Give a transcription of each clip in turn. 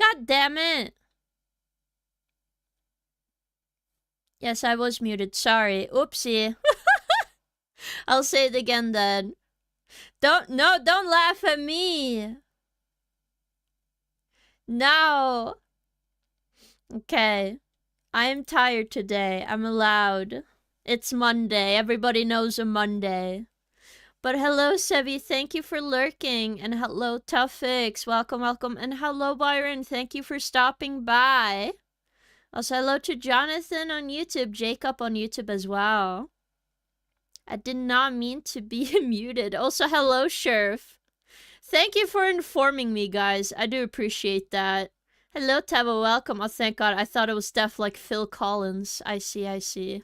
God damn it! Yes, I was muted. Sorry. Oopsie. I'll say it again then. Don't laugh at me. No. Okay. I'm tired today. I'm allowed. It's Monday. Everybody knows a Monday. But hello, Sevi. Thank you for lurking. And hello, Tuffix. Welcome, welcome. And hello, Byron. Thank you for stopping by. Also, hello to Jonathan on YouTube. Jacob on YouTube as well. I did not mean to be muted. Also, hello, Sheriff. Thank you for informing me, guys. I do appreciate that. Hello, Tavo. Welcome. Oh, thank God. I thought it was stuff like Phil Collins. I see, I see.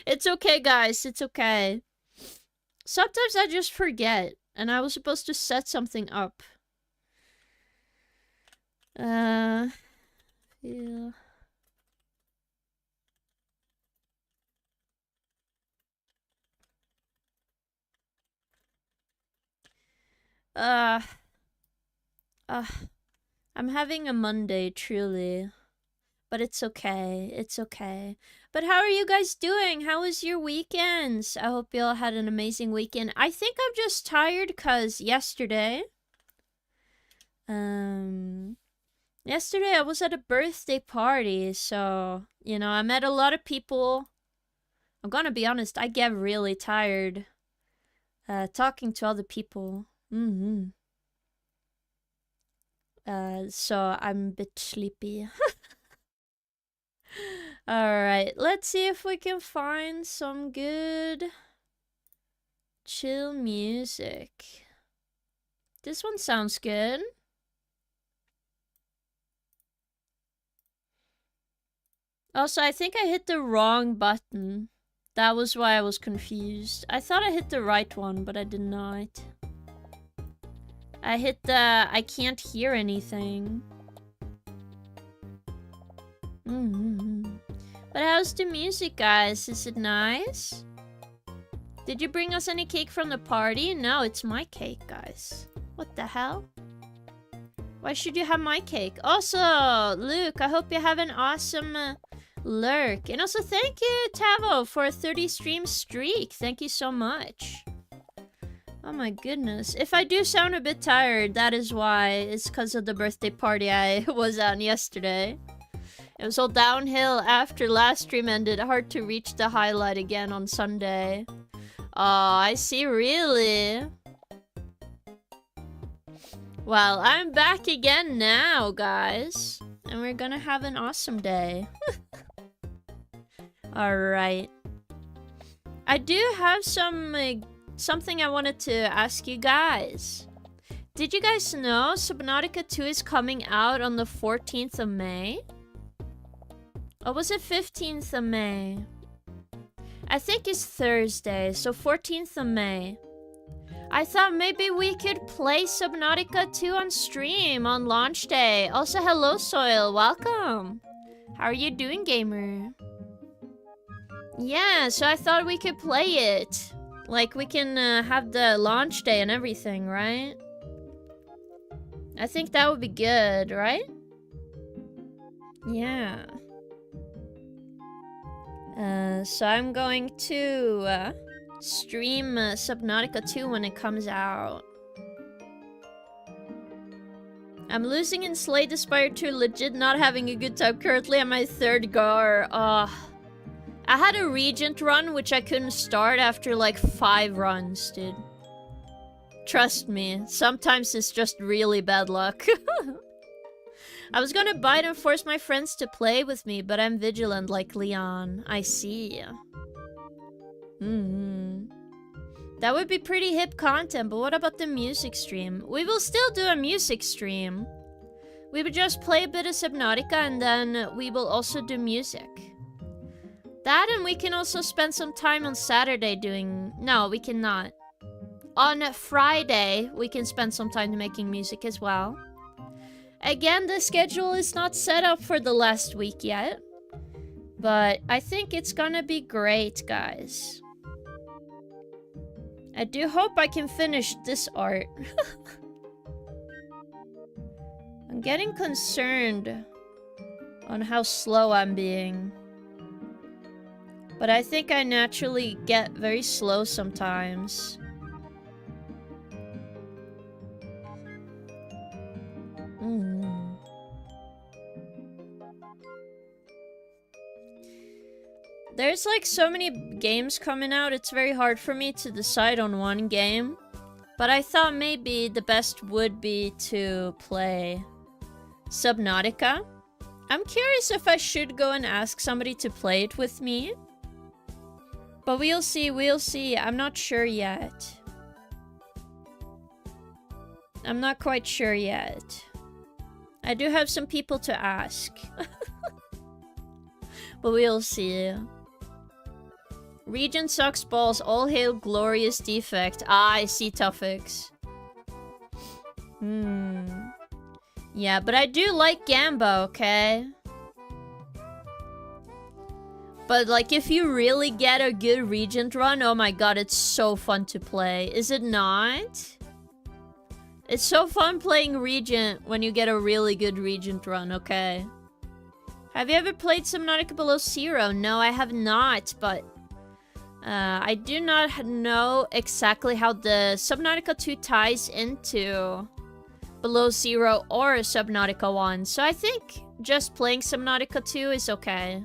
It's okay, guys. It's okay. Sometimes I just forget. And I was supposed to set something up. Yeah. I'm having a Monday, truly. But it's okay. It's okay. But how are you guys doing? How was your weekends? I hope you all had an amazing weekend. I think I'm just tired because yesterday... Yesterday I was at a birthday party, so... You know, I met a lot of people. I'm gonna be honest, I get really tired. Talking to other people. So I'm a bit sleepy. Alright, let's see if we can find some good chill music. This one sounds good. Also, I think I hit the wrong button. That was why I was confused. I thought I hit the right one, but I did not. I hit the... I can't hear anything. But how's the music, guys? Is it nice? Did you bring us any cake from the party? No, it's my cake, guys. What the hell? Why should you have my cake? Also, Luke, I hope you have an awesome lurk. And also, thank you, Tavo, for a 30 stream streak. Thank you so much. Oh my goodness. If I do sound a bit tired, that is why. It's because of the birthday party I was on yesterday. It was all downhill after last stream ended. Hard to reach the highlight again on Sunday. Oh, I see, really? Well, I'm back again now, guys. And we're gonna have an awesome day. Alright. I do have some, something I wanted to ask you guys. Did you guys know Subnautica 2 is coming out on the 14th of May? Or was it 15th of May? I think it's Thursday, so 14th of May. I thought maybe we could play Subnautica 2 on stream on launch day. Also, hello Soil, welcome. How are you doing, gamer? Yeah, so I thought we could play it. Like, we can have the launch day and everything, right? I think that would be good, right? Yeah. So I'm going to stream Subnautica 2 when it comes out. I'm losing in Slay the Spire 2, legit not having a good time. Currently on my 3rd gar. I had a Regent run, which I couldn't start after like 5 runs, dude. Trust me, sometimes it's just really bad luck. I was gonna buy it and force my friends to play with me, but I'm vigilant like Leon. I see. That would be pretty hip content, but what about the music stream? We will still do a music stream. We would just play a bit of Subnautica and then we will also do music. That, and we can also spend some time on Saturday doing... No, we cannot. On Friday, we can spend some time making music as well. Again, the schedule is not set up for the last week yet. But I think it's gonna be great, guys. I do hope I can finish this art. I'm getting concerned on how slow I'm being. But I think I naturally get very slow sometimes. There's like so many games coming out, it's very hard for me to decide on one game. But I thought maybe the best would be to play Subnautica. I'm curious if I should go and ask somebody to play it with me. But we'll see. I'm not sure yet. I'm not quite sure yet. I do have some people to ask. But we'll see. Region sucks balls. All hail glorious defect. Ah, I see, Tuffix. Yeah, but I do like Gamba, okay? But, like, if you really get a good Regent run, oh my god, it's so fun to play. Is it not? It's so fun playing Regent when you get a really good Regent run, okay? Have you ever played Subnautica Below Zero? No, I have not, but... I do not know exactly how the Subnautica 2 ties into Below Zero or Subnautica 1, so I think just playing Subnautica 2 is okay.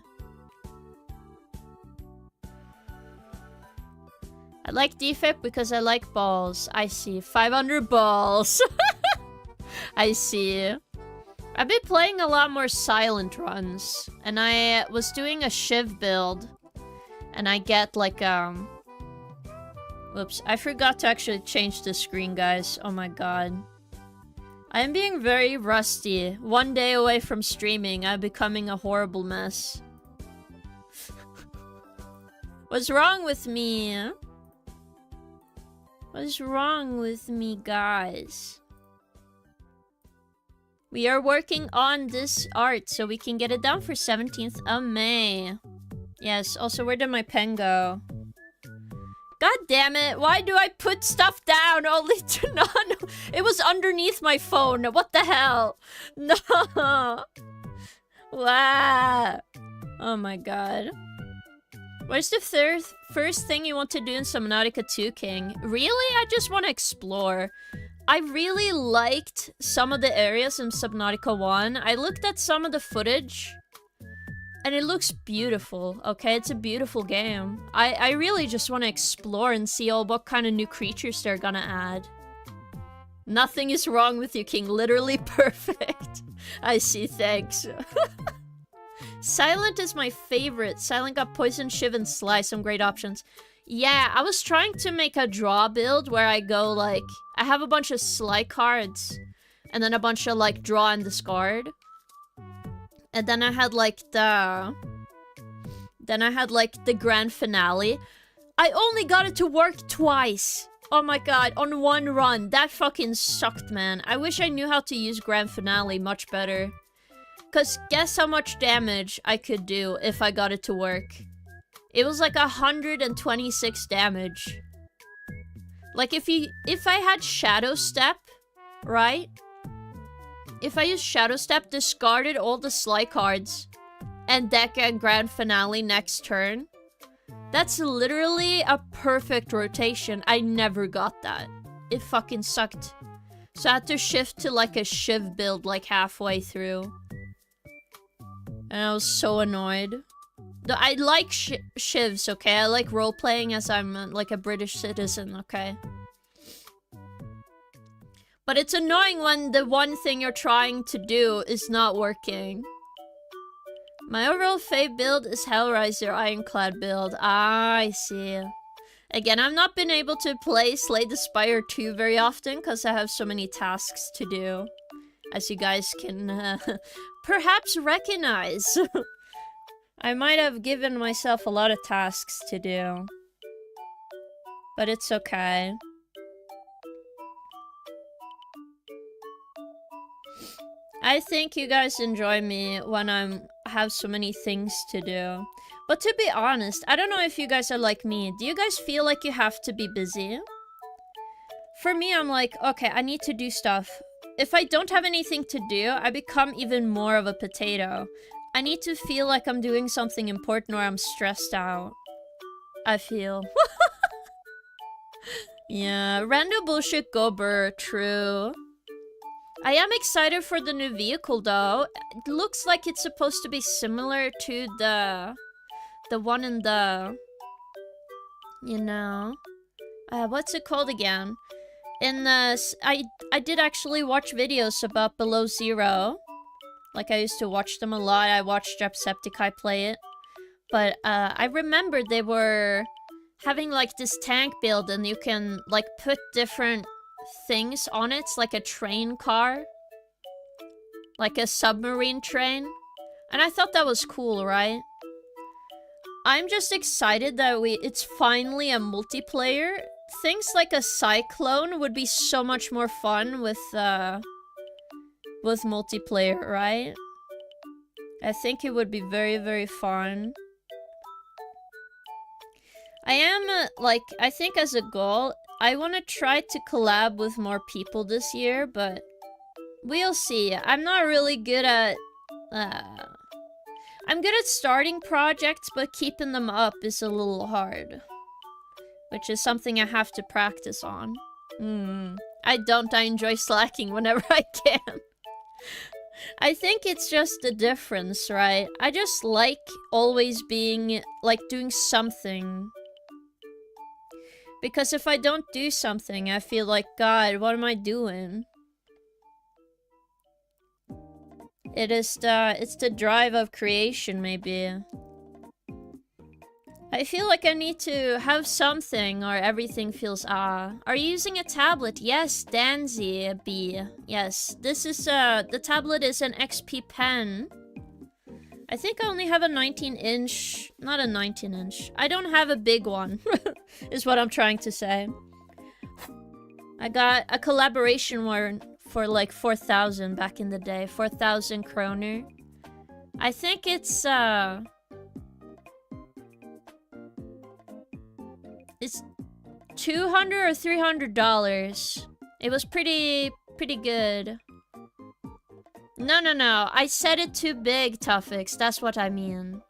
I like defect because I like balls. I see. 500 balls. I see. I've been playing a lot more silent runs, and I was doing a Shiv build. And I get like, whoops, I forgot to actually change the screen, guys. Oh my god. I'm being very rusty. One day away from streaming, I'm becoming a horrible mess. What's wrong with me? What's wrong with me, guys? We are working on this art so we can get it done for 17th of May. Yes, also, where did my pen go? God damn it, why do I put stuff down only to not know? It was underneath my phone, what the hell? No! Wow! Oh my god. What's the first thing you want to do in Subnautica 2, King? Really? I just want to explore. I really liked some of the areas in Subnautica 1. I looked at some of the footage. And it looks beautiful, okay? It's a beautiful game. I really just want to explore and see all what kind of new creatures they're gonna add. Nothing is wrong with you, King. Literally perfect. I see, thanks. Silent is my favorite. Silent got Poison, Shiv, and Sly. Some great options. Yeah, I was trying to make a draw build where I go, like... I have a bunch of Sly cards. And then a bunch of, like, draw and discard. And then I had, like, the grand finale. I only got it to work twice. Oh my god, on one run. That fucking sucked, man. I wish I knew how to use grand finale much better. Cause guess how much damage I could do if I got it to work. It was like 126 damage. Like, if I had Shadow Step, right? If I used Shadow Step, discarded all the Sly cards, and deck a Grand Finale next turn, that's literally a perfect rotation. I never got that. It fucking sucked. So I had to shift to like a Shiv build like halfway through. And I was so annoyed. I like Shivs, okay? I like role-playing as I'm like a British citizen, okay? But it's annoying when the one thing you're trying to do is not working. My overall fave build is Hellraiser Ironclad build. Ah, I see. Again, I've not been able to play Slay the Spire 2 very often because I have so many tasks to do. As you guys can perhaps recognize. I might have given myself a lot of tasks to do. But it's okay. I think you guys enjoy me when I have so many things to do. But to be honest, I don't know if you guys are like me. Do you guys feel like you have to be busy? For me, I'm like, okay, I need to do stuff. if I don't have anything to do, I become even more of a potato. I need to feel like I'm doing something important or I'm stressed out. I feel. Yeah, random bullshit gober, true. I am excited for the new vehicle though. It looks like it's supposed to be similar to the one in the, you know, what's it called again? In the, I did actually watch videos about Below Zero. Like, I used to watch them a lot. I watched Jacksepticeye play it. But I remember they were having like this tank build and you can like put different things on it. It's like a train car. Like a submarine train. And I thought that was cool, right? I'm just excited that it's finally a multiplayer. Things like a cyclone would be so much more fun with multiplayer, right? I think it would be very, very fun. I am, I think as a goal, I want to try to collab with more people this year, but we'll see. I'm not really good at, I'm good at starting projects, but keeping them up is a little hard. Which is something I have to practice on. I enjoy slacking whenever I can. I think it's just the difference, right? I just like always being, like, doing something. Because if I don't do something, I feel like, God, what am I doing? It's the drive of creation, maybe. I feel like I need to have something or everything feels Are you using a tablet? Yes, Danzy B. Yes, this is the tablet is an XP pen. I think I only have a 19-inch, not a 19-inch. I don't have a big one, is what I'm trying to say. I got a collaboration one for like 4,000 back in the day, 4,000 kroner. I think it's 200 or $300. It was pretty good. No. I said it too big, Tuffix. That's what I mean.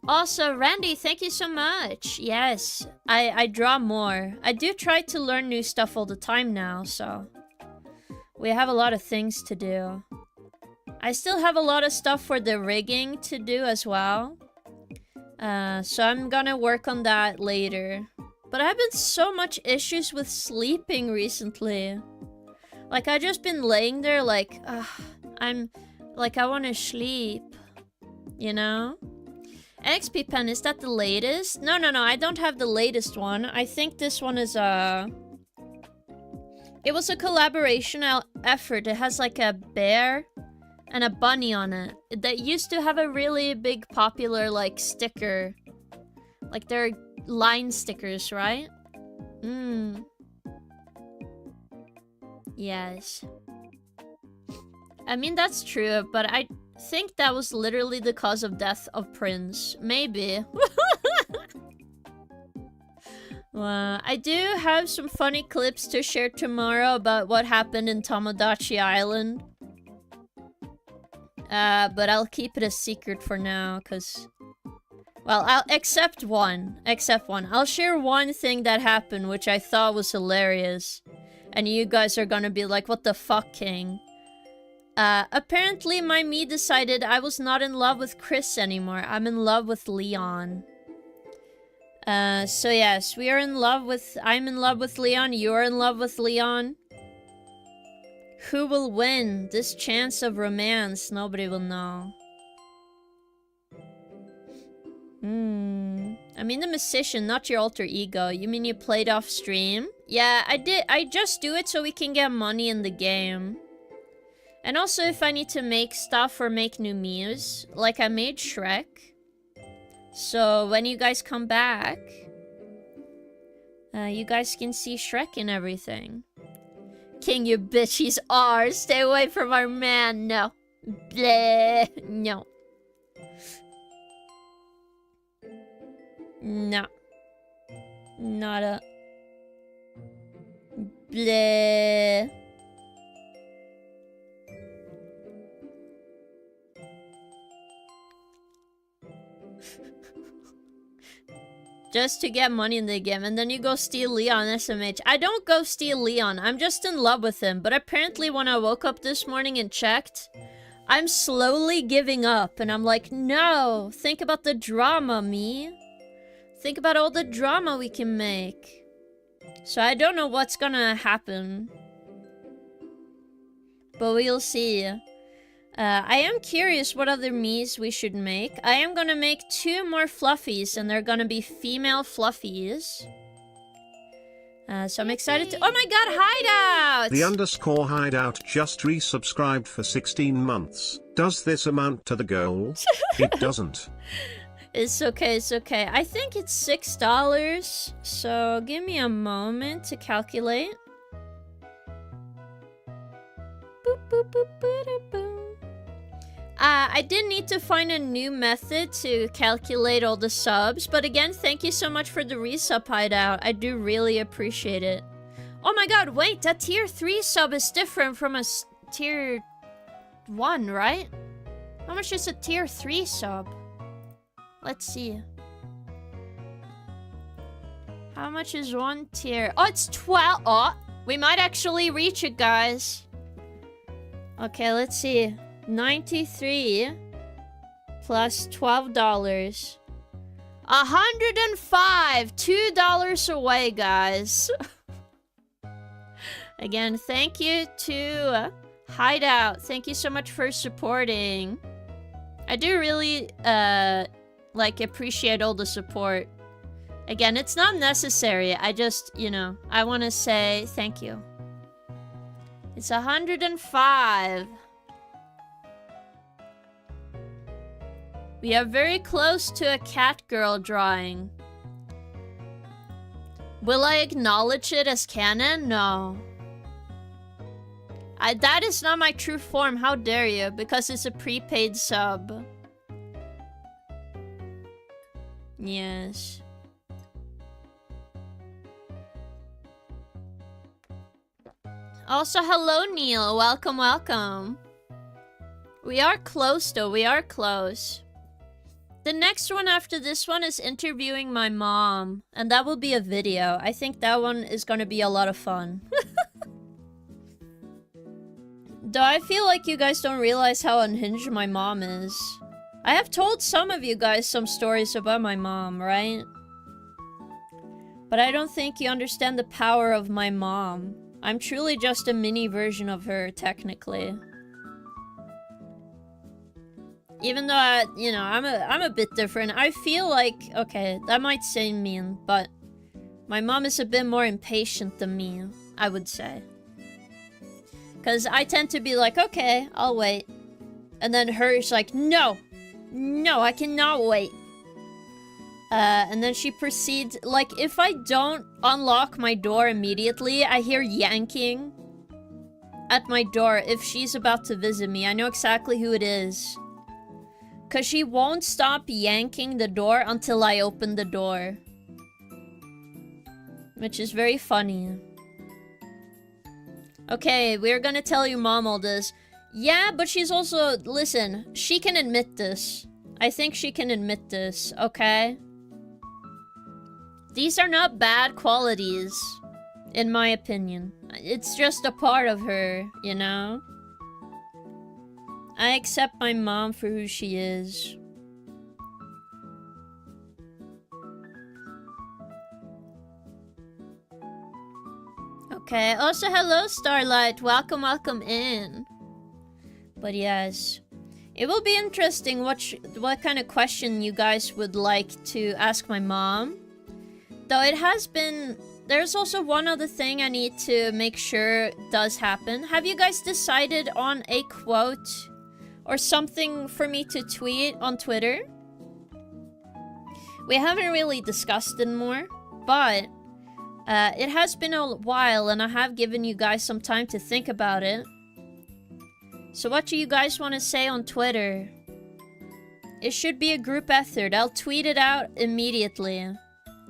Also, Randy, thank you so much. Yes, I draw more. I do try to learn new stuff all the time now, so we have a lot of things to do. I still have a lot of stuff for the rigging to do as well. So I'm gonna work on that later. But I've been so much issues with sleeping recently. Like, I've just been laying there like, I'm... Like, I wanna sleep. You know? XP pen, is that the latest? No, I don't have the latest one. I think this one is, It was a collaboration effort. It has, like, a bear and a bunny on it. That used to have a really big popular, like, sticker. Like, they're line stickers, right? Yes. I mean, that's true, but I think that was literally the cause of death of Prince. Maybe. Well, I do have some funny clips to share tomorrow about what happened in Tomodachi Island. But I'll keep it a secret for now, because... Well, I'll except one. I'll share one thing that happened, which I thought was hilarious. And you guys are gonna be like, what the fuck, King? Apparently my me decided I was not in love with Chris anymore. I'm in love with Leon. So yes, we are in love with... I'm in love with Leon, you're in love with Leon. Who will win this chance of romance? Nobody will know. I mean the musician, not your alter ego. You mean you played off stream? Yeah, I did. I just do it so we can get money in the game. And also if I need to make stuff or make new memes. Like I made Shrek. So when you guys come back, you guys can see Shrek and everything. King, you bitch, he's ours. Stay away from our man. No. Bleh. No. No. Not a... Bleh. Just to get money in the game, and then you go steal Leon SMH. I don't go steal Leon, I'm just in love with him. But apparently when I woke up this morning and checked, I'm slowly giving up. And I'm like, no, think about the drama, me. Think about all the drama we can make. So I don't know what's gonna happen. But we'll see. I am curious what other Miis we should make. I am gonna make 2 more fluffies, and they're gonna be female fluffies. So I'm excited to— oh my god, Hideout! The _ hideout just resubscribed for 16 months. Does this amount to the goal? It doesn't. It's okay, it's okay. I think it's $6, so give me a moment to calculate. Boop, boop, boop, boop, boop. I did need to find a new method to calculate all the subs, but again, thank you so much for the resub, Hideout. I do really appreciate it. Oh my god, wait, that tier 3 sub is different from a tier 1, right? How much is a tier 3 sub? Let's see. How much is 1 tier? Oh, it's 12. Oh, we might actually reach it, guys. Okay, let's see. 93 plus $12. 105. $2 away, guys. Again, thank you to Hideout. Thank you so much for supporting. I do really like appreciate all the support. Again, it's not necessary. I just, you know, I want to say thank you. It's 105. We are very close to a cat girl drawing. Will I acknowledge it as canon? No. That is not my true form. How dare you? Because it's a prepaid sub. Yes. Also, hello, Neil. Welcome, welcome. We are close, though. We are close. The next one after this one is interviewing my mom. And that will be a video. I think that one is going to be a lot of fun. Though I feel like you guys don't realize how unhinged my mom is. I have told some of you guys some stories about my mom, right? But I don't think you understand the power of my mom. I'm truly just a mini version of her, technically. Even though I'm a bit different. I feel like, okay, that might seem mean, but my mom is a bit more impatient than me, I would say. Because I tend to be like, okay, I'll wait. And then her's like, no, I cannot wait. And then she proceeds, like, if I don't unlock my door immediately, I hear yanking at my door if she's about to visit me. I know exactly who it is. Because she won't stop yanking the door until I open the door. Which is very funny. Okay, we're gonna tell your mom all this. Yeah, but she's also... Listen, she can admit this. I think she can admit this, okay? These are not bad qualities, in my opinion. It's just a part of her, you know? I accept my mom for who she is. Okay, also hello Starlight, welcome in. But yes, it will be interesting what kind of question you guys would like to ask my mom. Though it has been... There's also one other thing I need to make sure does happen. Have you guys decided on a quote or something for me to tweet on Twitter? We haven't really discussed it more, but it has been a while and I have given you guys some time to think about it. So what do you guys want to say on Twitter? It should be a group effort. I'll tweet it out immediately.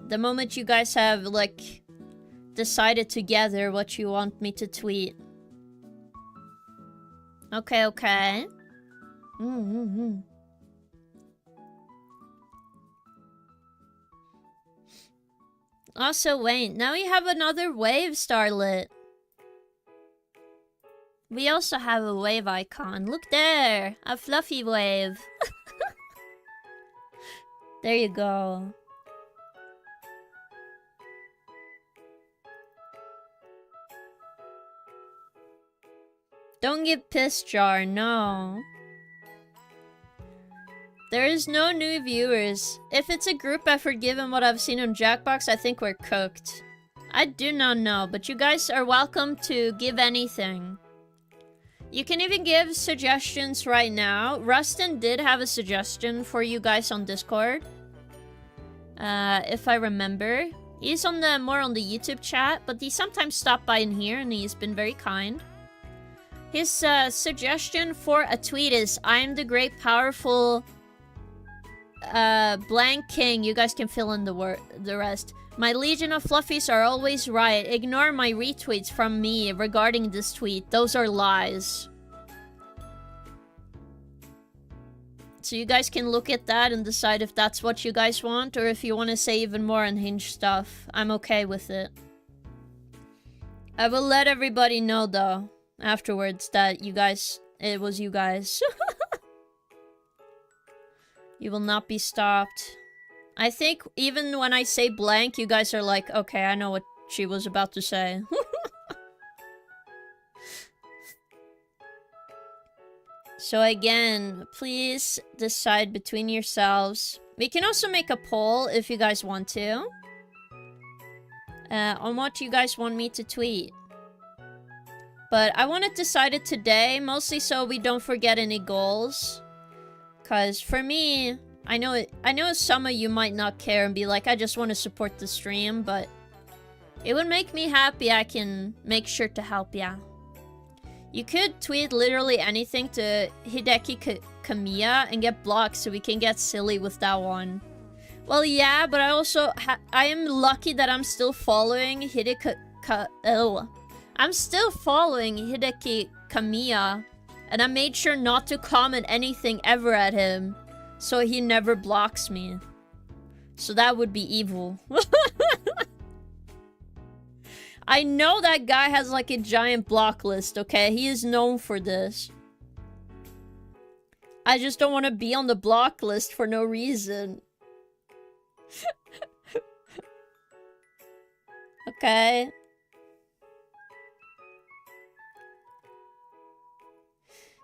The moment you guys have, like, decided together what you want me to tweet. Okay. Also, wait, now we have another wave, Starlit. We also have a wave icon. Look there! A fluffy wave. There you go. Don't get pissed, Jar, no. There is no new viewers. If it's a group effort given what I've seen on Jackbox, I think we're cooked. I do not know, but you guys are welcome to give anything. You can even give suggestions right now. Rustin did have a suggestion for you guys on Discord. If I remember. He's on the more on the YouTube chat, but he sometimes stopped by in here and he's been very kind. His suggestion for a tweet is, I am the great powerful blank king. You guys can fill in the rest. My legion of fluffies are always right. Ignore my retweets from me regarding this tweet. Those are lies. So you guys can look at that and decide if that's what you guys want, or if you want to say even more unhinged stuff. I'm okay with it. I will let everybody know though, afterwards, that you guys, it was you guys. You will not be stopped. I think even when I say blank, you guys are like, okay, I know what she was about to say. So again, please decide between yourselves. We can also make a poll if you guys want to. On what you guys want me to tweet. But I want it decided today, mostly so we don't forget any goals. Cause for me, I know some of you might not care and be like, I just want to support the stream, but it would make me happy. I can make sure to help ya. You could tweet literally anything to Hideki Kamiya and get blocked so we can get silly with that one. Well, yeah, but I also I am lucky that I'm still following I'm still following Hideki Kamiya, and I made sure not to comment anything ever at him, so he never blocks me. So that would be evil. I know that guy has like a giant block list, okay? He is known for this. I just don't want to be on the block list for no reason. Okay.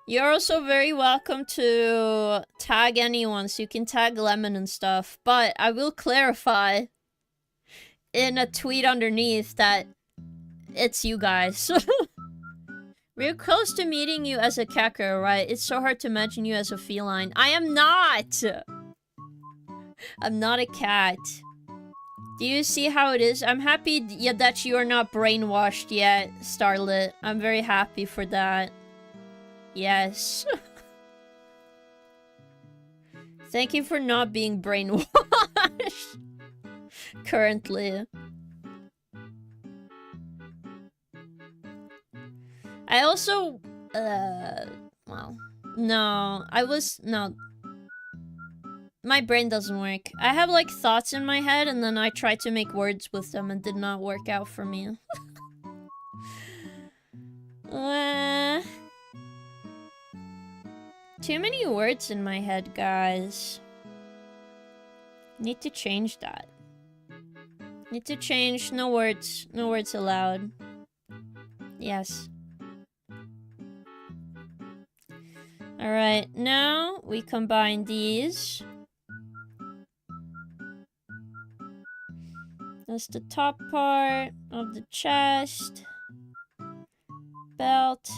You're also very welcome to tag anyone, so you can tag Lemon and stuff. But I will clarify in a tweet underneath that it's you guys. We're close to meeting you as a cacker, right? It's so hard to imagine you as a feline. I am not! I'm not a cat. Do you see how it is? I'm happy that you are not brainwashed yet, Starlit. I'm very happy for that. Yes. Thank you for not being brainwashed. Currently. I also... well... No, no. My brain doesn't work. I have, like, thoughts in my head, and then I try to make words with them, and did not work out for me. Too many words in my head, guys. Need to change that. Need to change. No words. No words allowed. Yes. Alright, now we combine these. That's the top part of the chest. Belt.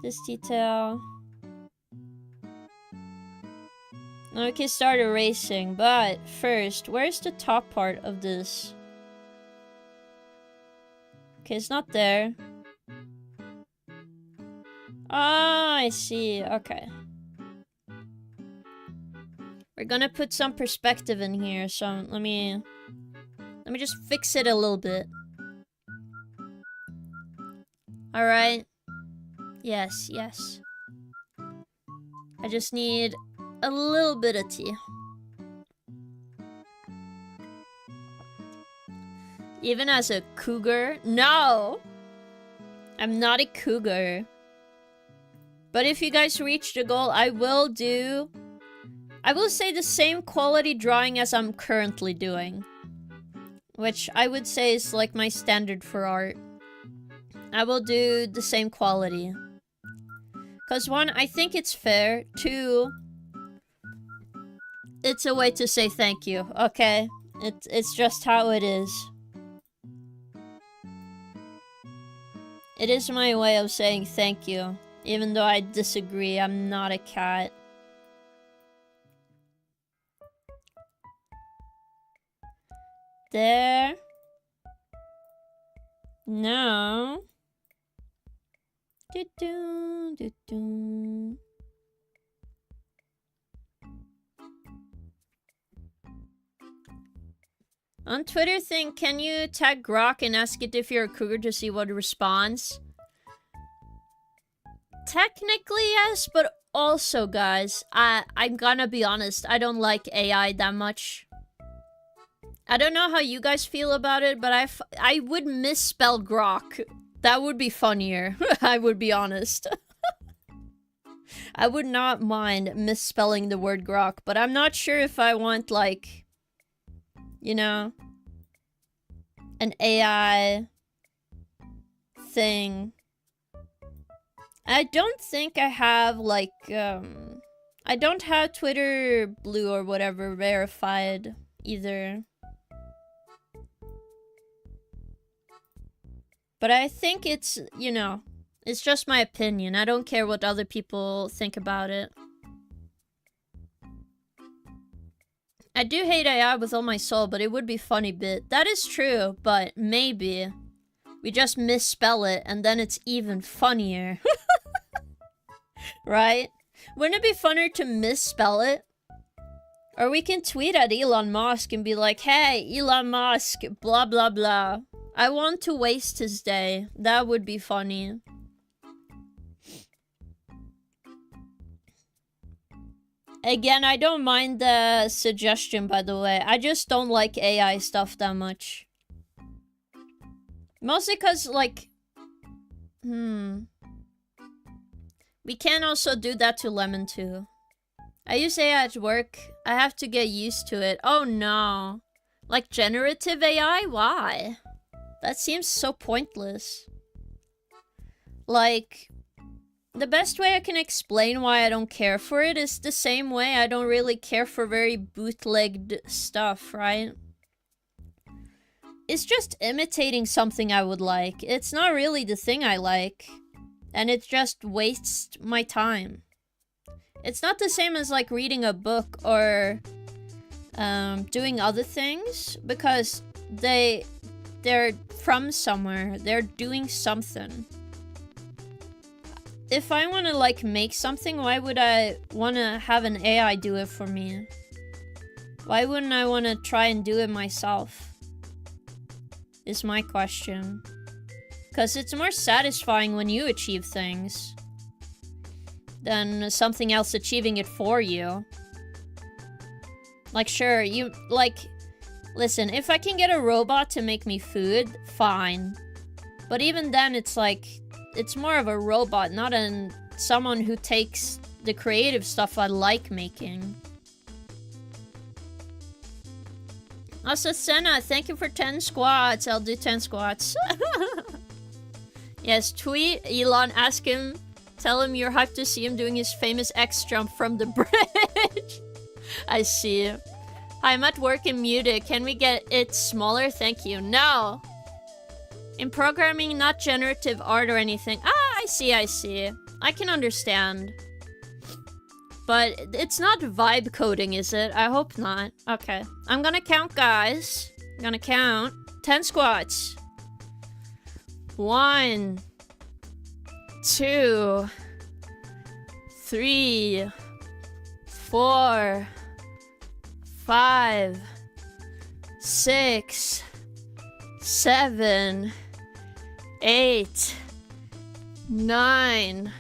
This detail. Now we can start erasing, but first, where's the top part of this? Okay, it's not there. Ah, I see. Okay. We're gonna put some perspective in here, so let me just fix it a little bit. Alright. Yes, yes. I just need a little bit of tea. Even as a cougar? No! I'm not a cougar. But if you guys reach the goal, I will say the same quality drawing as I'm currently doing. Which I would say is like my standard for art. I will do the same quality. Because one, I think it's fair. Two, it's a way to say thank you, okay? It's just how it is. It is my way of saying thank you. Even though I disagree, I'm not a cat. There. No. Do-do, do-do. On Twitter thing, can you tag Grok and ask it if you're a cougar to see what it responds? Technically, yes, but also, guys, I'm gonna be honest, I don't like AI that much. I don't know how you guys feel about it, but I would misspell Grok. That would be funnier, I would be honest. I would not mind misspelling the word Grok, but I'm not sure if I want, like, you know, an AI thing. I don't think I have, like, I don't have Twitter Blue or whatever verified either. But I think it's, you know, it's just my opinion. I don't care what other people think about it. I do hate AI with all my soul, but it would be funny bit. That is true, but maybe we just misspell it and then it's even funnier. Right? Wouldn't it be funnier to misspell it? Or we can tweet at Elon Musk and be like, hey, Elon Musk, blah blah blah. I want to waste his day. That would be funny. Again, I don't mind the suggestion, by the way. I just don't like AI stuff that much. Mostly because, like... We can also do that to Lemon, too. I use AI at work. I have to get used to it. Oh, no. Like, generative AI? Why? That seems so pointless. Like... The best way I can explain why I don't care for it is the same way I don't really care for very bootlegged stuff, right? It's just imitating something I would like. It's not really the thing I like. And it just wastes my time. It's not the same as like reading a book or doing other things, because they're from somewhere. They're doing something. If I want to, like, make something, why would I want to have an AI do it for me? Why wouldn't I want to try and do it myself? Is my question. Because it's more satisfying when you achieve things than something else achieving it for you. Like, sure, you, like... Listen, if I can get a robot to make me food, fine. But even then, it's like... It's more of a robot, not someone who takes the creative stuff I like making. Also, Senna, thank you for 10 squats. I'll do 10 squats. Yes, tweet Elon, ask him, tell him you're hyped to see him doing his famous X jump from the bridge. I see. Hi, I'm at work and muted. Can we get it smaller? Thank you. No. In programming, not generative art or anything. Ah, I see. I can understand. But it's not vibe coding, is it? I hope not. Okay. I'm gonna count, guys. I'm gonna count. 10 squats. 1, 2, 3, 4, 5, 6, 7, 8, 9,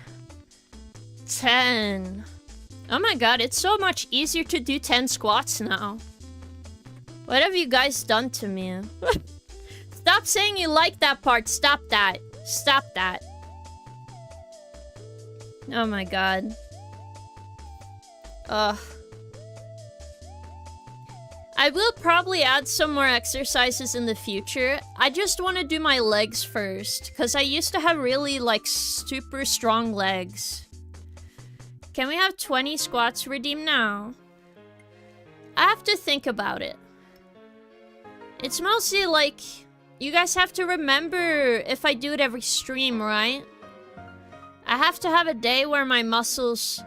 10. Oh my god, it's so much easier to do 10 squats now. What have you guys done to me? Stop saying you like that part. Stop that. Stop that. Oh my god. Ugh. I will probably add some more exercises in the future. I just want to do my legs first, because I used to have really, like, super strong legs. Can we have 20 squats redeemed now? I have to think about it. It's mostly like, you guys have to remember if I do it every stream, right? I have to have a day where my muscles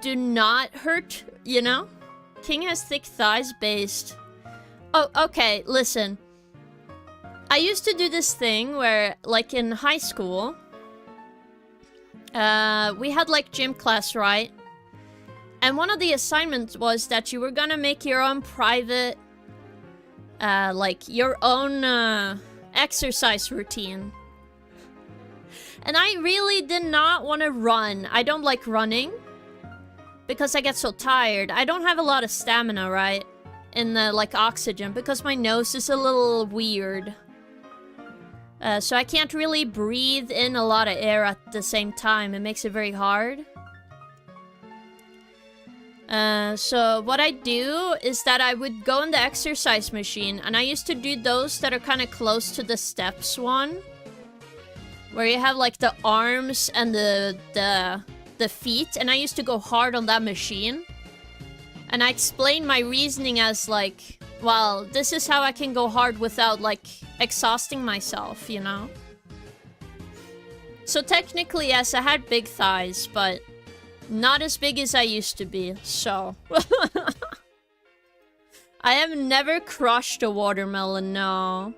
do not hurt, you know? King has thick thighs based. Oh, okay, listen. I used to do this thing where, like in high school, we had like gym class, right? And one of the assignments was that you were gonna make your own private, like your own exercise routine. And I really did not want to run. I don't like running. Because I get so tired. I don't have a lot of stamina, right? In the, like, oxygen. Because my nose is a little weird. So I can't really breathe in a lot of air at the same time. It makes it very hard. So what I do is that I would go in the exercise machine. And I used to do those that are kind of close to the steps one. Where you have, like, the arms and the feet, and I used to go hard on that machine. And I explained my reasoning as like, well, this is how I can go hard without like exhausting myself, you know? So technically, yes, I had big thighs, but not as big as I used to be, so. I have never crushed a watermelon, no.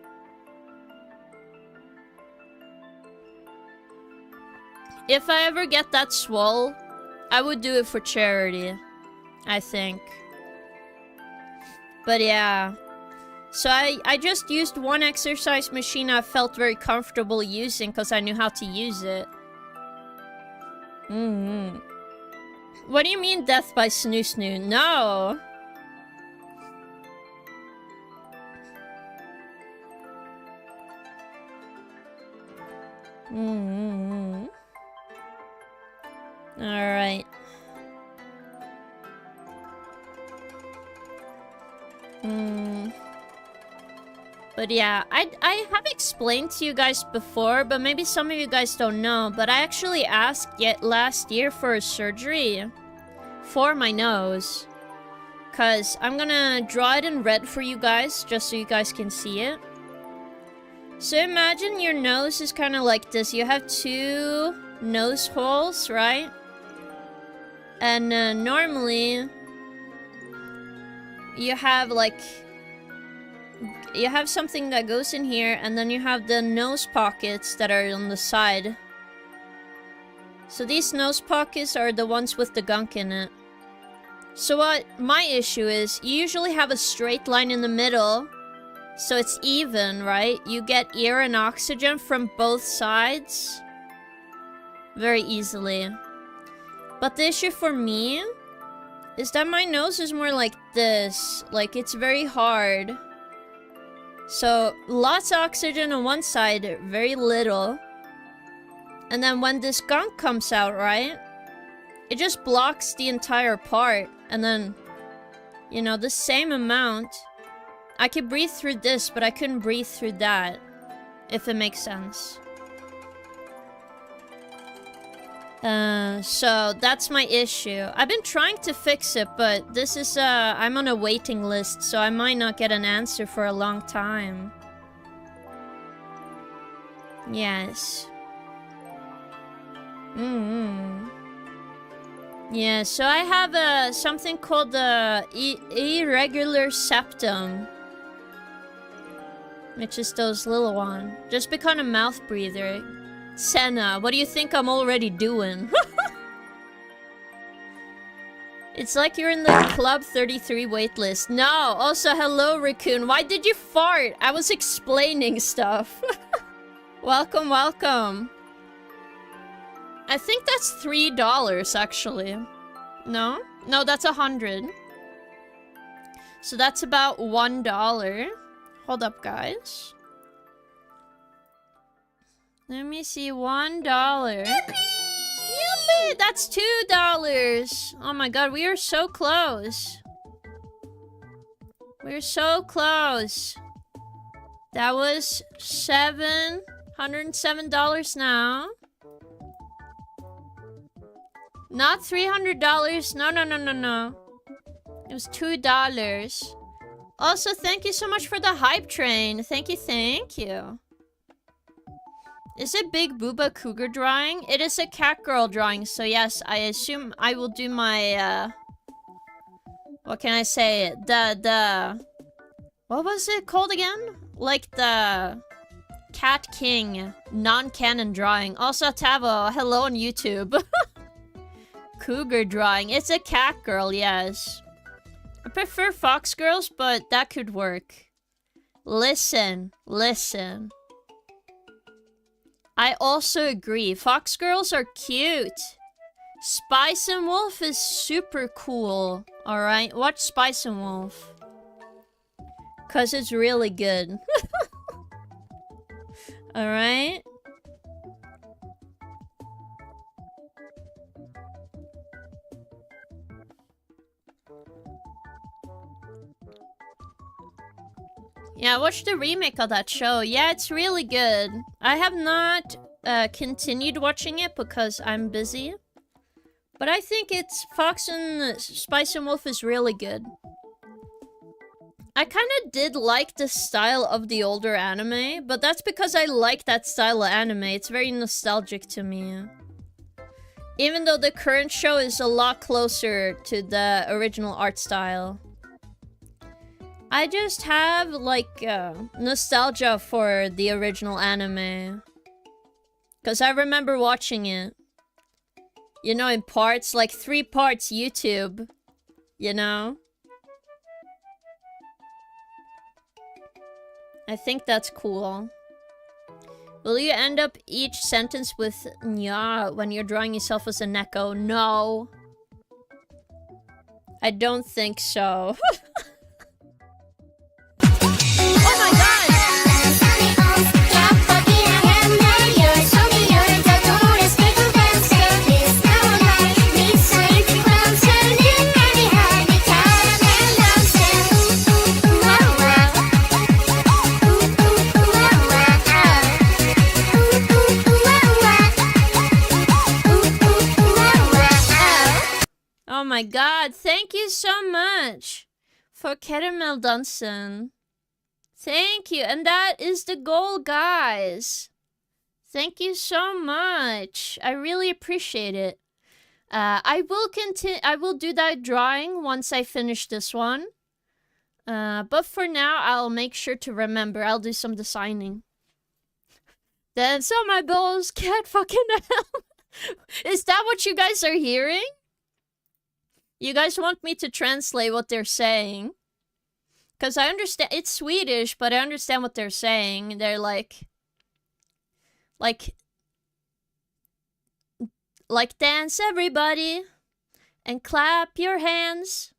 If I ever get that swole, I would do it for charity, I think. But yeah. So I just used one exercise machine I felt very comfortable using because I knew how to use it. What do you mean death by snoo snoo? No! Alright. But yeah, I have explained to you guys before, but maybe some of you guys don't know, but I actually asked last year for a surgery for my nose. Cause I'm gonna draw it in red for you guys, just so you guys can see it. So imagine your nose is kind of like this. You have two nose holes, right? And normally, you have like, you have something that goes in here, and then you have the nose pockets that are on the side. So these nose pockets are the ones with the gunk in it. So what my issue is, you usually have a straight line in the middle, so it's even, right? You get air and oxygen from both sides very easily. But the issue for me is that my nose is more like this. Like, it's very hard. So, lots of oxygen on one side, very little. And then when this gunk comes out, right? It just blocks the entire part. And then, you know, the same amount. I could breathe through this, but I couldn't breathe through that. If it makes sense. So that's my issue. I've been trying to fix it, but this is, I'm on a waiting list, so I might not get an answer for a long time. Yes. Yeah, so I have, something called the irregular septum. Which is those little one. Just become a mouth breather. Senna, what do you think I'm already doing? It's like you're in the Club 33 waitlist. No, also hello Raccoon. Why did you fart? I was explaining stuff. Welcome, welcome. I think that's $3 actually. No? No, that's 100. So that's about $1. Hold up, guys. Let me see, $1. Yippee! That's $2. Oh my god, we are so close. We're so close. That was $707 now. Not $300. No, no, no, no, no. It was $2. Also, thank you so much for the hype train. Thank you, thank you. Is it Big Booba Cougar drawing? It is a cat girl drawing, so yes, I assume I will do my, what can I say? What was it called again? Like the Cat King non-canon drawing. Also, Tavo, hello on YouTube. Cougar drawing. It's a cat girl, yes. I prefer fox girls, but that could work. Listen, listen. I also agree. Fox girls are cute. Spice and Wolf is super cool. Alright, watch Spice and Wolf. Cause it's really good. Alright? Yeah, watch the remake of that show. Yeah, it's really good. I have not continued watching it because I'm busy. But I think it's Fox and Spice and Wolf is really good. I kind of did like the style of the older anime, but that's because I like that style of anime. It's very nostalgic to me. Even though the current show is a lot closer to the original art style. I just have, like, nostalgia for the original anime. Because I remember watching it. You know, in parts, like 3 parts YouTube. You know? I think that's cool. Will you end up each sentence with nya when you're drawing yourself as a neko? No. I don't think so. Oh my god! Oh my god, thank you so much for Caramel Dunson. Thank you, and that is the goal, guys. Thank you so much. I really appreciate it. I will do that drawing once I finish this one. But for now, I'll make sure to remember. I'll do some designing. Then so my balls can't fucking help. Is that what you guys are hearing? You guys want me to translate what they're saying? Because I understand, it's Swedish, but I understand what they're saying. They're like, dance everybody, and clap your hands,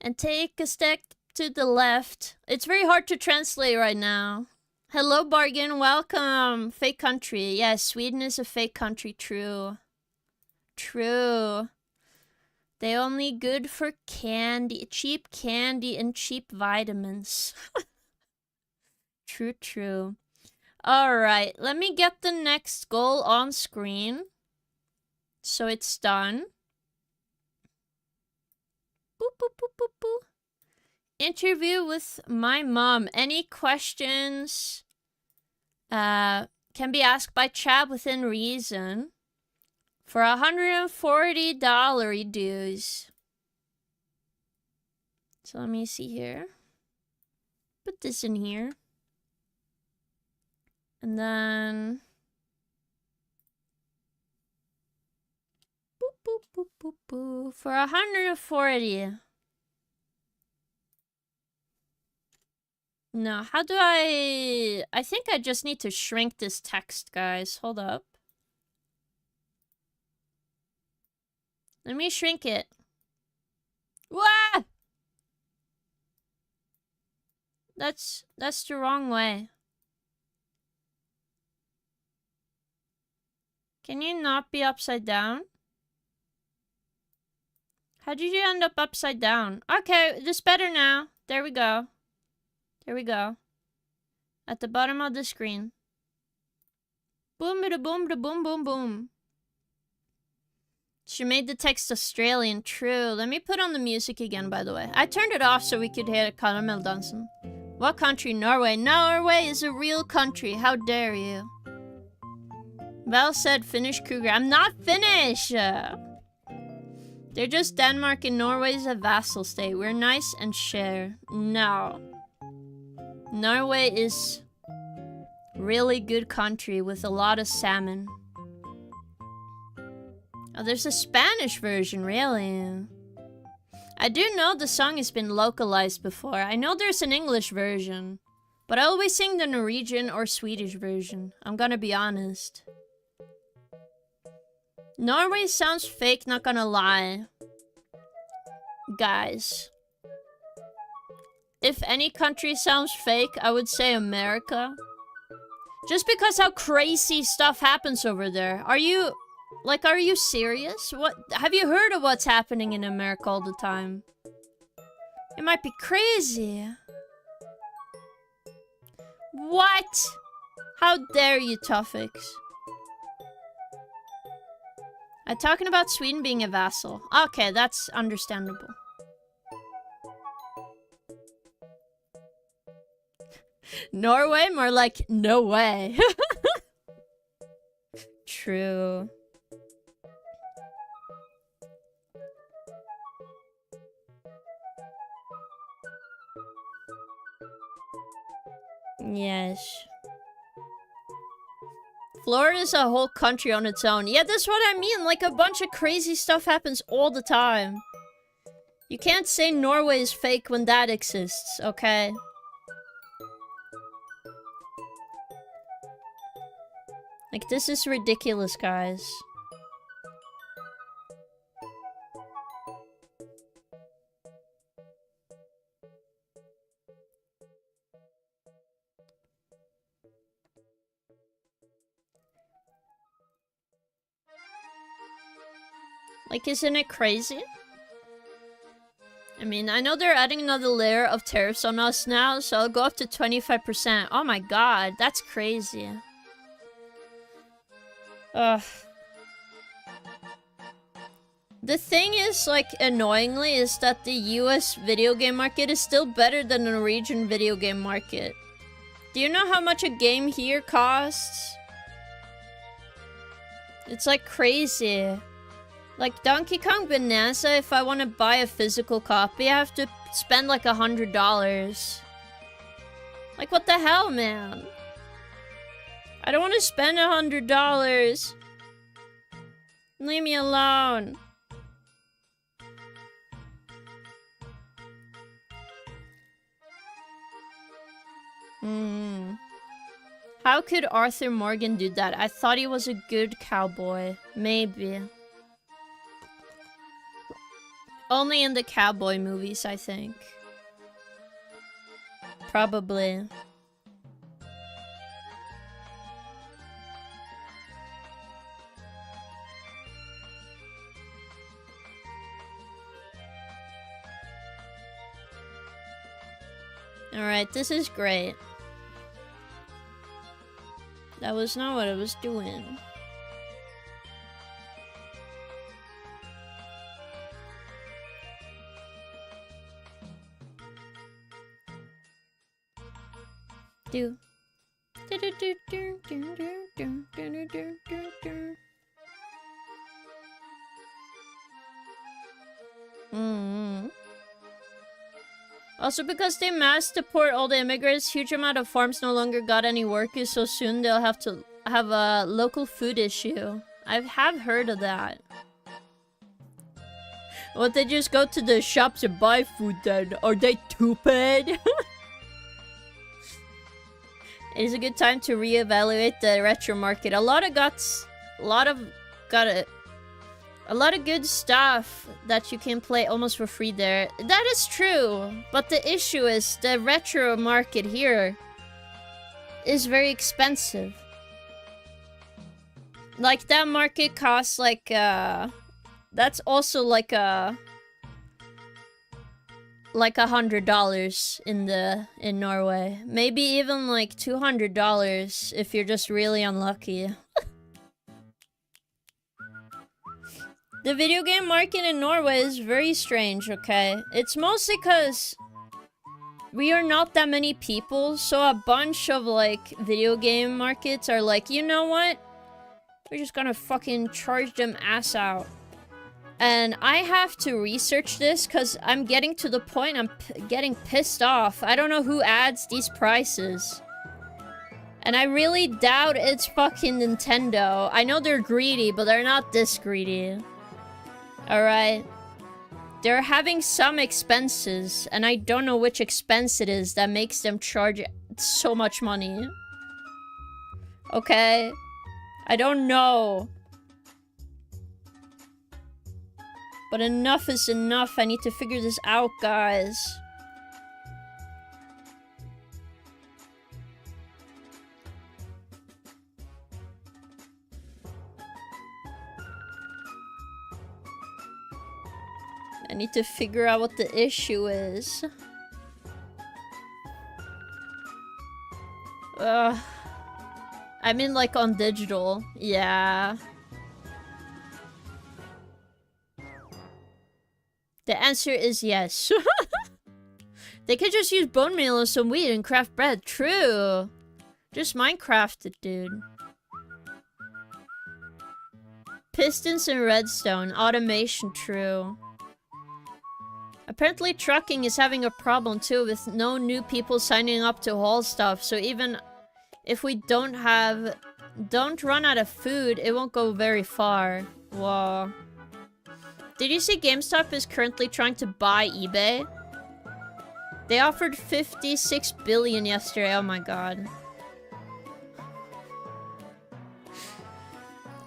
and take a step to the left. It's very hard to translate right now. Hello, Bargain, welcome. Fake country. Yeah, Sweden is a fake country, true. True. They only good for candy, cheap candy and cheap vitamins. True, true. Alright, let me get the next goal on screen. So it's done. Boop, boop, boop, boop, boop. Interview with my mom. Any questions can be asked by chat within reason. For $140 dues. So let me see here. Put this in here. And then... Boop, boop, boop, boop, boop. For 140. No, how do I think I just need to shrink this text, guys. Hold up. Let me shrink it. Wah! That's the wrong way. Can you not be upside down? How did you end up upside down? Okay, this better now. There we go. There we go. At the bottom of the screen. Boom, da boom, da boom, boom, boom. She made the text Australian. True. Let me put on the music again, by the way. I turned it off so we could hear caramel dancing. What country? Norway. Norway is a real country. How dare you? Val said Finnish cougar. I'm not Finnish! They're just Denmark and Norway is a vassal state. We're nice and share. No. Norway is really good country with a lot of salmon. Oh, there's a Spanish version, really. I do know the song has been localized before. I know there's an English version. But I always sing the Norwegian or Swedish version. I'm gonna be honest. Norway sounds fake, not gonna lie. Guys. If any country sounds fake, I would say America. Just because how crazy stuff happens over there. Are you serious? What? Have you heard of what's happening in America all the time? It might be crazy. What? How dare you, Tuffix? I'm talking about Sweden being a vassal. Okay, that's understandable. Norway? More like, no way. True. Yes. Florida's a whole country on its own. Yeah, that's what I mean. Like, a bunch of crazy stuff happens all the time. You can't say Norway is fake when that exists, okay? Like, this is ridiculous, guys. Like, isn't it crazy? I mean, I know they're adding another layer of tariffs on us now, so I'll go up to 25%. Oh my god, that's crazy. Ugh. The thing is, like, annoyingly, is that the US video game market is still better than the Norwegian video game market. Do you know how much a game here costs? It's like crazy. Like Donkey Kong Bonanza, if I want to buy a physical copy, I have to spend like $100. Like, what the hell, man? I don't want to spend $100. Leave me alone. How could Arthur Morgan do that? I thought he was a good cowboy. Maybe. Only in the cowboy movies, I think. Probably. Alright, this is great. That was not what I was doing. Do. Also, because they mass deport all the immigrants, huge amount of farms no longer got any workers, so soon they'll have to have a local food issue. I have heard of that. What, they just go to the shops and buy food then? Are they stupid? It is a good time to reevaluate the retro market. A lot of good stuff that you can play almost for free there. That is true, but the issue is the retro market here is very expensive. Like, that market costs, like, that's also, like, $100 in Norway. Maybe even, like, $200 if you're just really unlucky. The video game market in Norway is very strange, okay? It's mostly because we are not that many people, so a bunch of, like, video game markets are like, you know what? We're just gonna fucking charge them ass out. And I have to research this because I'm getting to the point I'm getting pissed off. I don't know who adds these prices. And I really doubt it's fucking Nintendo. I know they're greedy, but they're not this greedy. Alright? They're having some expenses, and I don't know which expense it is that makes them charge so much money. Okay? I don't know. But enough is enough. I need to figure this out, guys. I need to figure out what the issue is. I mean, like, on digital. Yeah. The answer is yes. They could just use bone meal and some wheat and craft bread. True. Just Minecraft it, dude. Pistons and redstone. Automation. True. Apparently trucking is having a problem too, with no new people signing up to haul stuff. So even if we don't run out of food, it won't go very far. Whoa. Did you see GameStop is currently trying to buy eBay? They offered 56 billion yesterday. Oh my god.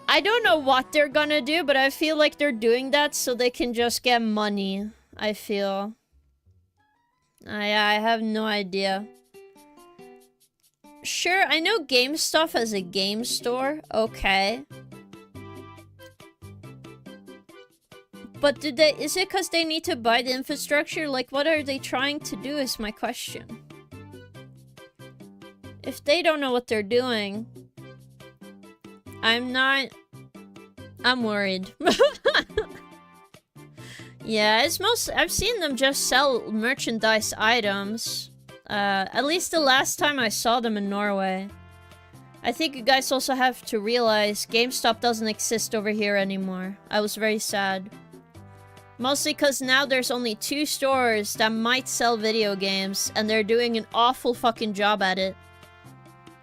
I don't know what they're gonna do, but I feel like they're doing that so they can just get money. I feel. I have no idea. Sure, I know GameStop as a game store. Okay. But is it because they need to buy the infrastructure? Like, what are they trying to do is my question. If they don't know what they're doing, I'm worried. Yeah, I've seen them just sell merchandise items. At least the last time I saw them in Norway. I think you guys also have to realize GameStop doesn't exist over here anymore. I was very sad. Mostly because now there's only 2 stores that might sell video games, and they're doing an awful fucking job at it.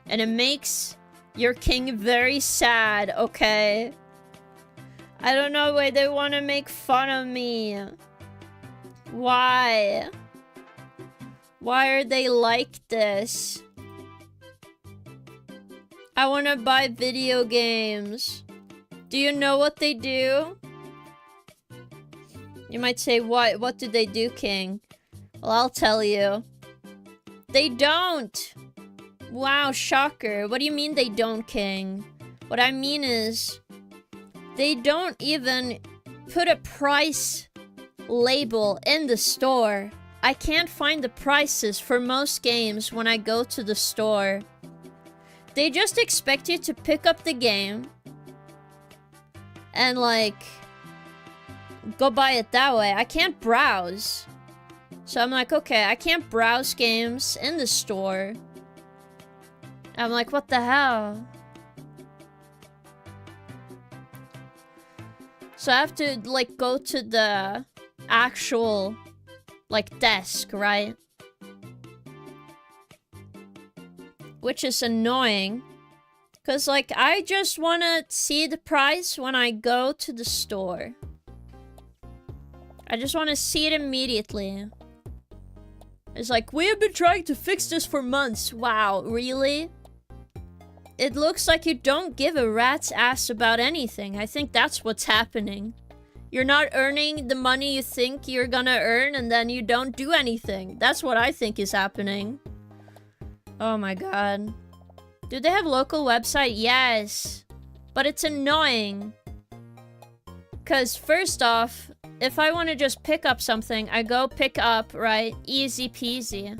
And it makes your king very sad, okay? I don't know why they want to make fun of me. Why? Why are they like this? I want to buy video games. Do you know what they do? You might say, what do they do, King? Well, I'll tell you. They don't! Wow, shocker. What do you mean they don't, King? What I mean is, they don't even put a price label in the store. I can't find the prices for most games when I go to the store. They just expect you to pick up the game and, like, go buy it that way. I can't browse. So I'm like, okay, I can't browse games in the store. I'm like, what the hell? So I have to, like, go to the actual, like, desk, right? Which is annoying. Because, like, I just want to see the price when I go to the store. I just want to see it immediately. It's like, we have been trying to fix this for months. Wow, really? It looks like you don't give a rat's ass about anything. I think that's what's happening. You're not earning the money you think you're gonna earn, and then you don't do anything. That's what I think is happening. Oh my god. Do they have local website? Yes. But it's annoying. Because first off, if I want to just pick up something, I go pick up, right? Easy peasy.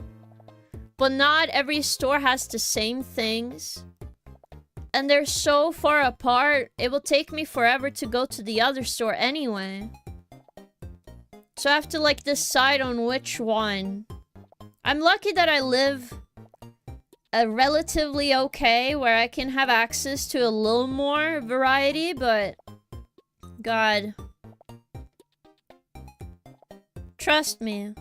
But not every store has the same things. And they're so far apart, it will take me forever to go to the other store anyway. So I have to like decide on which one. I'm lucky that I live a relatively okay where I can have access to a little more variety, but God. Trust me.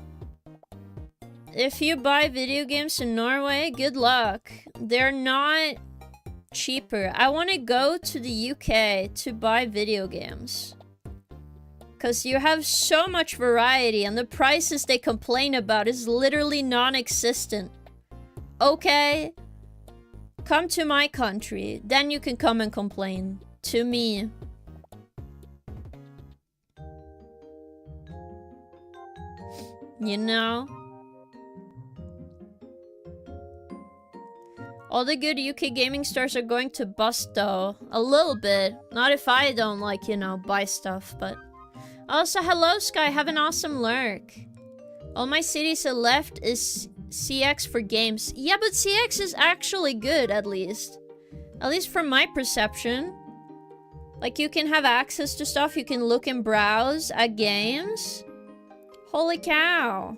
If you buy video games in Norway, good luck. They're not cheaper. I want to go to the UK to buy video games. Because you have so much variety and the prices they complain about is literally non-existent. Okay? Come to my country. Then you can come and complain. To me. You know? All the good UK gaming stores are going to bust though. A little bit. Not if I don't like, you know, buy stuff, but... Also, hello Sky, have an awesome lurk. All my cities are left is CX for games. Yeah, but CX is actually good, at least. At least from my perception. Like, you can have access to stuff, you can look and browse at games. Holy cow.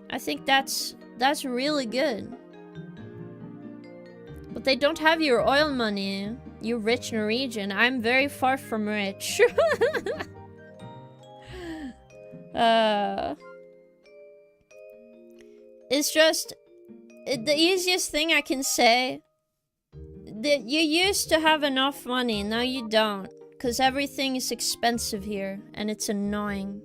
I think that's really good. But they don't have your oil money. You rich Norwegian. I'm very far from rich. It's just... the easiest thing I can say... that you used to have enough money, now you don't. Because everything is expensive here. And it's annoying.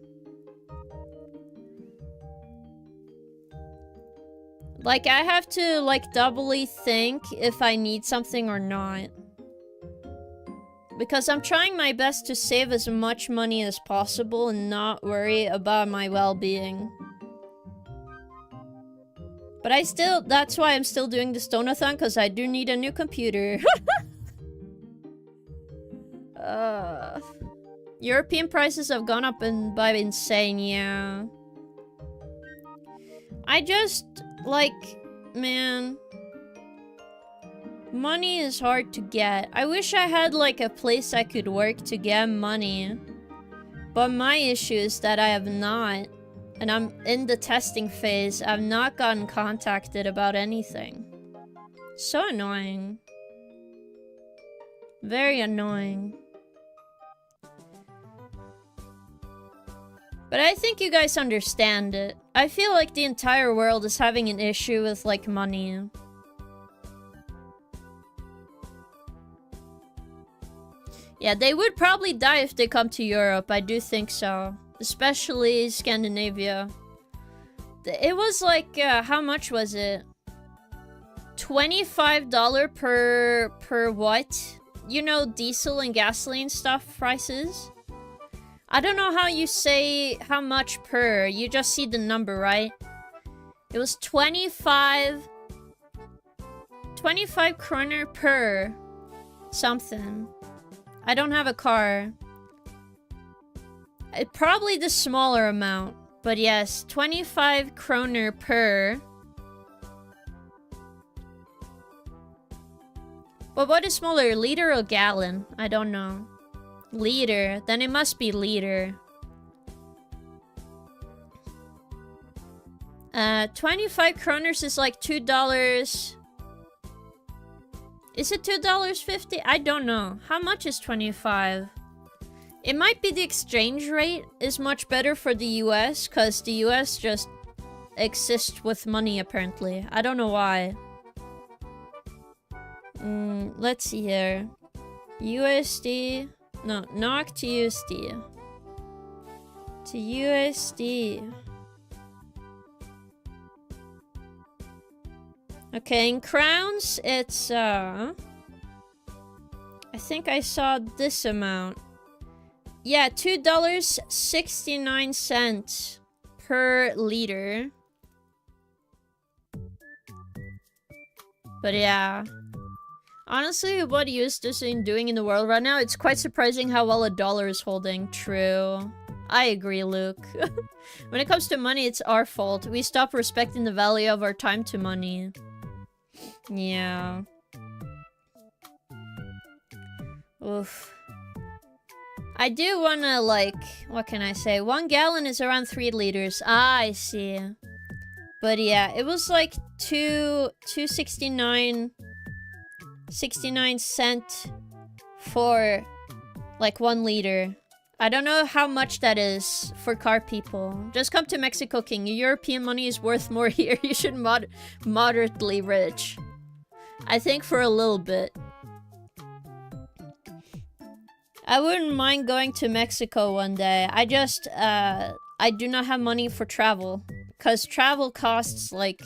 Like, I have to, like, doubly think if I need something or not. Because I'm trying my best to save as much money as possible and not worry about my well-being. But I still... that's why I'm still doing the Stonathon, because I do need a new computer. European prices have gone up by insane, yeah. I just... like, man, money is hard to get. I wish I had like a place I could work to get money. But my issue is that I have not. And I'm in the testing phase. I've not gotten contacted about anything. So annoying. Very annoying. But I think you guys understand it. I feel like the entire world is having an issue with, like, money. Yeah, they would probably die if they come to Europe. I do think so. Especially Scandinavia. It was like, how much was it? $25 per what? You know, diesel and gasoline stuff prices? I don't know how you say how much per. You just see the number, right? It was 25 kroner per something. I don't have a car. Probably the smaller amount. But yes, 25 kroner per. But what is smaller, liter or gallon? I don't know. Liter. Then it must be liter. 25 kroners is like $2. Is it $2.50? I don't know. How much is 25? It might be the exchange rate is much better for the US, because the US just exists with money apparently. I don't know why. Let's see here. USD. No, NOK to USD. To USD. Okay, in crowns, it's, I think I saw this amount. Yeah, $2.69 per liter. But yeah. Honestly, what Eustace is doing in the world right now, it's quite surprising how well a dollar is holding. True. I agree, Luke. When it comes to money, it's our fault. We stop respecting the value of our time to money. Yeah. Oof. I do wanna, like, what can I say? 1 gallon is around 3 liters. Ah, I see. But yeah, it was like 2.69 cent for like 1 liter. I don't know how much that is for car people. Just come to Mexico, King. Your European money is worth more here. You should moderately rich. I think for a little bit. I wouldn't mind going to Mexico one day. I just, I do not have money for travel. Because travel costs, like,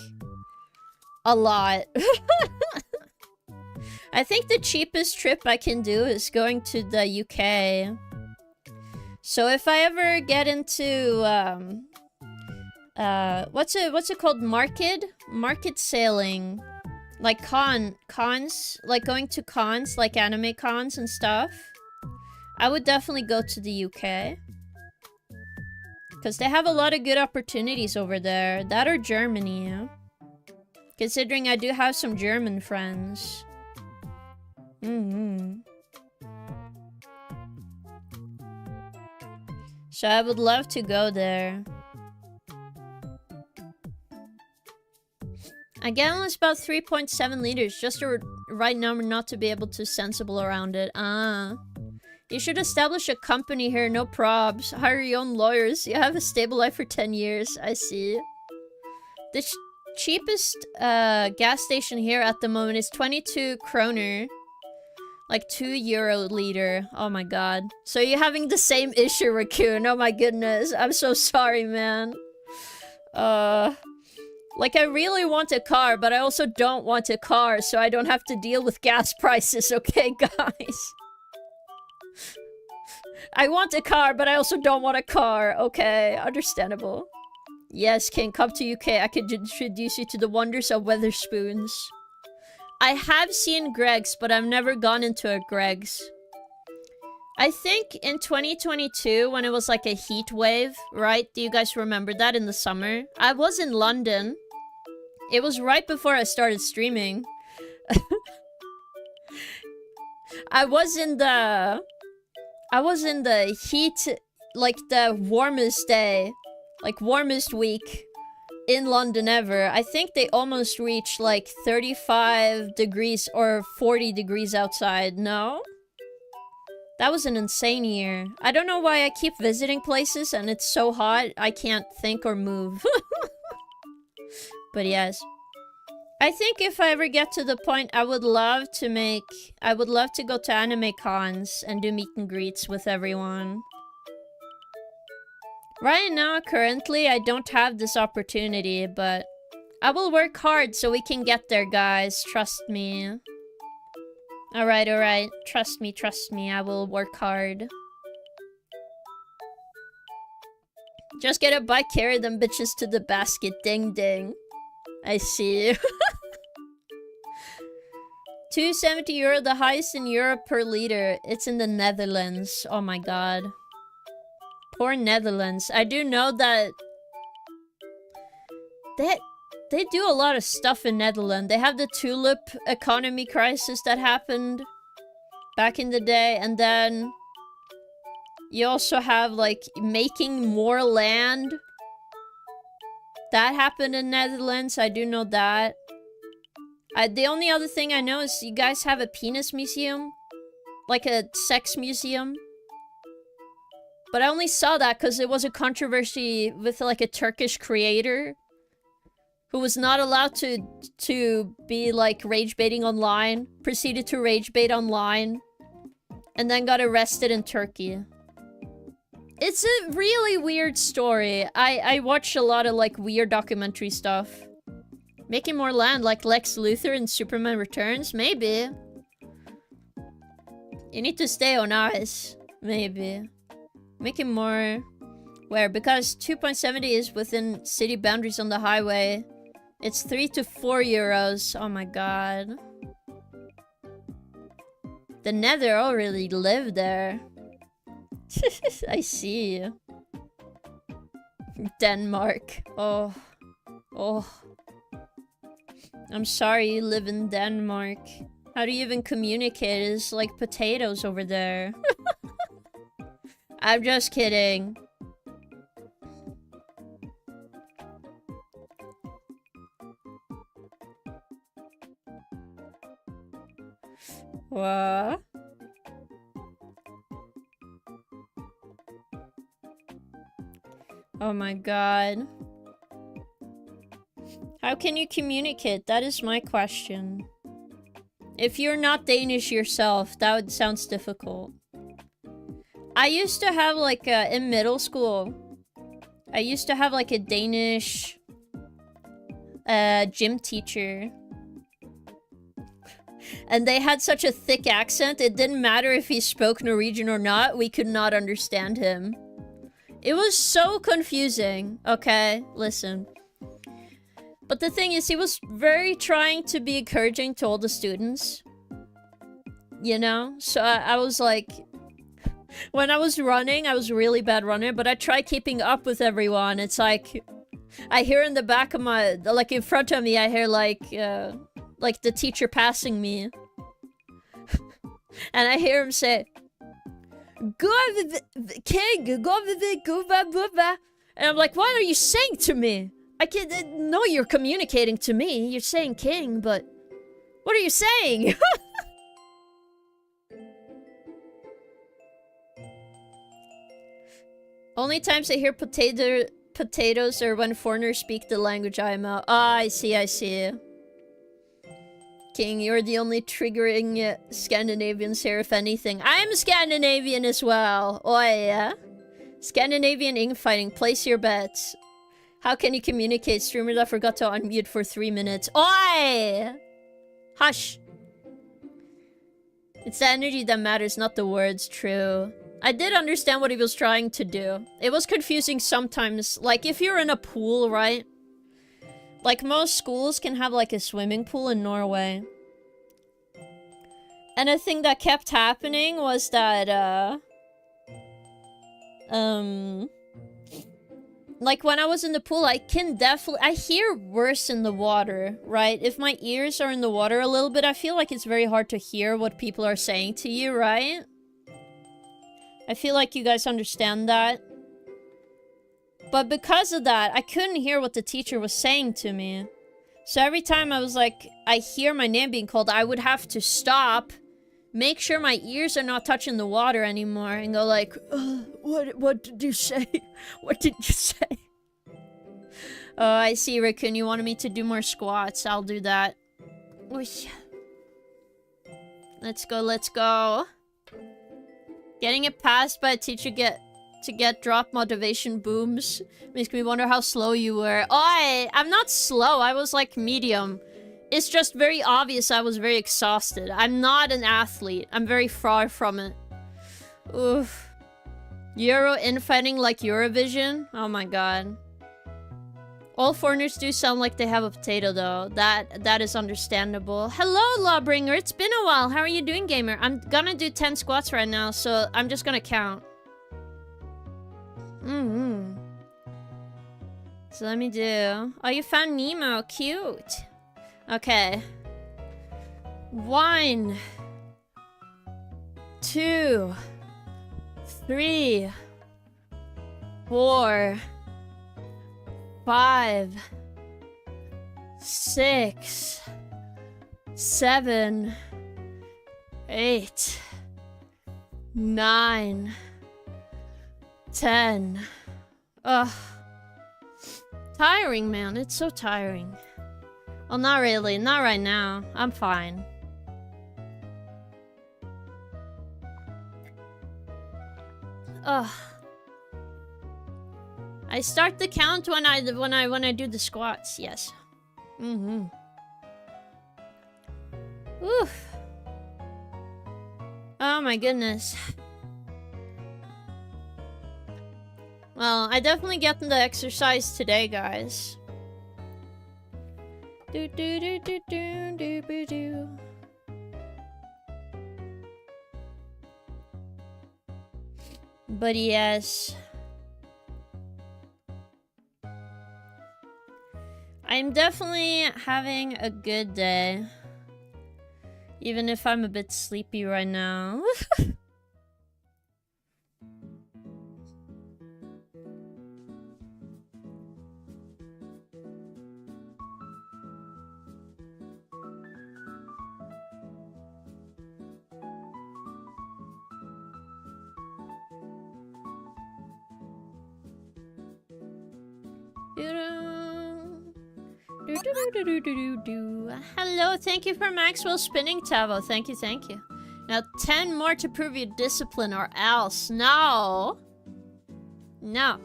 a lot. I think the cheapest trip I can do is going to the UK. So if I ever get into, what's it called? Market sailing. Like cons, like going to cons, like anime cons and stuff. I would definitely go to the UK. Because they have a lot of good opportunities over there. That or Germany. Considering I do have some German friends. So I would love to go there. A gallon is about 3.7 liters. Just a right number not to be able to sensible around it. Ah. You should establish a company here, no probs. Hire your own lawyers. You have a stable life for 10 years. I see. The cheapest gas station here at the moment is 22 kroner. Like 2 euro liter. Oh my god. So you're having the same issue, Raccoon. Oh my goodness. I'm so sorry, man. Like I really want a car, but I also don't want a car, so I don't have to deal with gas prices, okay, guys? I want a car, but I also don't want a car. Okay, understandable. Yes, King, come to UK. I can introduce you to the wonders of Weatherspoons. I have seen Greg's, but I've never gone into a Greg's. I think in 2022, when it was like a heat wave, right? Do you guys remember that in the summer? I was in London. It was right before I started streaming. I was in the heat, like the warmest day, like warmest week in London ever. I think they almost reached like 35 degrees or 40 degrees outside. No? That was an insane year. I don't know why I keep visiting places and it's so hot I can't think or move. But yes. I think if I ever get to the point, I would love to go to anime cons and do meet and greets with everyone. Right now, currently, I don't have this opportunity, but I will work hard so we can get there, guys. Trust me. Alright, alright. Trust me, I will work hard. Just get a bike, carry them bitches to the basket. Ding ding. I see. 270 euro, the highest in Europe per liter. It's in the Netherlands. Oh my god. Poor Netherlands. I do know that they do a lot of stuff in Netherlands. They have the tulip economy crisis that happened back in the day, and then you also have like making more land. That happened in Netherlands. I do know that. The only other thing I know is you guys have a penis museum. Like a sex museum. But I only saw that because it was a controversy with like a Turkish creator who was not allowed to be like rage baiting online, proceeded to rage bait online, and then got arrested in Turkey. It's a really weird story. I watch a lot of like weird documentary stuff. Making more land like Lex Luthor in Superman Returns? Maybe. You need to stay on ice. Maybe. Making more... Where? Because 2.70 is within city boundaries on the highway. It's 3 to 4 euros. Oh my god. The Nether already lived there. I see. Denmark. Oh. Oh. I'm sorry you live in Denmark. How do you even communicate? It's like potatoes over there. I'm just kidding. What? Oh my god. How can you communicate? That is my question. If you're not Danish yourself, that sounds difficult. I used to have like in middle school, I used to have like a Danish gym teacher. And they had such a thick accent, it didn't matter if he spoke Norwegian or not, we could not understand him. It was so confusing. Okay, listen. But the thing is, he was very trying to be encouraging to all the students. You know? So I was like... When I was running, I was a really bad runner, but I tried keeping up with everyone. It's like... I hear in the back of my... Like, in front of me, I hear like the teacher passing me. And I hear him say... King, and I'm like, what are you saying to me? I can't know you're communicating to me. You're saying king, but what are you saying? Only times I hear potatoes are when foreigners speak the language I'm out. Ah, I see, I see. King, you're the only triggering Scandinavians here, if anything. I'm Scandinavian as well. Oh yeah. Scandinavian infighting. Place your bets. How can you communicate? Streamer that forgot to unmute for 3 minutes. Oi! Hush. It's the energy that matters, not the words. True. I did understand what he was trying to do. It was confusing sometimes. Like, if you're in a pool, right? Like, most schools can have, like, a swimming pool in Norway. And a thing that kept happening was that, like, when I was in the pool, I hear worse in the water, right? If my ears are in the water a little bit, I feel like it's very hard to hear what people are saying to you, right? I feel like you guys understand that. But because of that, I couldn't hear what the teacher was saying to me. So every time I was like, I hear my name being called, I would have to stop, make sure my ears are not touching the water anymore, and go like, what did you say? What did you say? Oh, I see, Raccoon. You wanted me to do more squats. I'll do that. Let's go, let's go. Getting it passed by a teacher to get drop motivation booms makes me wonder how slow you were. Oh, I'm not slow. I was like medium. It's just very obvious I was very exhausted. I'm not an athlete. I'm very far from it. Oof. Euro infighting like Eurovision? Oh my god. All foreigners do sound like they have a potato though. That is understandable. Hello, Lawbringer. It's been a while. How are you doing, gamer? I'm gonna do 10 squats right now, so I'm just gonna count. So let me do... Oh, you found Nemo. Cute. Okay. 1, 2, 3, 4, 5, 6, 7, 8, 9, 10. Ugh. Tiring, man. It's so tiring. Well, not really. Not right now. I'm fine. Ugh. I start the count when I do the squats. Yes. Oof. Oh my goodness. Well, I definitely get the exercise today, guys. Do do do do do do do do. But yes. I'm definitely having a good day. Even if I'm a bit sleepy right now. Hello, thank you for Maxwell spinning, Tavo. Thank you, thank you. Now 10 more to prove your discipline or else. No. No.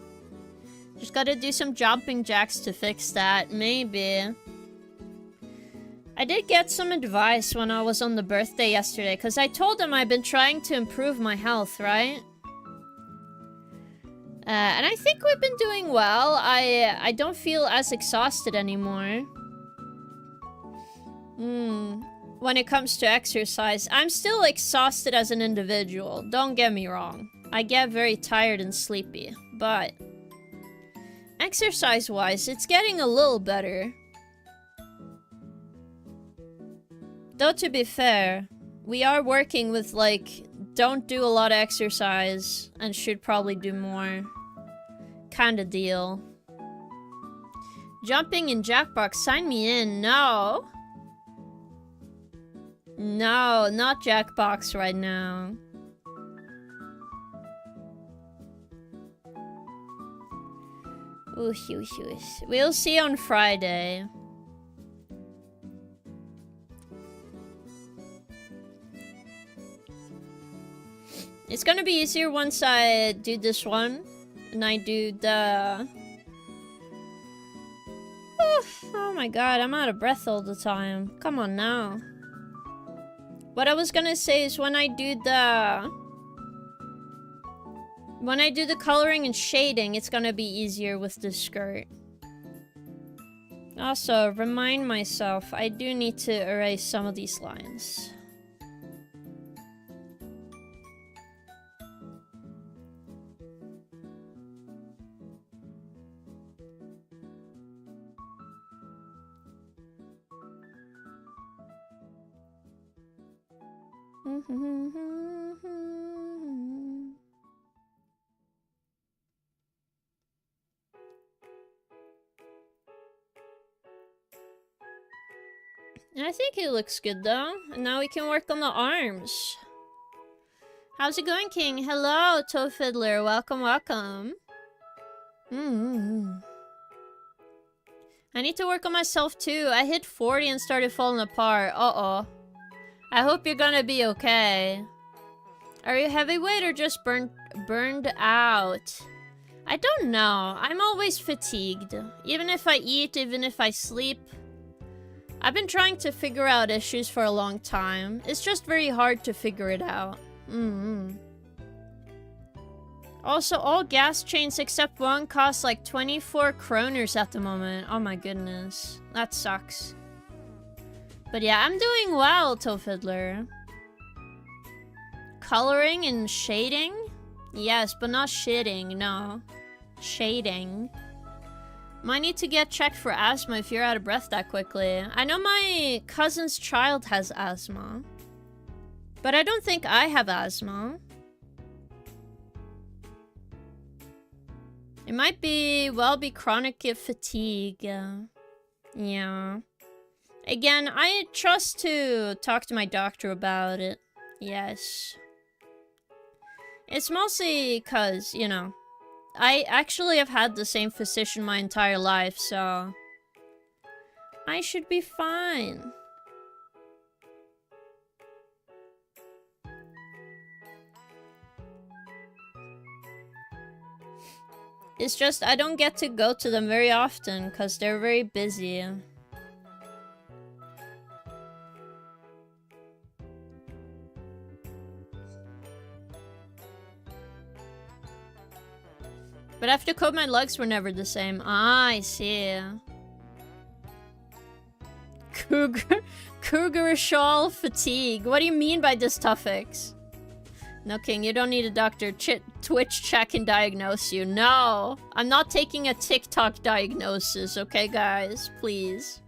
Just gotta do some jumping jacks to fix that. Maybe. I did get some advice when I was on the birthday yesterday, because I told them I've been trying to improve my health, right? And I think we've been doing well. I don't feel as exhausted anymore. When it comes to exercise, I'm still exhausted as an individual. Don't get me wrong. I get very tired and sleepy. But exercise-wise, it's getting a little better. Though to be fair, we are working with like, don't do a lot of exercise and should probably do more. Kind of deal. Jumping in Jackbox, sign me in. No. No, not Jackbox right now. Oosh, oosh, oosh. We'll see on Friday. It's gonna be easier once I do this one. And I do the... Oh my god, I'm out of breath all the time. Come on now. What I was gonna say is when I do the coloring and shading, it's gonna be easier with the skirt. Also, remind myself, I do need to erase some of these lines. I think it looks good though. And now we can work on the arms. How's it going, King? Hello, Toe Fiddler. Welcome, welcome. I need to work on myself too. I hit 40 and started falling apart. Uh-oh. I hope you're gonna be okay. Are you heavyweight or just burned out? I don't know. I'm always fatigued. Even if I eat, even if I sleep. I've been trying to figure out issues for a long time. It's just very hard to figure it out. Also, all gas chains except one cost like 24 kroners at the moment. Oh my goodness. That sucks. But yeah, I'm doing well, Toe Fiddler. Coloring and shading? Yes, but not shitting, no. Shading. Might need to get checked for asthma if you're out of breath that quickly. I know my cousin's child has asthma. But I don't think I have asthma. It might be, well, be chronic fatigue. Yeah. Again, I trust to talk to my doctor about it. Yes. It's mostly because, you know, I actually have had the same physician my entire life, so I should be fine. It's just I don't get to go to them very often because they're very busy. But after COVID, my legs were never the same. Ah, I see. Cougar shawl fatigue. What do you mean by this, Tuffix? No, King, you don't need a doctor. Twitch check and diagnose you. No! I'm not taking a TikTok diagnosis, okay, guys? Please.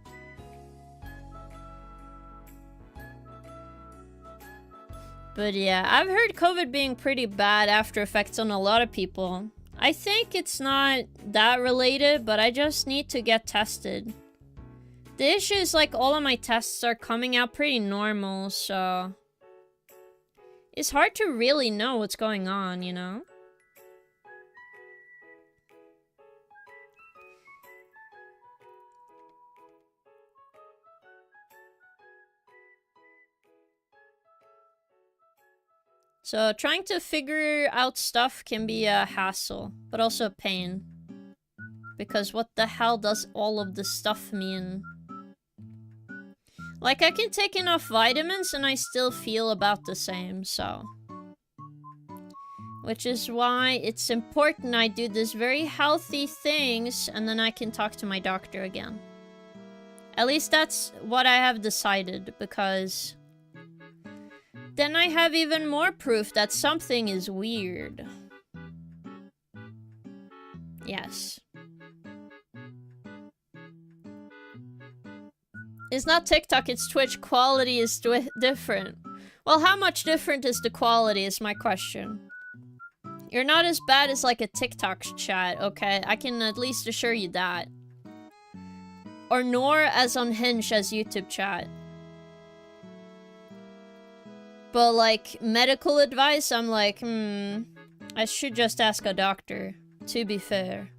But yeah, I've heard COVID being pretty bad after effects on a lot of people. I think it's not that related, but I just need to get tested. The issue is, like, all of my tests are coming out pretty normal, so... It's hard to really know what's going on, you know? So trying to figure out stuff can be a hassle, but also a pain. Because what the hell does all of this stuff mean? Like, I can take enough vitamins and I still feel about the same, so... Which is why it's important I do these very healthy things and then I can talk to my doctor again. At least that's what I have decided, because... Then I have even more proof that something is weird. Yes. It's not TikTok, it's Twitch. Quality is different. Well, how much different is the quality is my question. You're not as bad as like a TikTok chat, okay? I can at least assure you that. Or nor as unhinged as YouTube chat. But like, medical advice, I'm like, I should just ask a doctor, to be fair.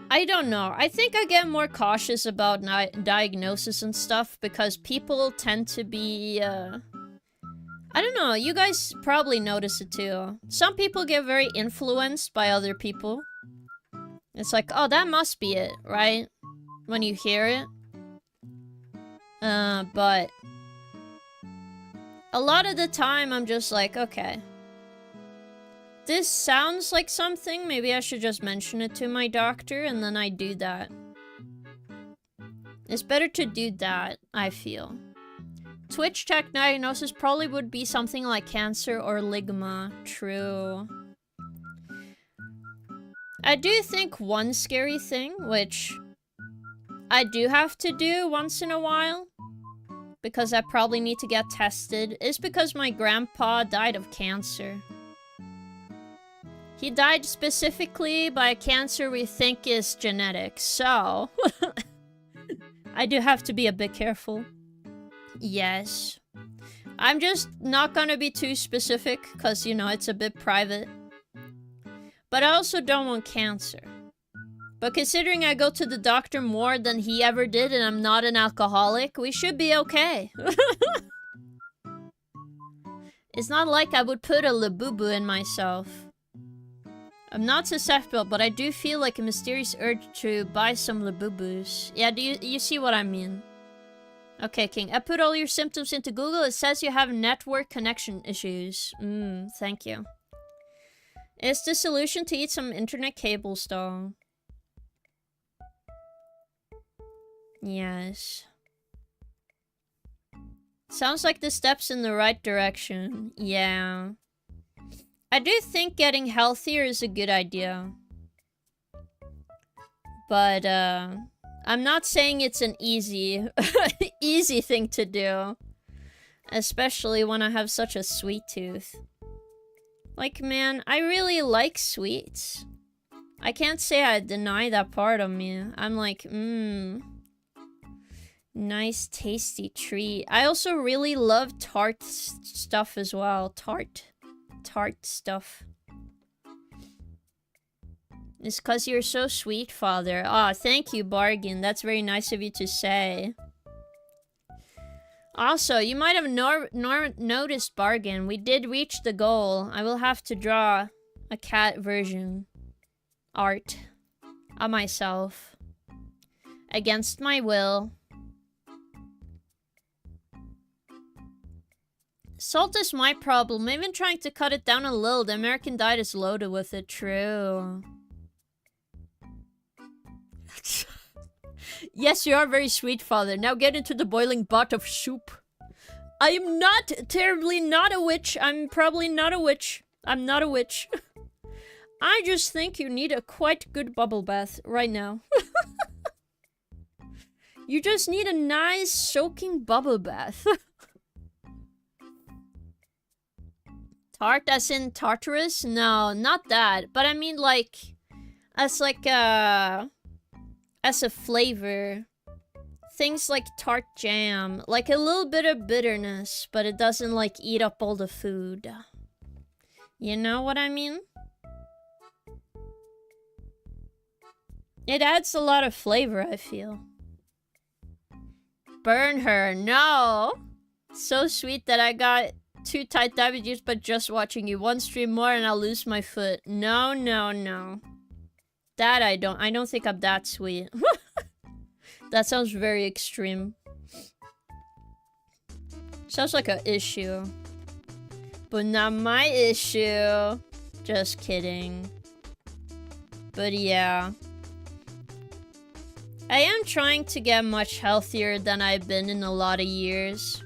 I don't know. I think I get more cautious about diagnosis and stuff because people tend to be, I don't know, you guys probably notice it too. Some people get very influenced by other people. It's like, oh, that must be it, right? When you hear it. But... A lot of the time, I'm just like, okay. This sounds like something, maybe I should just mention it to my doctor, and then I do that. It's better to do that, I feel. Twitch check diagnosis probably would be something like cancer or ligma. True. I do think one scary thing, which I do have to do once in a while, because I probably need to get tested, is because my grandpa died of cancer. He died specifically by a cancer we think is genetic, so... I do have to be a bit careful. Yes. I'm just not gonna be too specific, because, you know, it's a bit private. But I also don't want cancer. But considering I go to the doctor more than he ever did and I'm not an alcoholic, we should be okay. It's not like I would put a labubu in myself. I'm not susceptible, but I do feel like a mysterious urge to buy some labubus. Yeah, do you see what I mean? Okay, King. I put all your symptoms into Google. It says you have network connection issues. Thank you. Is the solution to eat some internet cable stall? Yes. Sounds like the steps in the right direction. Yeah. I do think getting healthier is a good idea. But, I'm not saying it's an easy, easy thing to do. Especially when I have such a sweet tooth. Like, man, I really like sweets. I can't say I deny that part of me. I'm like, nice, tasty treat. I also really love tart stuff as well. Tart stuff. It's because you're so sweet, Father. Ah, thank you, Bargain. That's very nice of you to say. Also, you might have noticed, Bargain. We did reach the goal. I will have to draw a cat version. Art. Of myself. Against my will. Salt is my problem. Even trying to cut it down a little, the American diet is loaded with it. True. Yes, you are very sweet, Father. Now get into the boiling pot of soup. I am not terribly not a witch. I'm probably not a witch. I'm not a witch. I just think you need a quite good bubble bath right now. You just need a nice soaking bubble bath. Tart as in Tartarus? No, not that. But I mean like, as like as a flavor. Things like tart jam. Like a little bit of bitterness, but it doesn't like eat up all the food. You know what I mean? It adds a lot of flavor, I feel. Burn her. No! So sweet that I got 2 tight diabetes, but just watching you. 1 stream more and I'll lose my foot. No, no, no. That I don't think I'm that sweet. That sounds very extreme. Sounds like an issue. But not my issue. Just kidding. But yeah. I am trying to get much healthier than I've been in a lot of years.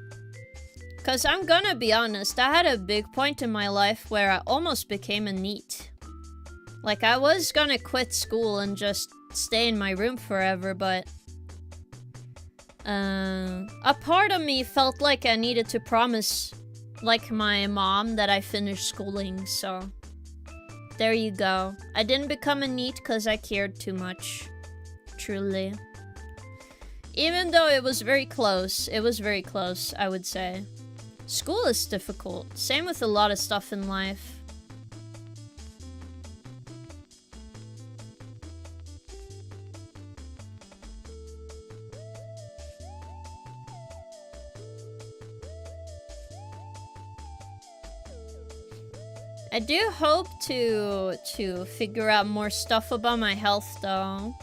Cause I'm gonna be honest, I had a big point in my life where I almost became a NEET. Like I was gonna quit school and just stay in my room forever, but a part of me felt like I needed to promise, like my mom, that I finished schooling, so there you go. I didn't become a NEET because I cared too much. Truly. Even though it was very close. It was very close, I would say. School is difficult. Same with a lot of stuff in life. I do hope to figure out more stuff about my health, though.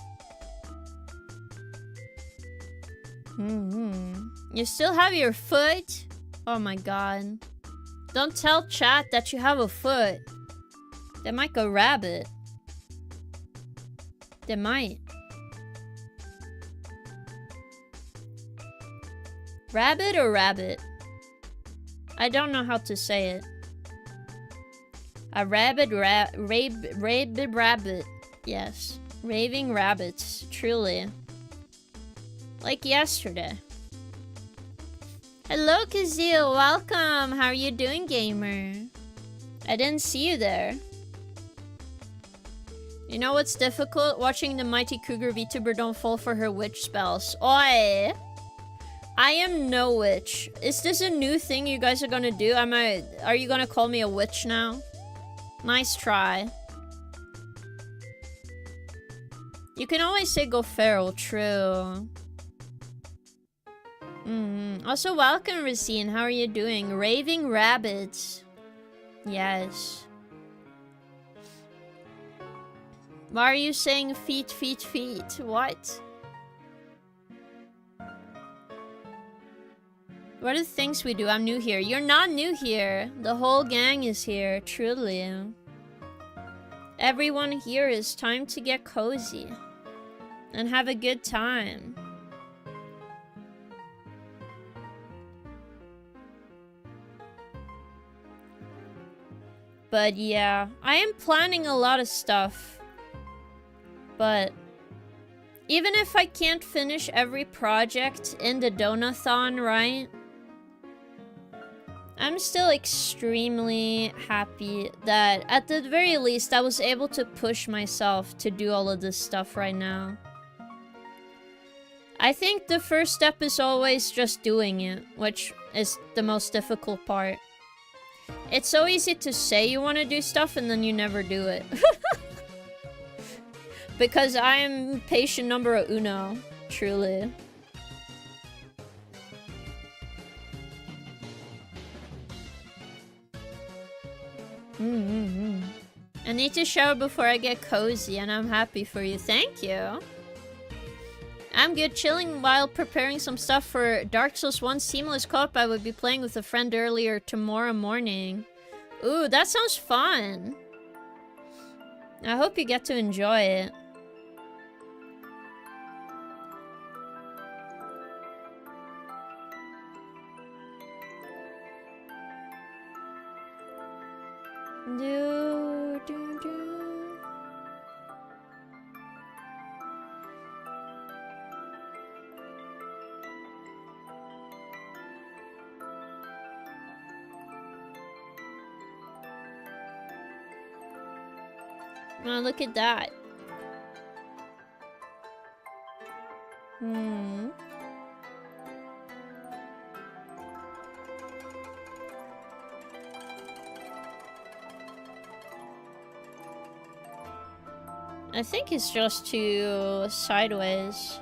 You still have your foot? Oh my god. Don't tell chat that you have a foot. They might go rabbit. They might. Rabbit or rabbit? I don't know how to say it. A rabid rabbit. Yes. Raving rabbits. Truly. Like yesterday. Hello, Kazeel. Welcome. How are you doing, gamer? I didn't see you there. You know what's difficult? Watching the mighty cougar VTuber don't fall for her witch spells. Oi! I am no witch. Is this a new thing you guys are gonna do? Are you gonna call me a witch now? Nice try. You can always say go feral, true. Also, welcome, Racine. How are you doing? Raving rabbits. Yes. Why are you saying feet, feet, feet? What? What are the things we do? I'm new here. You're not new here. The whole gang is here, truly. Everyone here is time to get cozy and have a good time. But yeah, I am planning a lot of stuff. But even if I can't finish every project in the Donathon, right? I'm still extremely happy that at the very least I was able to push myself to do all of this stuff right now. I think the first step is always just doing it, which is the most difficult part. It's so easy to say you want to do stuff and then you never do it. Because I'm patient number uno, truly. I need to shower before I get cozy, and I'm happy for you. Thank you. I'm good, chilling while preparing some stuff for Dark Souls 1 Seamless Co-op I would be playing with a friend earlier tomorrow morning. Ooh, that sounds fun. I hope you get to enjoy it. Do, do, do. Oh, look at that. I think it's just too sideways.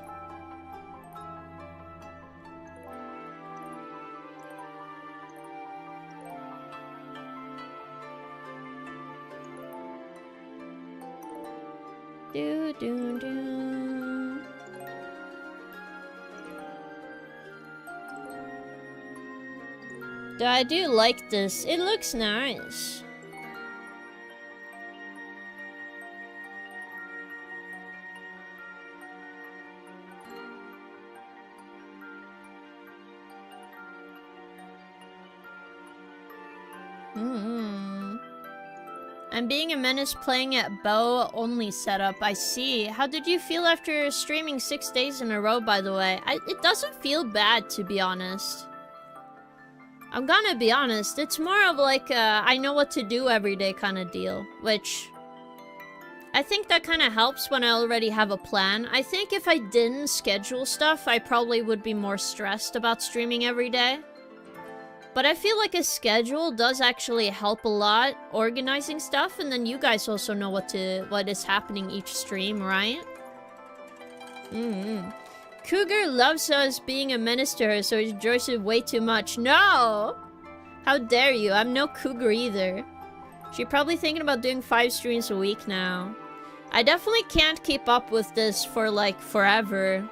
Do do do. I do like this. It looks nice. I'm being a menace playing at bow only setup. I see. How did you feel after streaming 6 days in a row, by the way? It doesn't feel bad, to be honest. I'm gonna be honest. It's more of like a I know what to do every day kind of deal. Which I think that kind of helps when I already have a plan. I think if I didn't schedule stuff, I probably would be more stressed about streaming every day. But I feel like a schedule does actually help a lot organizing stuff, and then you guys also know what is happening each stream, right? Cougar loves us being a menace to her, so he enjoys it way too much. No! How dare you? I'm no cougar either. She's probably thinking about doing 5 streams a week now. I definitely can't keep up with this for like forever.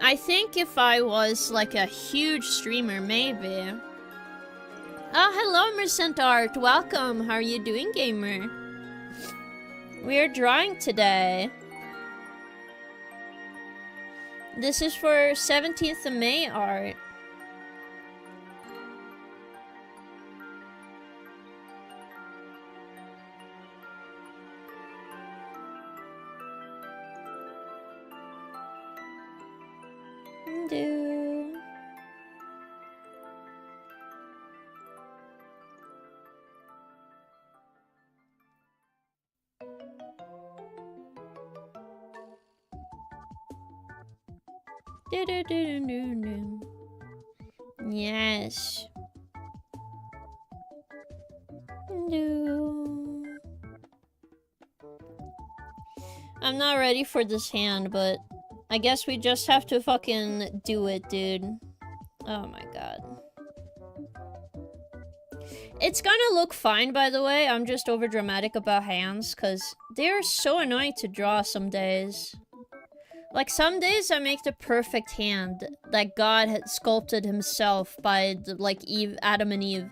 I think if I was like a huge streamer, maybe. Oh, hello, Mercent Art. Welcome. How are you doing, gamer? We are drawing today. This is for 17th of May art. Do. Do do do do do. Yes. Do. I'm not ready for this hand, but I guess we just have to fucking do it, dude. Oh my god. It's gonna look fine, by the way. I'm just overdramatic about hands, because they're so annoying to draw some days. Like, some days I make the perfect hand that God had sculpted himself by, like, Adam and Eve.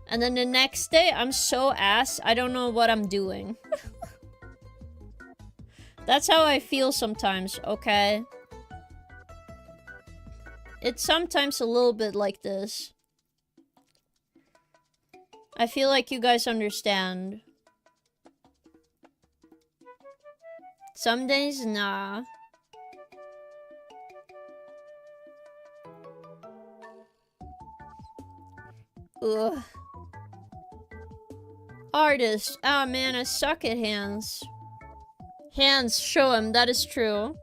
And then the next day, I'm so ass, I don't know what I'm doing. That's how I feel sometimes, okay? It's sometimes a little bit like this. I feel like you guys understand. Some days, nah. Ugh. Artist. Oh man, I suck at hands. Hands, show him, that is true.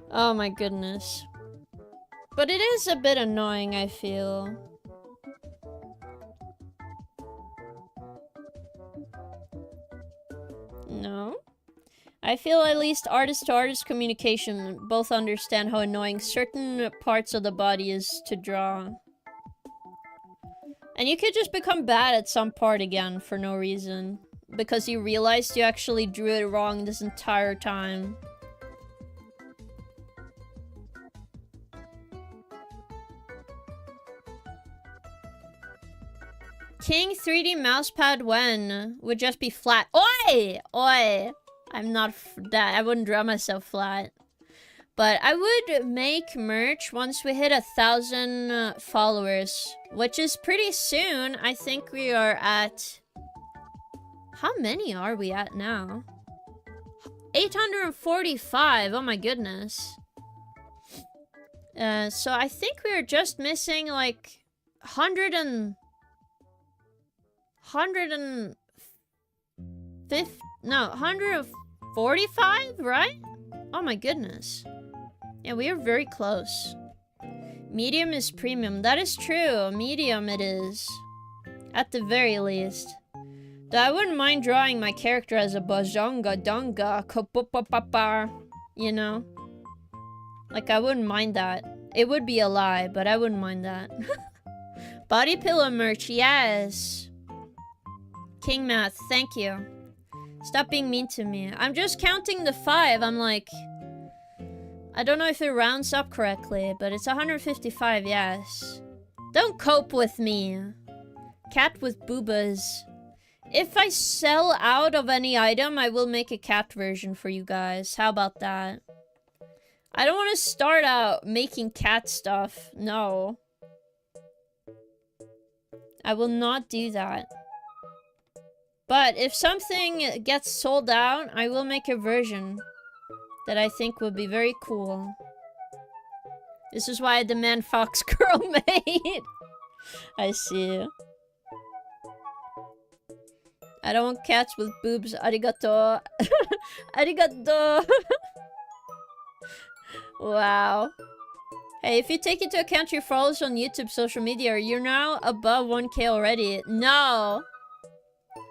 Oh my goodness. But it is a bit annoying, I feel. No? I feel at least artist-to-artist communication both understand how annoying certain parts of the body is to draw. And you could just become bad at some part again for no reason. Because you realized you actually drew it wrong this entire time. King 3D mousepad when? Would just be flat. Oi! Oi! I'm not that. I wouldn't draw myself flat. But I would make merch once we hit 1,000 followers, which is pretty soon. I think we are at... How many are we at now? 845, oh my goodness. So I think we are just missing like 150, no, 145, right? Oh my goodness. Yeah, we are very close. Medium is premium. That is true. Medium it is. At the very least. Though I wouldn't mind drawing my character as a bazonga donga kapupapapa. You know? Like, I wouldn't mind that. It would be a lie, but I wouldn't mind that. Body pillow merch, yes. King Math, thank you. Stop being mean to me. I'm just counting the 5. I'm like... I don't know if it rounds up correctly, but it's 155, yes. Don't cope with me. Cat with boobas. If I sell out of any item, I will make a cat version for you guys. How about that? I don't want to start out making cat stuff. No. I will not do that. But if something gets sold out, I will make a version that I think would be very cool. This is why I demand Fox Girl made. I see. I don't want cats with boobs. Arigato. Arigato. Wow. Hey, if you take into account your followers on YouTube, social media, you're now above 1K already. No.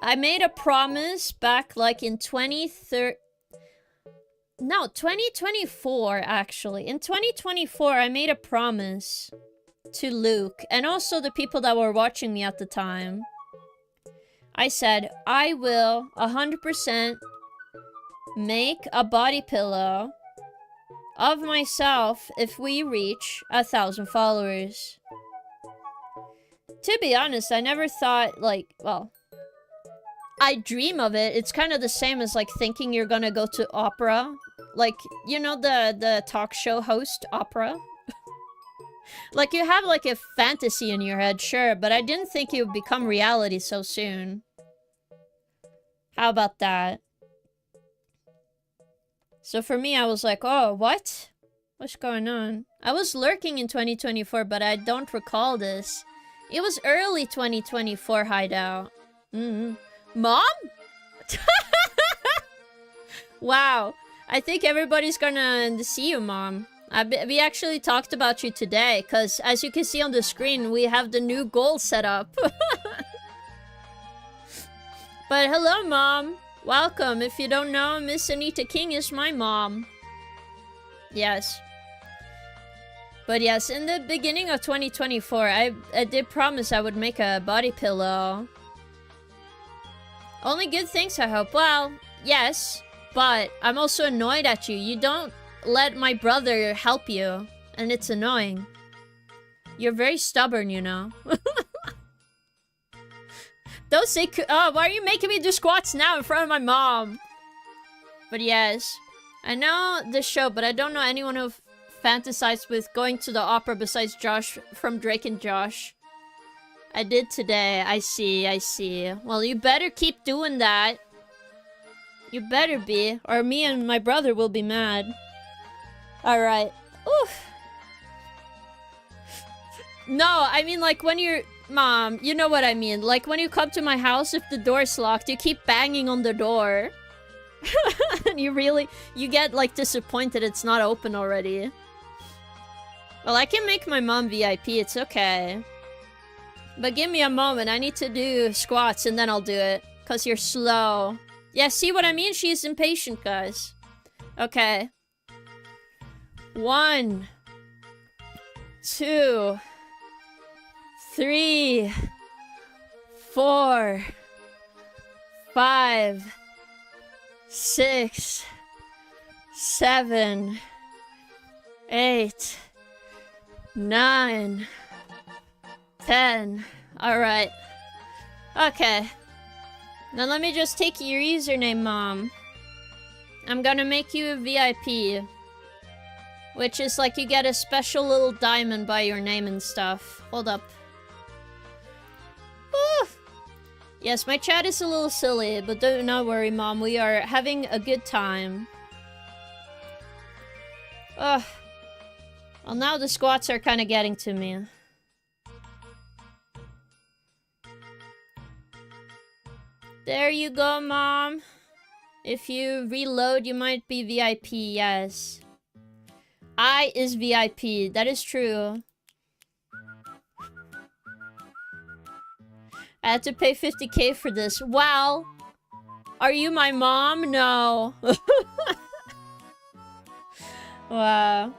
I made a promise back like in 2024, actually. In 2024, I made a promise to Luke and also the people that were watching me at the time. I said, I will 100% make a body pillow of myself if we reach 1,000 followers. To be honest, I never thought, like, well, I dream of it. It's kind of the same as, like, thinking you're gonna go to opera. Like, you know, the talk show host opera? Like, you have, like, a fantasy in your head, sure, but I didn't think it would become reality so soon. How about that? So for me, I was like, oh, what? What's going on? I was lurking in 2024, but I don't recall this. It was early 2024 hideout. Mom? Wow. I think everybody's gonna see you, Mom. We actually talked about you today, because as you can see on the screen, we have the new goal set up. But hello, Mom. Welcome. If you don't know, Miss Anita King is my mom. Yes. But yes, in the beginning of 2024, I did promise I would make a body pillow. Only good things, I hope. Well, yes, but I'm also annoyed at you. You don't let my brother help you, and it's annoying. You're very stubborn, you know. Don't say, oh, why are you making me do squats now in front of my mom? But yes, I know this show, but I don't know anyone who fantasized with going to the opera besides Josh from Drake and Josh. I did today. I see, I see. Well, you better keep doing that. You better be, or me and my brother will be mad. Alright. Oof. No, I mean, like, when you're... Mom, you know what I mean. Like, when you come to my house, if the door's locked, you keep banging on the door. And you get, like, disappointed it's not open already. Well, I can make my mom VIP, it's okay. But give me a moment, I need to do squats and then I'll do it. Because you're slow. Yeah, see what I mean? She's impatient, guys. Okay. 1, 2, 3, 4, 5, 6, 7, 8, 9, 10. Alright. Okay. Now let me just take your username, Mom. I'm gonna make you a VIP. Which is like you get a special little diamond by your name and stuff. Hold up. Woo! Yes, my chat is a little silly, but do not worry, Mom. We are having a good time. Ugh. Well, now the squats are kind of getting to me. There you go, Mom. If you reload, you might be VIP, yes. I is VIP, that is true. I had to pay 50k for this. Wow. Are you my mom? No. Wow.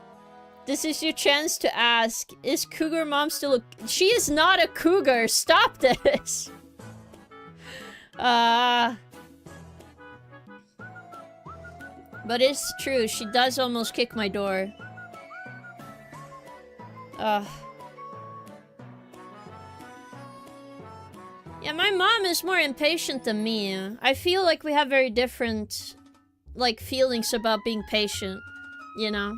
This is your chance to ask. Is Cougar Mom still a... She is not a cougar. Stop this. But it's true. She does almost kick my door. Yeah, my mom is more impatient than me. I feel like we have very different, like, feelings about being patient, you know?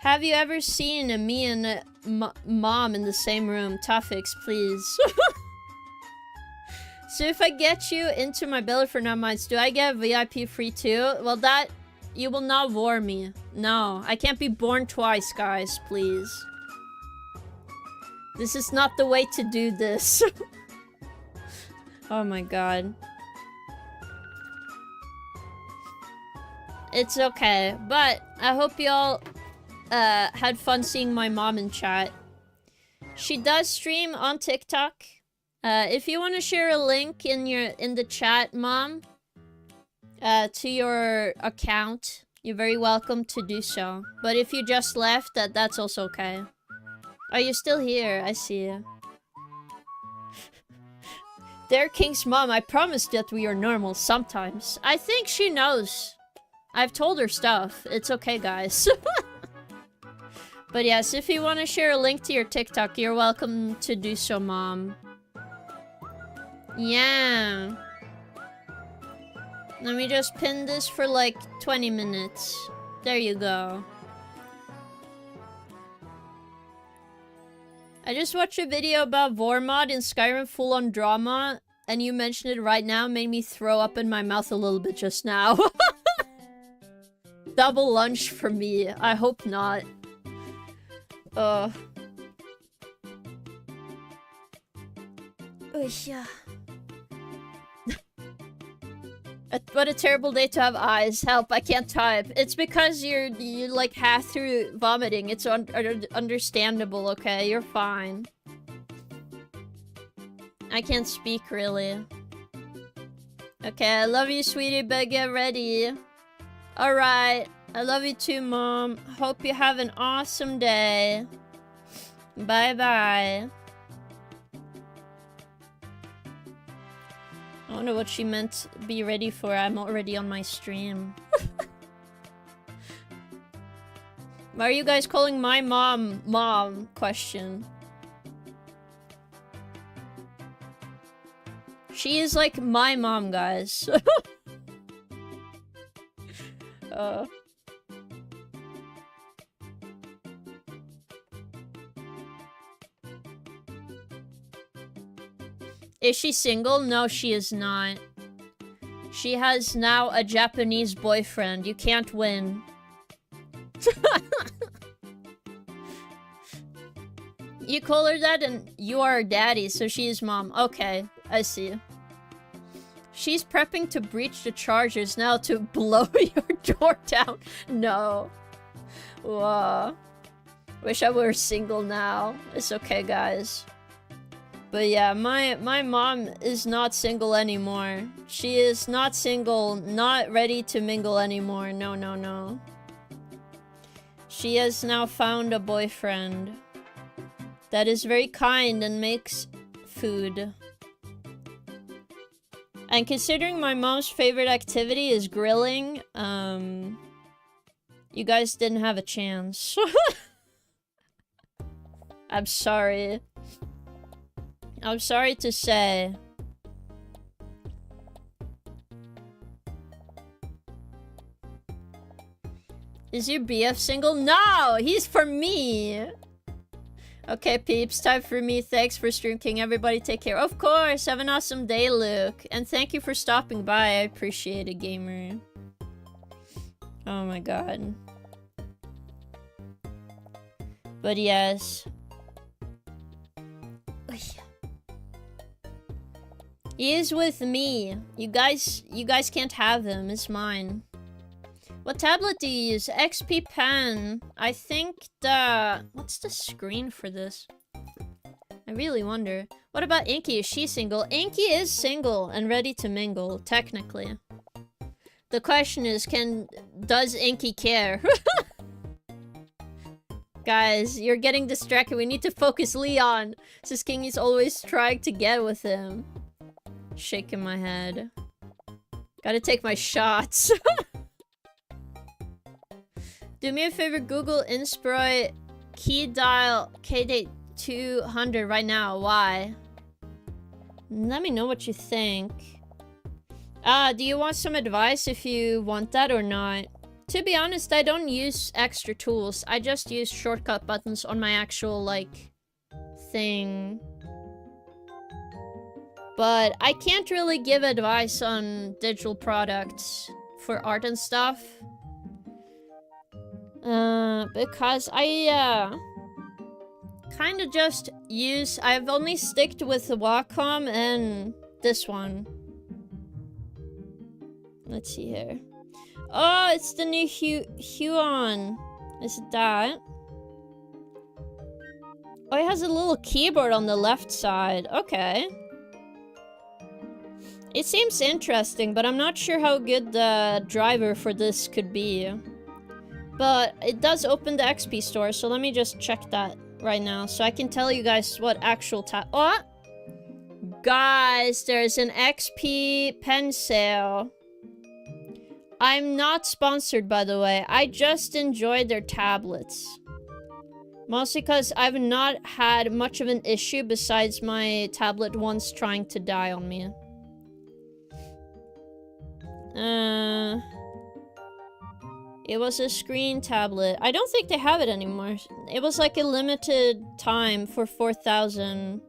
Have you ever seen me and mom in the same room? Toughics, please. So if I get you into my belly for 9 months, do I get VIP free too? Well, that... You will not war me. No, I can't be born twice, guys, please. This is not the way to do this. Oh my god. It's okay, but I hope y'all had fun seeing my mom in chat. She does stream on TikTok. If you want to share a link in the chat, Mom, to your account, you're very welcome to do so. But if you just left, that's also okay. Are you still here? I see you. There, King's mom, I promise that we are normal sometimes. I think she knows. I've told her stuff. It's okay, guys. But yes, if you want to share a link to your TikTok, you're welcome to do so, Mom. Yeah. Let me just pin this for like 20 minutes. There you go. I just watched a video about Vormod in Skyrim full-on drama, and you mentioned it right now, made me throw up in my mouth a little bit just now. Double lunch for me. I hope not. Oh yeah. What a terrible day to have eyes. Help, I can't type. It's because you're like half through vomiting. It's understandable, okay? You're fine. I can't speak, really. Okay, I love you, sweetie, but get ready. Alright. I love you too, Mom. Hope you have an awesome day. Bye-bye. I wonder what she meant be ready for. I'm already on my stream. Why are you guys calling my mom mom? Question. She is like my mom, guys. Is she single? No, she is not. She has now a Japanese boyfriend. You can't win. You call her that and you are her daddy, so she is mom. Okay, I see. She's prepping to breach the charges now to blow your door down. No. Whoa. Wish I were single now. It's okay, guys. But yeah, my mom is not single anymore. She is not single, not ready to mingle anymore. No, no, no. She has now found a boyfriend that is very kind and makes food. And considering my mom's favorite activity is grilling, you guys didn't have a chance. I'm sorry. I'm sorry to say. Is your BF single? No, he's for me. Okay, peeps, time for me. Thanks for Stream King. Everybody take care. Of course, have an awesome day, Luke. And thank you for stopping by. I appreciate it, gamer. Oh my god. But yes. He is with me. You guys can't have him. It's mine. What tablet do you use? XP Pen. I think the... What's the screen for this? I really wonder. What about Inky? Is she single? Inky is single and ready to mingle, technically. The question is, does Inky care? Guys, you're getting distracted. We need to focus Leon. Since King is always trying to get with him. Shaking my head. Gotta take my shots. Do me a favor, Google Inspire key dial KDate 200 right now. Why? Let me know what you think. Do you want some advice if you want that or not? To be honest, I don't use extra tools. I just use shortcut buttons on my actual, like, thing. But I can't really give advice on digital products for art and stuff. Because I, kind of just use... I've only sticked with the Wacom and this one. Let's see here. Oh, it's the new Huon. Is it that? Oh, it has a little keyboard on the left side. Okay. It seems interesting, but I'm not sure how good the driver for this could be. But it does open the XP store, so let me just check that right now, so I can tell you guys what actual Oh! Guys, there's an XP pen sale. I'm not sponsored, by the way. I just enjoy their tablets. Mostly because I've not had much of an issue besides my tablet once trying to die on me. It was a screen tablet. I don't think they have it anymore. It was like a limited time for 4,000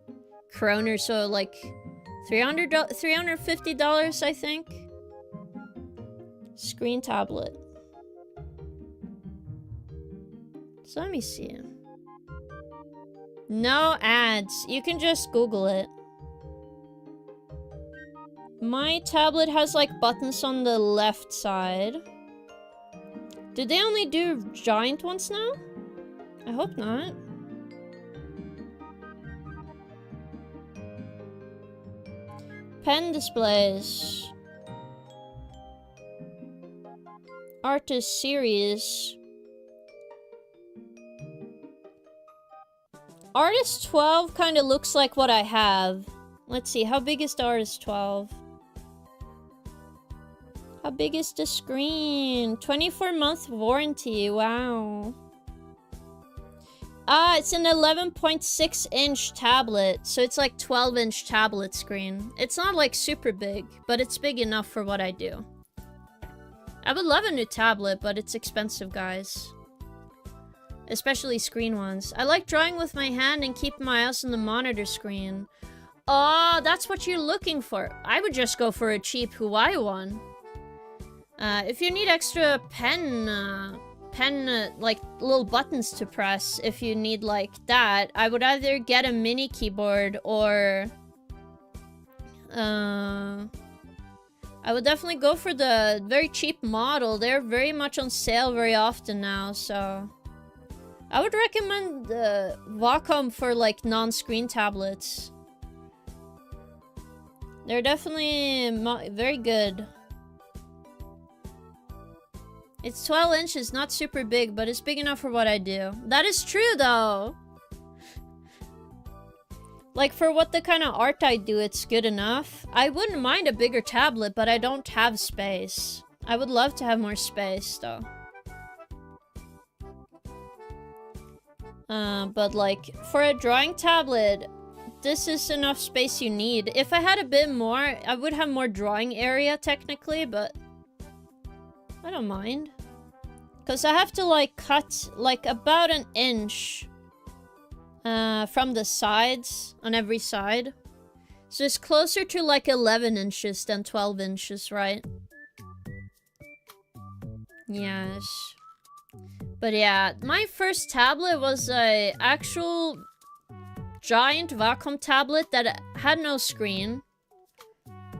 kroner, so like $350, I think. Screen tablet. So let me see. No ads. You can just Google it. My tablet has like buttons on the left side. Did they only do giant ones now? I hope not. Pen displays. Artist series. Artist 12 kind of looks like what I have. Let's see, how big is the Artist 12? How big is the screen? 24-month warranty, wow. It's an 11.6-inch tablet, so it's like 12-inch tablet screen. It's not like super big, but it's big enough for what I do. I would love a new tablet, but it's expensive, guys. Especially screen ones. I like drawing with my hand and keeping my eyes on the monitor screen. Oh, that's what you're looking for. I would just go for a cheap Huawei one. If you need extra pen, like, little buttons to press, if you need, like, that, I would either get a mini keyboard or... I would definitely go for the very cheap model. They're very much on sale very often now, so... I would recommend the Wacom for, like, non-screen tablets. They're definitely very good. It's 12 inches, not super big, but it's big enough for what I do. That is true, though! Like, for what the kind of art I do, it's good enough. I wouldn't mind a bigger tablet, but I don't have space. I would love to have more space, though. But, like, for a drawing tablet, this is enough space you need. If I had a bit more, I would have more drawing area, technically, but... I don't mind. Because I have to, like, cut, like, about an inch from the sides, on every side. So it's closer to, like, 11 inches than 12 inches, right? Yes. But yeah, my first tablet was a actual giant Wacom tablet that had no screen.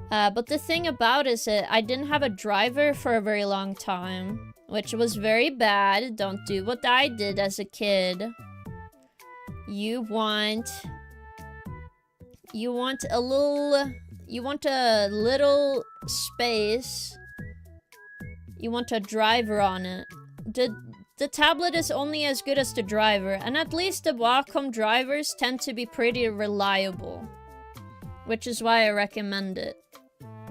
But the thing about it is that I didn't have a driver for a very long time, which was very bad. Don't do what I did as a kid. You want a little space. You want a driver on it. The tablet is only as good as the driver, and at least the Wacom drivers tend to be pretty reliable, which is why I recommend it.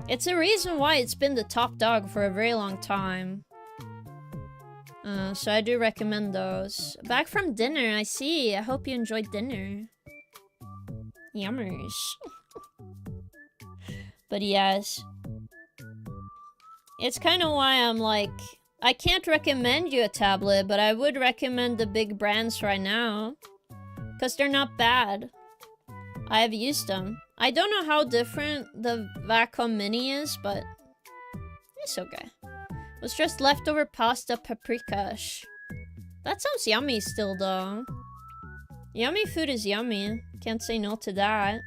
It's a reason why it's been the top dog for a very long time. So I do recommend those. Back from dinner, I see. I hope you enjoyed dinner. Yummers. But yes. It's kind of why I'm like, I can't recommend you a tablet, but I would recommend the big brands right now. Because they're not bad. I have used them. I don't know how different the Wacom Mini is, but it's okay. It was just leftover pasta paprikash. That sounds yummy still, though. Yummy food is yummy. Can't say no to that.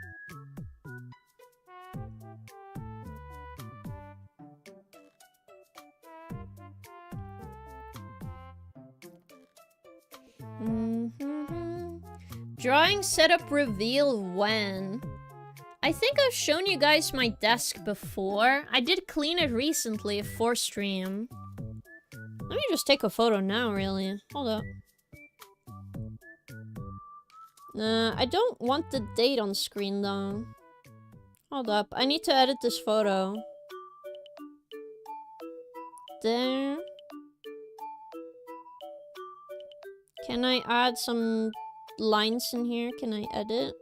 Drawing setup reveal when? I think I've shown you guys my desk before. I did clean it recently for stream. Let me just take a photo now, really. Hold up. I don't want the date on screen, though. Hold up. I need to edit this photo. There. Can I add some lines in here? Can I edit?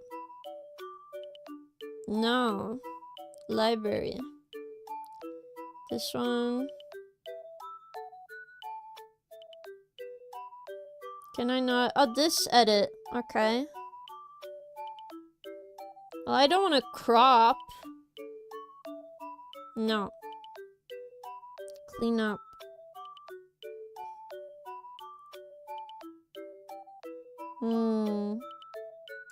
No. Library. This one. Can I not? Oh, this edit. Okay. Well, I don't want to crop. No. Clean up.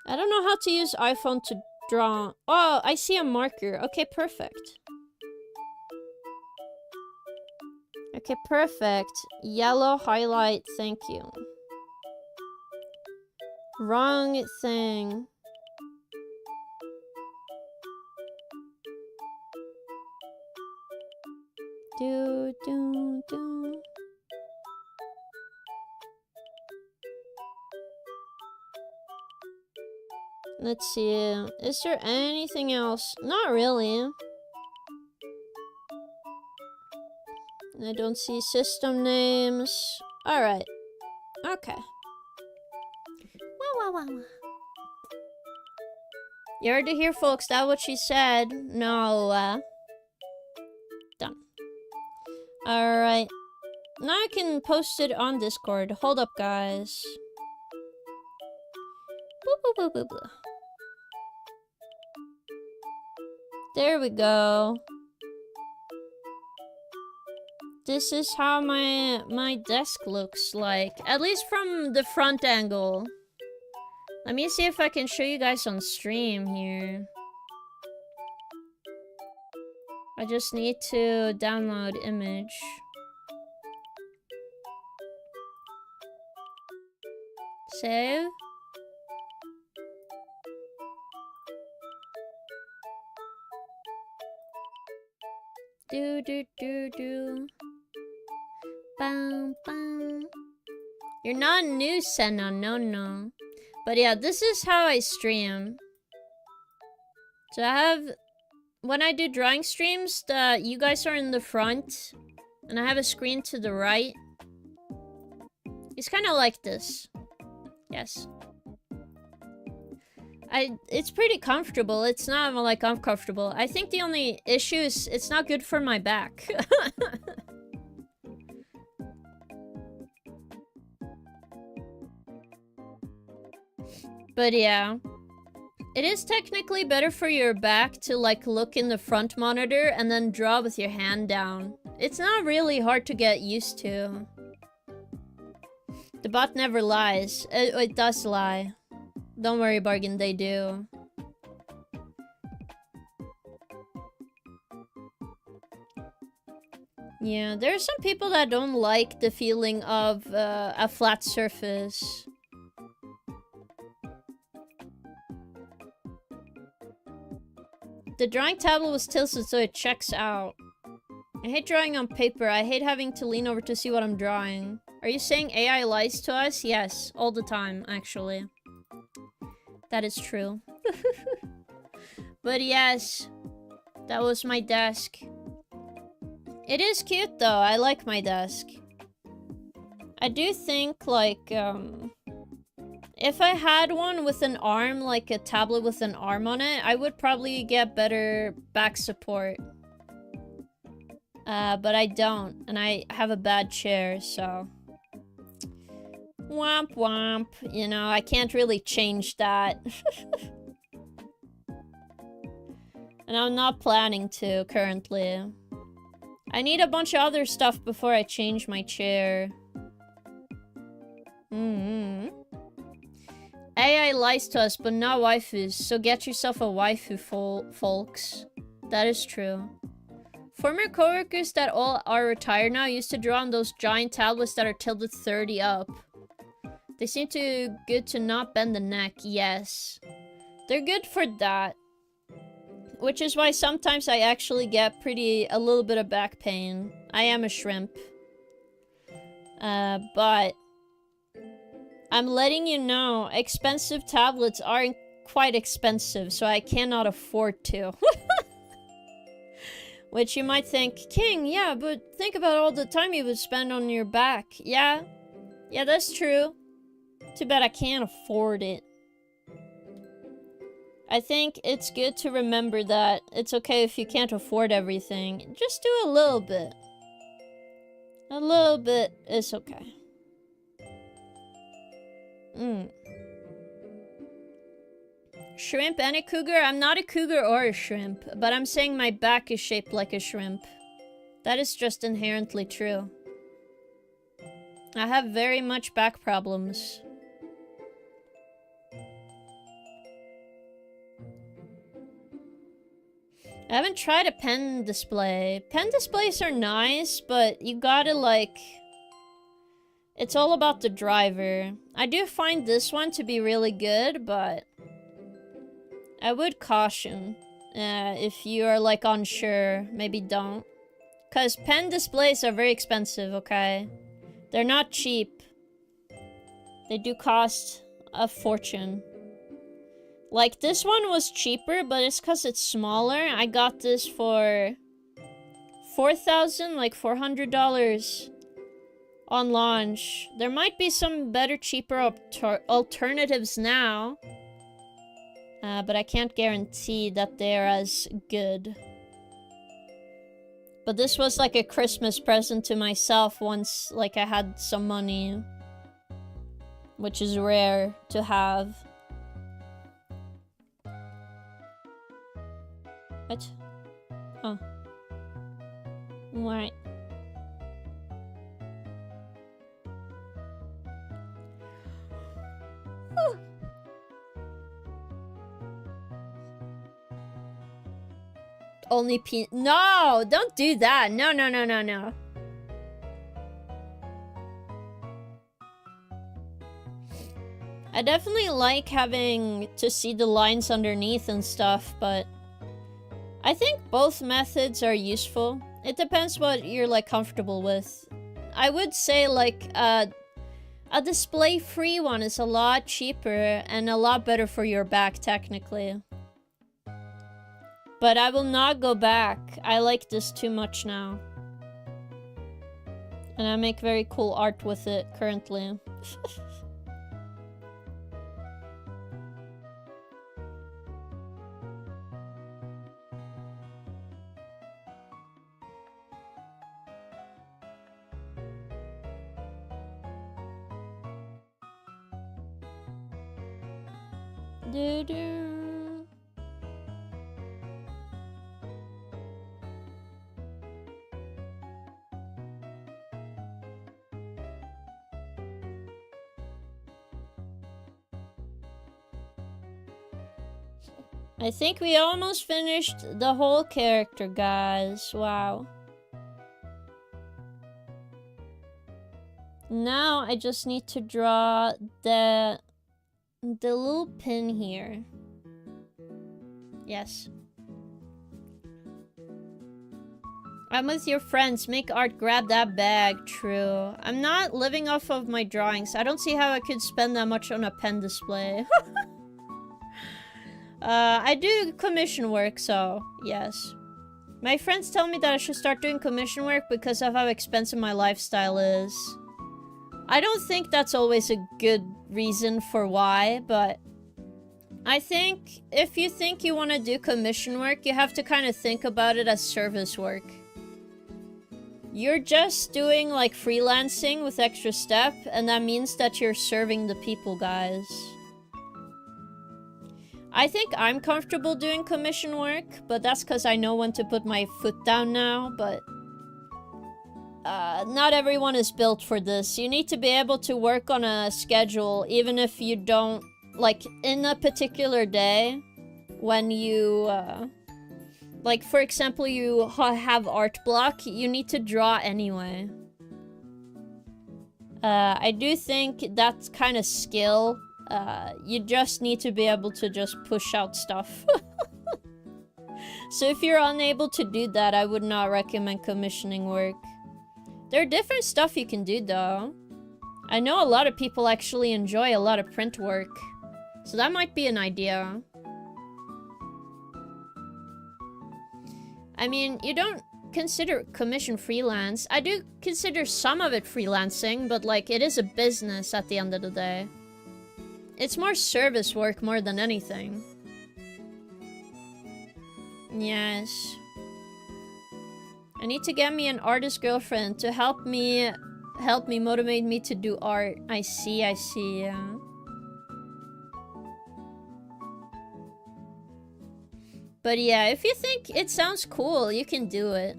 I don't know how to use iPhone to draw. Oh, I see a marker. Okay, perfect. Okay, perfect. Yellow highlight, thank you. Wrong thing. Do. Let's see. Is there anything else? Not really. I don't see system names. Alright. Okay. Wow. You heard it here, folks. That's what she said. No. Done. Alright. Now I can post it on Discord. Hold up, guys. Boop. There we go. This is how my desk looks like. At least from the front angle. Let me see if I can show you guys on stream here. I just need to download image. Save. Do. Bam. You're not new, Senna. No. But yeah, this is how I stream. So I have, when I do drawing streams, you guys are in the front, and I have a screen to the right. It's kind of like this. Yes. It's pretty comfortable. It's not like uncomfortable. I think the only issue is it's not good for my back. But yeah. It is technically better for your back to like look in the front monitor and then draw with your hand down. It's not really hard to get used to. The bot never lies. It does lie. Don't worry, Bargain, they do. Yeah, there are some people that don't like the feeling of a flat surface. The drawing tablet was tilted so it checks out. I hate drawing on paper. I hate having to lean over to see what I'm drawing. Are you saying AI lies to us? Yes, all the time, actually. That is true. But yes, that was my desk. It is cute though, I like my desk. I do think like, if I had one with an arm, like a tablet with an arm on it, I would probably get better back support. But I don't, and I have a bad chair, so... Womp womp. You know, I can't really change that. And I'm not planning to, currently. I need a bunch of other stuff before I change my chair. AI lies to us, but not waifus, so get yourself a waifu, folks. That is true. Former coworkers that all are retired now used to draw on those giant tablets that are tilted 30 up. They seem too good to not bend the neck, yes. They're good for that. Which is why sometimes I actually get a little bit of back pain. I am a shrimp. But... I'm letting you know, expensive tablets are quite expensive, so I cannot afford to. Which you might think, King, yeah, but think about all the time you would spend on your back. Yeah, that's true. Too bad I can't afford it. I think it's good to remember that it's okay if you can't afford everything. Just do a little bit. A little bit is okay. Shrimp and a cougar? I'm not a cougar or a shrimp, but I'm saying my back is shaped like a shrimp. That is just inherently true. I have very much back problems. I haven't tried a pen display. Pen displays are nice, but you gotta like... It's all about the driver. I do find this one to be really good, but... I would caution. If you are like unsure, maybe don't. Cause pen displays are very expensive, okay? They're not cheap. They do cost a fortune. Like, this one was cheaper, but it's cause it's smaller. I got this for... $4,000, like $400 on launch. There might be some better, cheaper alternatives now. But I can't guarantee that they're as good. But this was like a Christmas present to myself once, like, I had some money. Which is rare to have. What? Oh. Right. Only No! Don't do that! No. I definitely like having to see the lines underneath and stuff, but... I think both methods are useful. It depends what you're, like, comfortable with. I would say, like, a display-free one is a lot cheaper and a lot better for your back, technically. But I will not go back. I like this too much now. And I make very cool art with it currently. Do do. I think we almost finished the whole character, guys. Wow. Now I just need to draw the little pin here. Yes. I'm with your friends. Make art, grab that bag. True. I'm not living off of my drawings. I don't see how I could spend that much on a pen display. I do commission work, so yes. My friends tell me that I should start doing commission work because of how expensive my lifestyle is. I don't think that's always a good reason for why, but I think if you think you want to do commission work, you have to kind of think about it as service work. You're just doing like freelancing with extra step, and that means that you're serving the people, guys. I think I'm comfortable doing commission work, but that's because I know when to put my foot down now, but not everyone is built for this. You need to be able to work on a schedule, even if you don't, like, in a particular day, when you, like, for example, you have art block, you need to draw anyway. I do think that's kind of skill. You just need to be able to just push out stuff. So if you're unable to do that, I would not recommend commissioning work. There are different stuff you can do, though. I know a lot of people actually enjoy a lot of print work. So that might be an idea. I mean, you don't consider commission freelance. I do consider some of it freelancing, but like, it is a business at the end of the day. It's more service work more than anything. Yes. I need to get me an artist girlfriend to help me motivate me to do art. I see, yeah. But yeah, if you think it sounds cool, you can do it.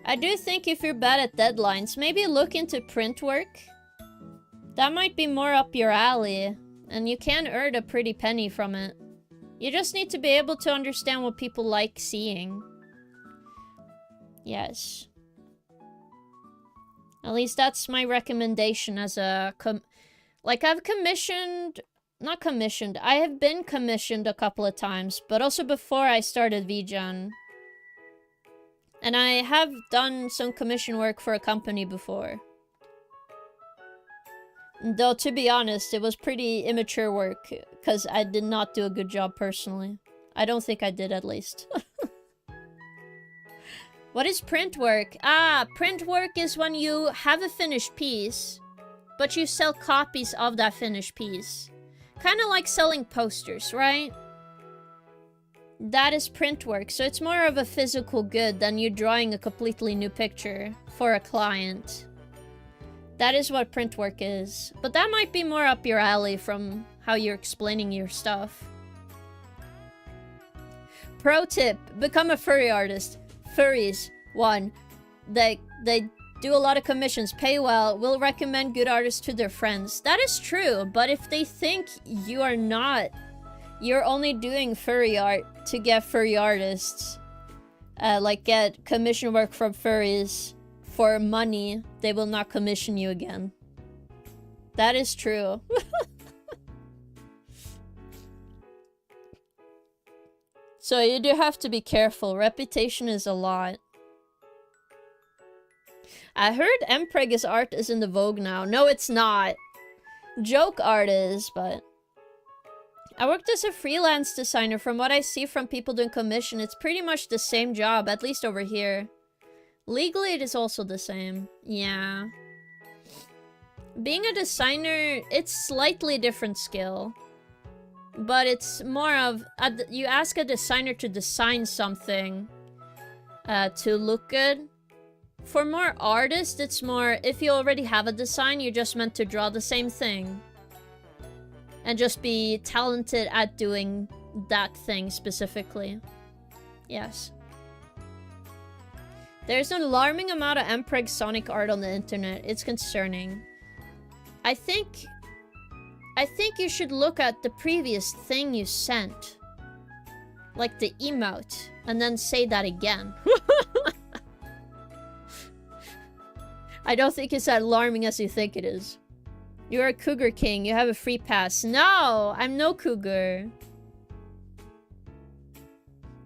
I do think if you're bad at deadlines, maybe look into print work. That might be more up your alley, and you can earn a pretty penny from it. You just need to be able to understand what people like seeing. Yes. At least that's my recommendation as a like, I've commissioned... Not commissioned. I have been commissioned a couple of times, but also before I started VGen. And I have done some commission work for a company before. Though, to be honest, it was pretty immature work, because I did not do a good job personally. I don't think I did, at least. What is print work? Ah, print work is when you have a finished piece, but you sell copies of that finished piece. Kind of like selling posters, right? That is print work, so it's more of a physical good than you drawing a completely new picture for a client. That is what print work is. But that might be more up your alley from how you're explaining your stuff. Pro tip, become a furry artist. Furries, 1. They do a lot of commissions, pay well, will recommend good artists to their friends. That is true, but if they think you are not, you're only doing furry art to get furry artists, like get commission work from furries for money, they will not commission you again. That is true. So you do have to be careful. Reputation is a lot. I heard Mprega's art is in the Vogue now. No, it's not. Joke art is, but... I worked as a freelance designer. From what I see from people doing commission, it's pretty much the same job, at least over here. Legally, it is also the same. Yeah. Being a designer, it's slightly different skill. But it's more of... you ask a designer to design something to look good. For more artists, it's more... if you already have a design, you're just meant to draw the same thing. And just be talented at doing that thing specifically. Yes. There's an alarming amount of Mpreg Sonic art on the internet. It's concerning. I think you should look at the previous thing you sent. Like the emote. And then say that again. I don't think it's as alarming as you think it is. You're a cougar king. You have a free pass. No! I'm no cougar.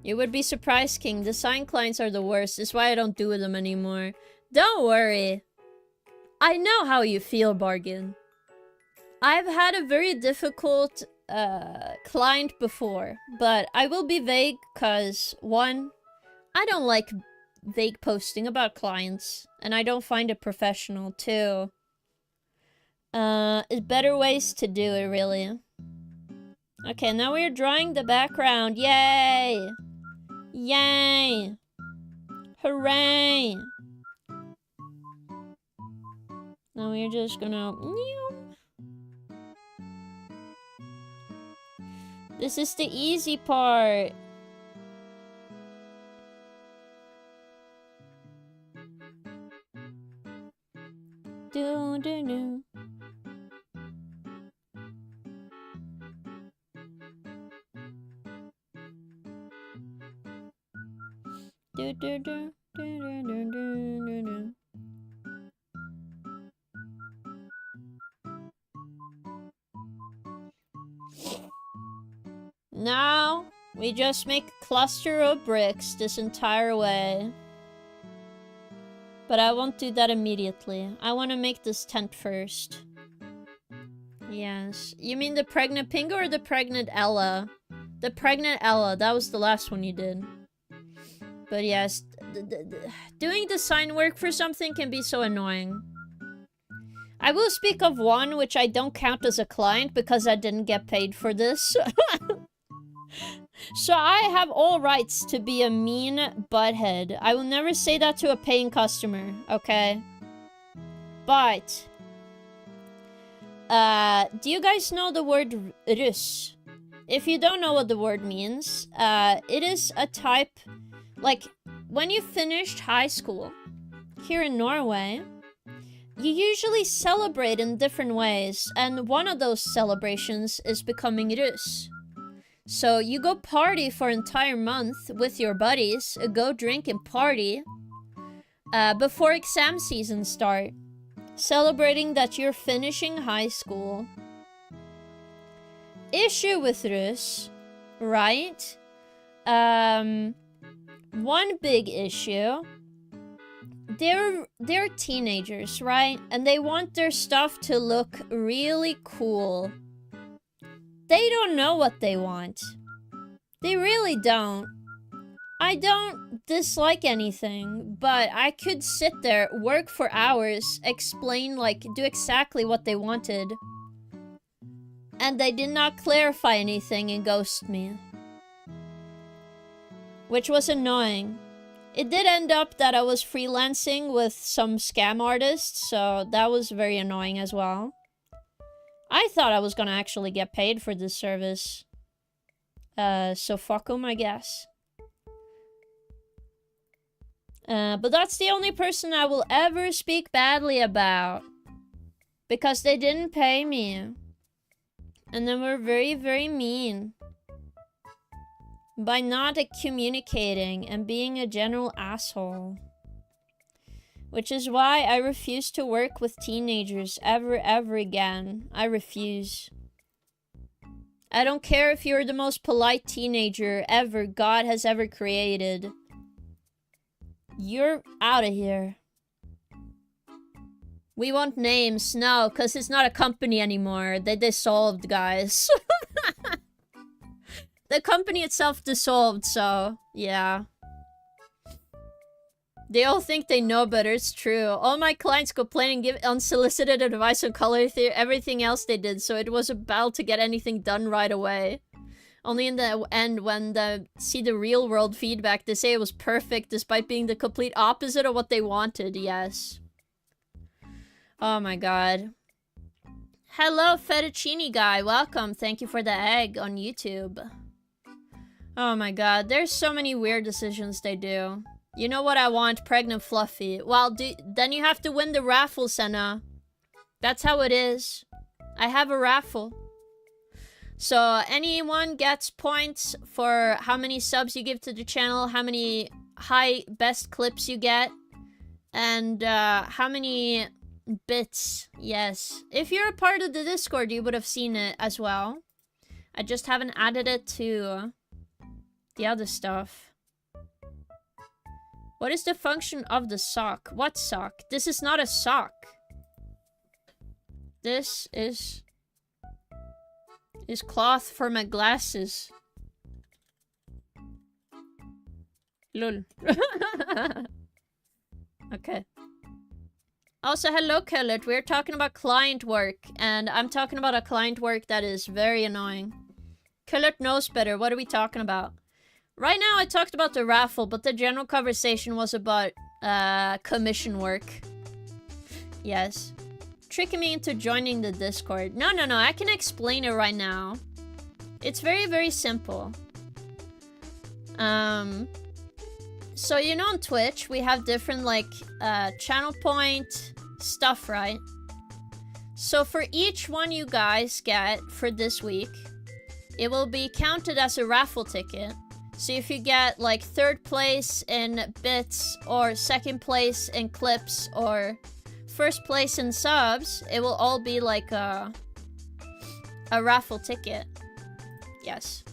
You would be surprised, King. Design clients are the worst. That's why I don't do them anymore. Don't worry. I know how you feel, Bargain. I've had a very difficult client before. But I will be vague because, one, I don't like vague posting about clients. And I don't find it professional, too. Better ways to do it, really. Okay, now we're drawing the background. Yay! Yay! Hooray! Now we're just gonna... This is the easy part. Do do do. Do do do do do do do do. Now we just make a cluster of bricks this entire way. But I won't do that immediately. I want to make this tent first. Yes. You mean the pregnant Pingo or the pregnant Ella? The pregnant Ella. That was the last one you did. But yes, doing design work for something can be so annoying. I will speak of one which I don't count as a client because I didn't get paid for this. So I have all rights to be a mean butthead. I will never say that to a paying customer, okay? But... do you guys know the word Rus? If you don't know what the word means, it is a type... Like, when you finished high school, here in Norway, you usually celebrate in different ways, and one of those celebrations is becoming Rus. So you go party for an entire month with your buddies, go drink and party, before exam season start, celebrating that you're finishing high school. Issue with Rus, right? One big issue, they're teenagers, right? And they want their stuff to look really cool. They don't know what they want. They really don't. I don't dislike anything, but I could sit there, work for hours, explain, like, do exactly what they wanted. And they did not clarify anything and ghost me. Which was annoying. It did end up that I was freelancing with some scam artists, so that was very annoying as well. I thought I was gonna actually get paid for this service. So fuck 'em, I guess. But that's the only person I will ever speak badly about. Because they didn't pay me. And they were very, very mean. By not communicating and being a general asshole. Which is why I refuse to work with teenagers ever again. I refuse. I don't care if you're the most polite teenager ever God has ever created. You're out of here. We want names. No, because it's not a company anymore. They dissolved, guys. The company itself dissolved, so yeah. They all think they know better, it's true. All my clients complain and give unsolicited advice on color theory, everything else they did, so it was a battle to get anything done right away. Only in the end, when they see the real world feedback, they say it was perfect despite being the complete opposite of what they wanted, yes. Oh my god. Hello, fettuccine guy. Welcome. Thank you for the egg on YouTube. Oh my god, there's so many weird decisions they do. You know what I want? Pregnant Fluffy. Well, then you have to win the raffle, Senna. That's how it is. I have a raffle. So anyone gets points for how many subs you give to the channel, how many best clips you get, and how many bits. Yes. If you're a part of the Discord, you would have seen it as well. I just haven't added it to the other stuff. What is the function of the sock? What sock? This is not a sock. This is cloth for my glasses. Lol. Okay. Also, hello, Kellett. We're talking about client work, and I'm talking about a client work that is very annoying. Kellett knows better. What are we talking about? Right now, I talked about the raffle, but the general conversation was about commission work. Yes. Tricking me into joining the Discord. No, I can explain it right now. It's very, very simple. So, you know, on Twitch, we have different, like, channel point stuff, right? So for each one you guys get for this week, it will be counted as a raffle ticket. So if you get, like, 3rd place in bits, or 2nd place in clips, or 1st place in subs, it will all be, like, a raffle ticket. Yes.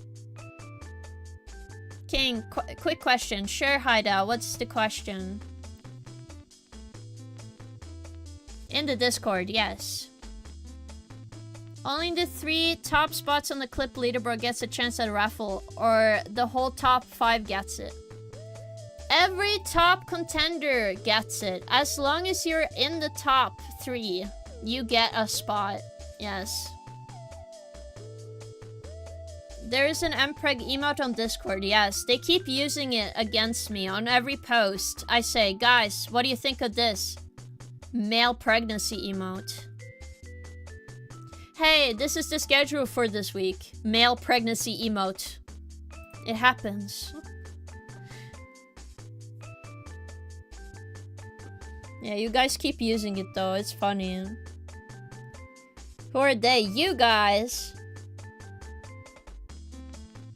King, quick question. Share hideout. What's the question? In the Discord, yes. Only the 3 top spots on the clip leaderboard gets a chance at a raffle, or the whole top 5 gets it. Every top contender gets it. As long as you're in the top 3, you get a spot. Yes. There is an mpreg emote on Discord, yes. They keep using it against me on every post. I say, guys, what do you think of this? Male pregnancy emote. Hey, this is the schedule for this week. Male pregnancy emote. It happens. Yeah, you guys keep using it though. It's funny. Who are they? You guys!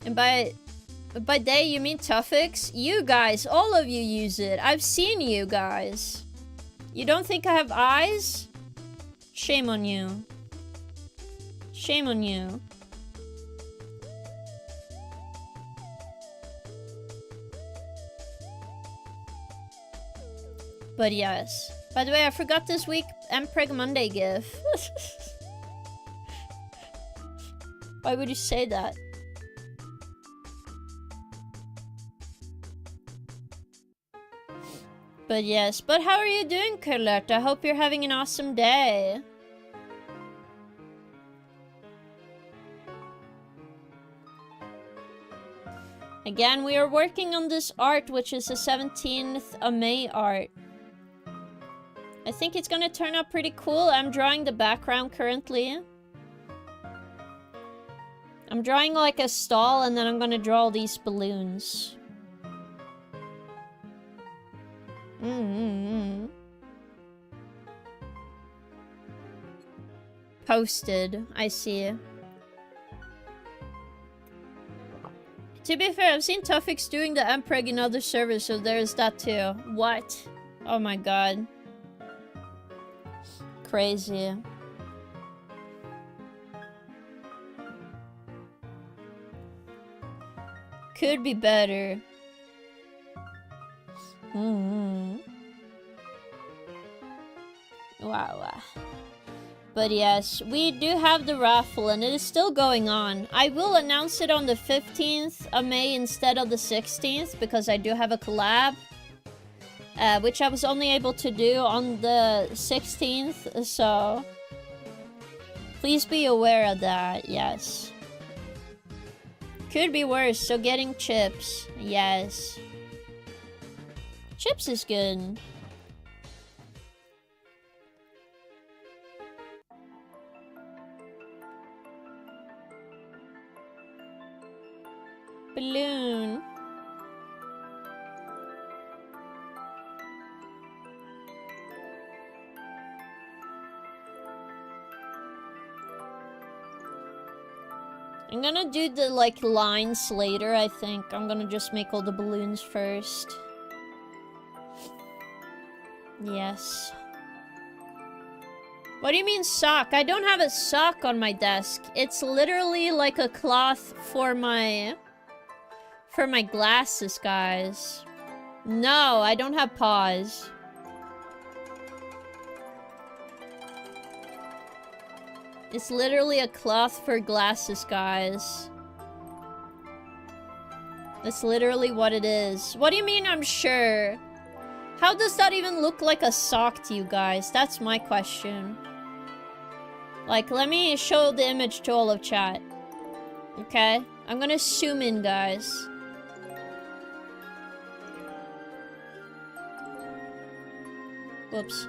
And by they, you mean Tuffix? You guys, all of you use it. I've seen you guys. You don't think I have eyes? Shame on you. Shame on you. But yes. By the way, I forgot this week mpreg Monday gif. Why would you say that? But yes, but how are you doing, Carlette? I hope you're having an awesome day. Again, we are working on this art, which is a 17th of May art. I think it's gonna turn out pretty cool. I'm drawing the background currently. I'm drawing like a stall, and then I'm gonna draw all these balloons. Posted, I see. To be fair, I've seen Tuffix doing the mpreg in other servers, so there's that too. What? Oh my god. Crazy. Could be better. Wow. But yes, we do have the raffle, and it is still going on. I will announce it on the 15th of May instead of the 16th, because I do have a collab. Which I was only able to do on the 16th, so... please be aware of that, yes. Could be worse, so getting chips, yes. Chips is good. balloon. I'm gonna do the, like, lines later, I think. I'm gonna just make all the balloons first. Yes. What do you mean sock? I don't have a sock on my desk. It's literally like a cloth for my glasses, guys. No, I don't have paws. It's literally a cloth for glasses, guys. That's literally what it is. What do you mean I'm sure? How does that even look like a sock to you guys? That's my question. Like, let me show the image to all of chat. Okay? I'm gonna zoom in, guys. Whoops.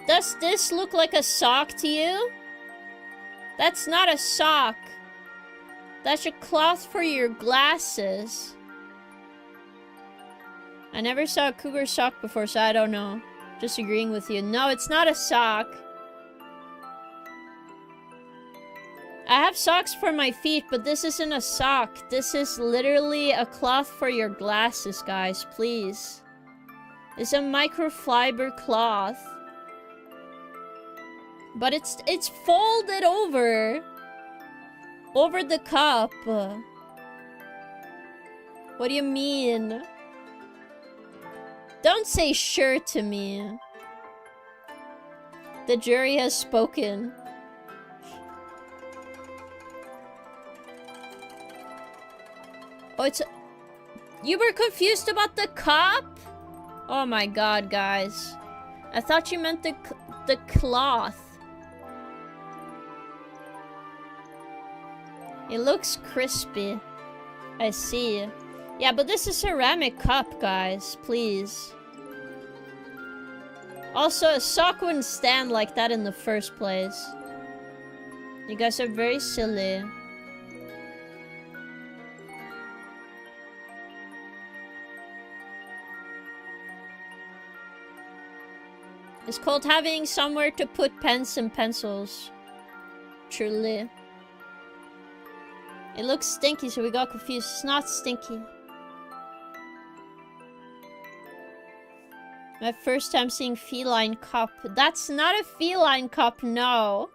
Does this look like a sock to you? That's not a sock. That's a cloth for your glasses. I never saw a cougar sock before, so I don't know. Just agreeing with you. No, it's not a sock. I have socks for my feet, but this isn't a sock. This is literally a cloth for your glasses, guys. Please. It's a microfiber cloth. But it's folded over the cup. What do you mean? Don't say sure to me. The jury has spoken. Oh, it's... You were confused about the cup? Oh my god, guys. I thought you meant the cloth. It looks crispy. I see. Yeah, but this is a ceramic cup, guys. Please. Also, a sock wouldn't stand like that in the first place. You guys are very silly. It's called having somewhere to put pens and pencils. Truly. It looks stinky, so we got confused. It's not stinky. My first time seeing feline cup. That's not a feline cup, no.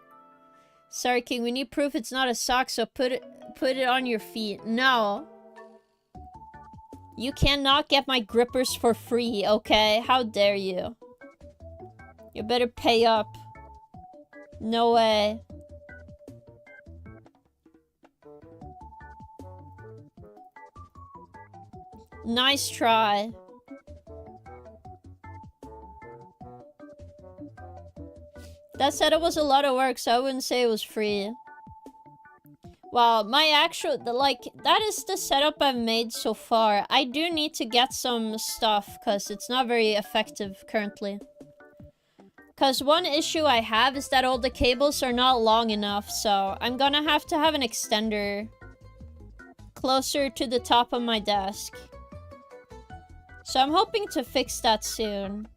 Sorry, King. We need proof it's not a sock, so put it on your feet. No. You cannot get my grippers for free, okay? How dare you? You better pay up. No way. Nice try. That setup was a lot of work, so I wouldn't say it was free. Well, my actual... that is the setup I've made so far. I do need to get some stuff, because it's not very effective currently. Because one issue I have is that all the cables are not long enough, so I'm gonna have to have an extender closer to the top of my desk. So I'm hoping to fix that soon.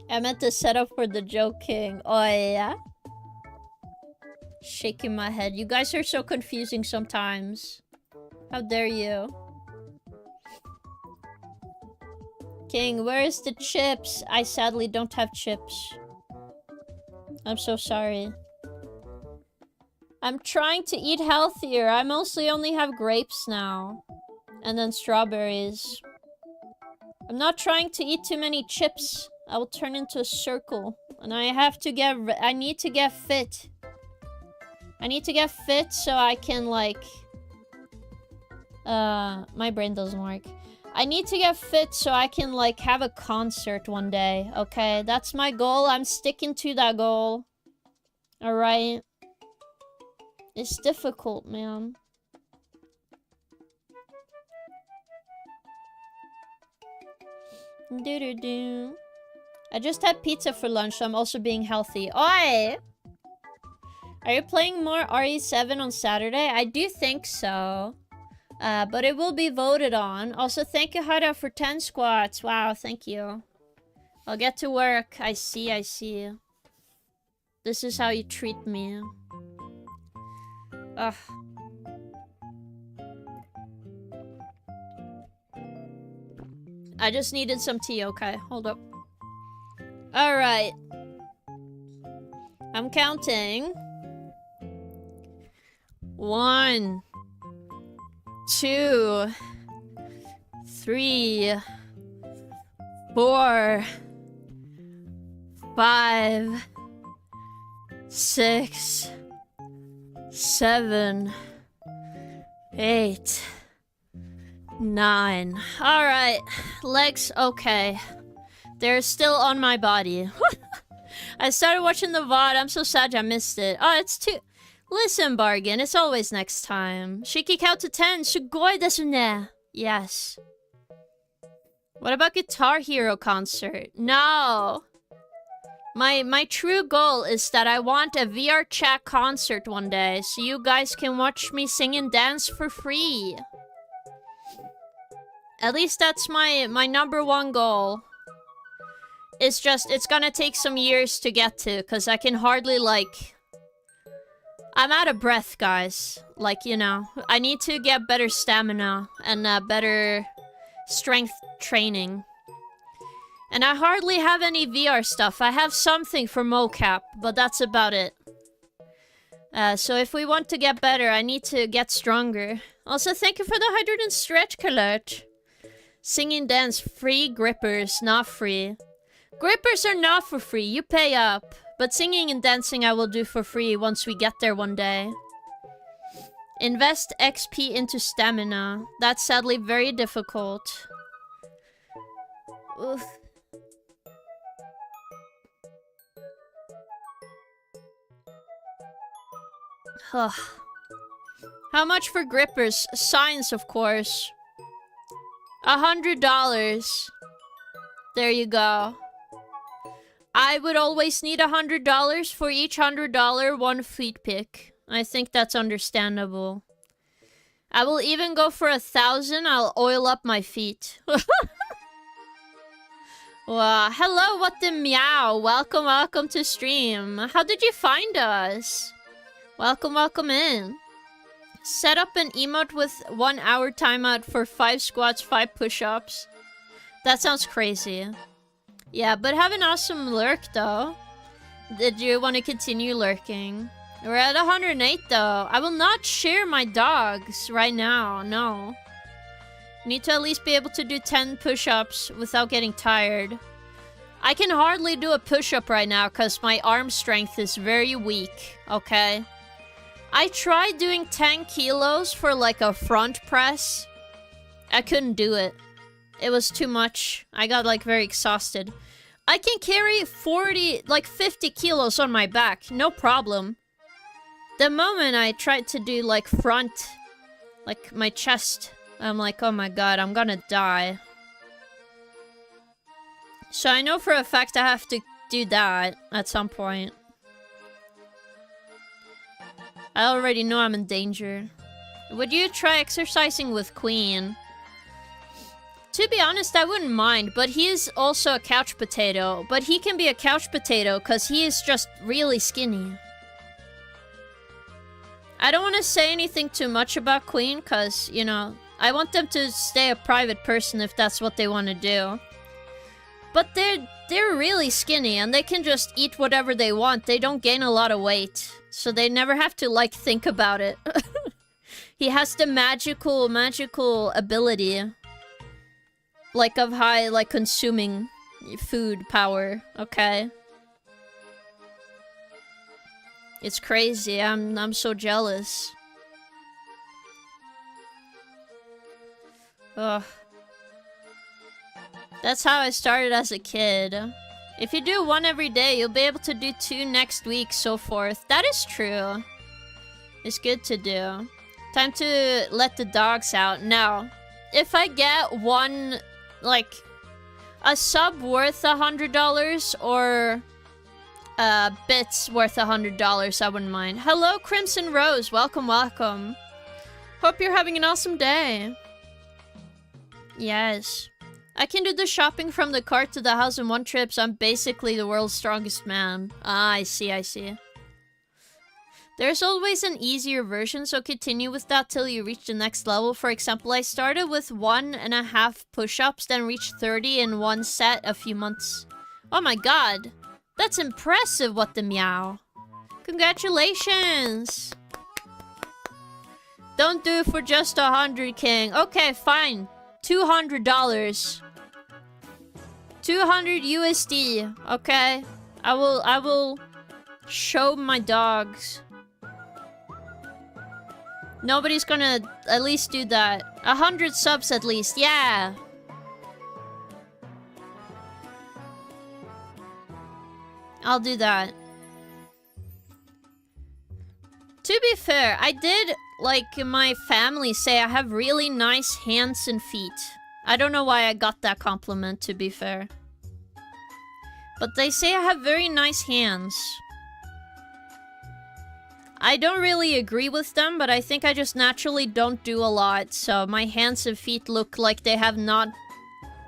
I meant the setup for the Joke King. Oh, yeah? Shaking my head. You guys are so confusing sometimes. How dare you? King, where is the chips? I sadly don't have chips. I'm so sorry. I'm trying to eat healthier. I mostly only have grapes now. And then strawberries. I'm not trying to eat too many chips. I will turn into a circle. And I need to get fit. I need to get fit so I can, like... my brain doesn't work. I need to get fit so I can, like, have a concert one day, okay? That's my goal. I'm sticking to that goal. Alright? It's difficult, man. Do-do-do. I just had pizza for lunch, so I'm also being healthy. Oi! Are you playing more RE7 on Saturday? I do think so. But it will be voted on. Also, thank you, Hada, for 10 squats. Wow, thank you. I'll get to work. I see, I see. This is how you treat me. Ugh. I just needed some tea, okay. Hold up. Alright. I'm counting. 1, 2, 3, 4, 5, 6, 7, 8, 9. Alright. Legs, okay. They're still on my body. I started watching the VOD. I'm so sad I missed it. Oh, it's too... Listen, Bargain. It's always next time. Shiki count to 10. Sugoi desu ne. Yes. What about Guitar Hero concert? No. My true goal is that I want a VR chat concert one day, so you guys can watch me sing and dance for free. At least that's my number one goal. It's just, it's gonna take some years to get to, because I can hardly, like... I'm out of breath, guys. Like, you know, I need to get better stamina and better strength training. And I hardly have any VR stuff. I have something for mocap, but that's about it. So if we want to get better, I need to get stronger. Also, thank you for the hydrated stretch alert. Singing dance, free. Grippers, not free. Grippers are not for free, you pay up. But singing and dancing I will do for free once we get there one day. Invest XP into stamina. That's sadly very difficult. Oof. Ugh. How much for grippers? Science, of course. $100. There you go. I would always need $100 for each $100 one feet pick. I think that's understandable. I will even go for 1,000. I'll oil up my feet. Wow. Hello, what the meow? Welcome, welcome to stream. How did you find us? Welcome, welcome in. Set up an emote with 1 hour timeout for 5 squats, 5 push-ups. That sounds crazy. Yeah, but have an awesome lurk, though. Did you want to continue lurking? We're at 108, though. I will not share my dogs right now, no. Need to at least be able to do 10 push-ups without getting tired. I can hardly do a push-up right now because my arm strength is very weak, okay? I tried doing 10 kilos for like a front press. I couldn't do it. It was too much. I got like very exhausted. I can carry 50 kilos on my back, no problem. The moment I tried to do like front, like my chest, I'm like, oh my god, I'm gonna die. So I know for a fact I have to do that at some point. I already know I'm in danger. Would you try exercising with Queen? To be honest, I wouldn't mind, but he is also a couch potato. But he can be a couch potato because he is just really skinny. I don't want to say anything too much about Queen because, you know, I want them to stay a private person if that's what they want to do. But they're really skinny and they can just eat whatever they want. They don't gain a lot of weight. So they never have to, like, think about it. He has the magical ability. Like, of high, like, consuming food power, okay? It's crazy, I'm so jealous. Ugh. That's how I started as a kid. If you do 1 every day, you'll be able to do 2 next week, so forth. That is true. It's good to do. Time to let the dogs out. Now, if I get one, like, a sub worth $100 or bits worth $100, I wouldn't mind. Hello, Crimson Rose. Welcome, welcome. Hope you're having an awesome day. Yes. I can do the shopping from the cart to the house in 1 trip, so I'm basically the world's strongest man. Ah, I see, I see. There's always an easier version, so continue with that till you reach the next level. For example, I started with 1.5 push-ups, then reached 30 in 1 set a few months. Oh my god. That's impressive, what the meow. Congratulations. Don't do it for just 100, King. Okay, fine. $200. 200 USD. Okay. I will show my dogs. Nobody's gonna at least do that. 100 subs at least. Yeah. I'll do that. To be fair, I did, like, my family say I have really nice hands and feet. I don't know why I got that compliment, to be fair. But they say I have very nice hands. I don't really agree with them, but I think I just naturally don't do a lot, so my hands and feet look like they have not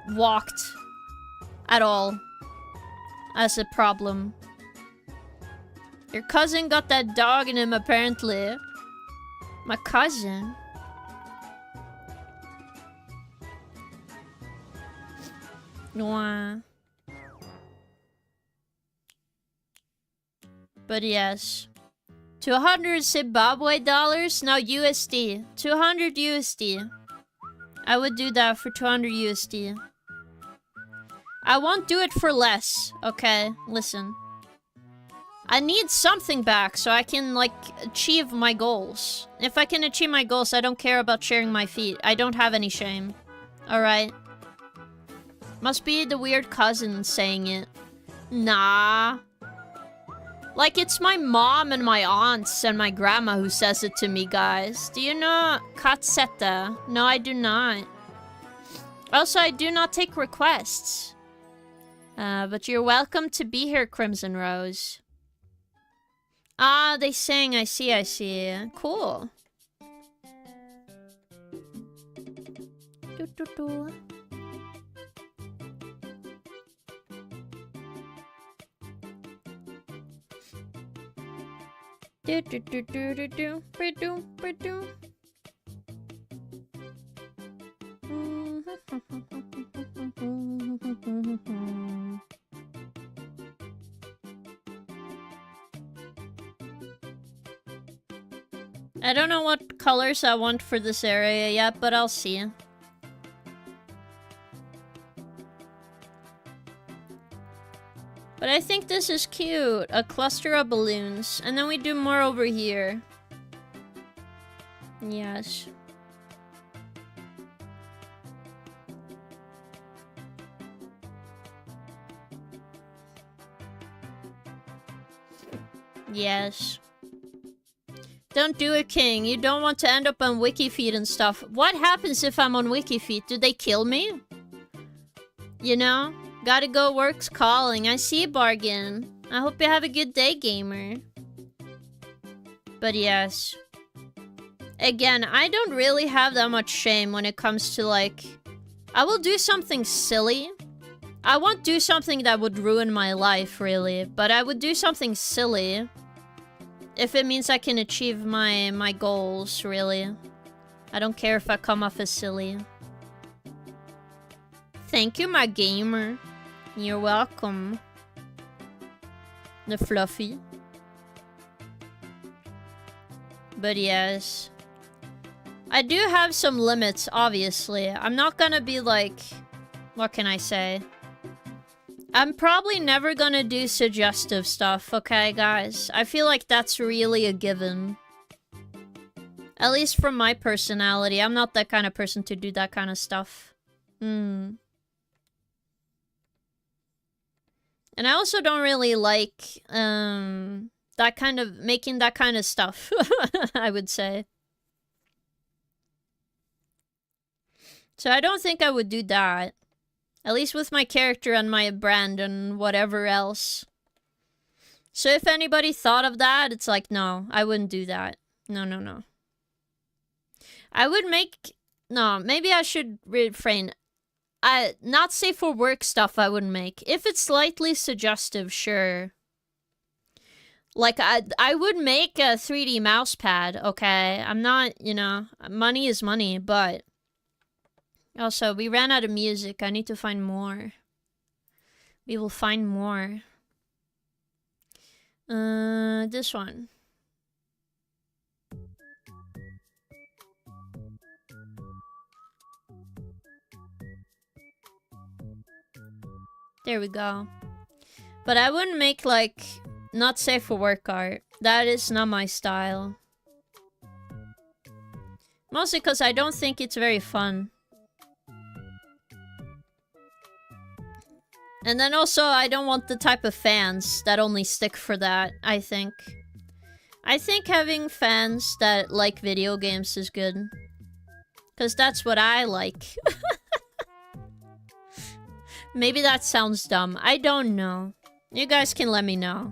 walked at all as a problem. Your cousin got that dog in him, apparently. My cousin? Mwah. But yes. 200 Zimbabwe dollars? No, USD. 200 USD. I would do that for 200 USD. I won't do it for less. Okay, listen. I need something back so I can, like, achieve my goals. If I can achieve my goals, I don't care about sharing my feet. I don't have any shame. Alright? Must be the weird cousin saying it. Nah. Like, it's my mom and my aunts and my grandma who says it to me, guys. Do you know Katseta? No, I do not. Also, I do not take requests. But you're welcome to be here, Crimson Rose. Ah, they sing. I see, I see. Cool. Do. I don't know what colors I want for this area yet, but I'll see. But I think this is cute. A cluster of balloons. And then we do more over here. Yes. Yes. Don't do it, King. You don't want to end up on WikiFeed and stuff. What happens if I'm on WikiFeed? Do they kill me? You know? Gotta go, work's calling. I see, Bargain. I hope you have a good day, gamer. But yes. Again, I don't really have that much shame when it comes to, like... I will do something silly. I won't do something that would ruin my life, really. But I would do something silly. If it means I can achieve my goals, really. I don't care if I come off as silly. Thank you, my gamer. You're welcome. The fluffy. But yes. I do have some limits, obviously. I'm not gonna be like... What can I say? I'm probably never gonna do suggestive stuff, okay, guys? I feel like that's really a given. At least from my personality. I'm not that kind of person to do that kind of stuff. And I also don't really like that kind of making that kind of stuff. I would say. So I don't think I would do that. At least with my character and my brand and whatever else. So if anybody thought of that, it's like, no, I wouldn't do that. No. I would make... No, maybe I should refrain. Not safe for work stuff I wouldn't make. If it's slightly suggestive, sure. Like, I would make a 3D mouse pad, okay? I'm not, you know, money is money, but... Also, we ran out of music. I need to find more. We will find more. This one. There we go. But I wouldn't make, like, not safe for work art. That is not my style. Mostly because I don't think it's very fun. And then also, I don't want the type of fans that only stick for that, I think. I think having fans that like video games is good. Because that's what I like. Maybe that sounds dumb. I don't know. You guys can let me know.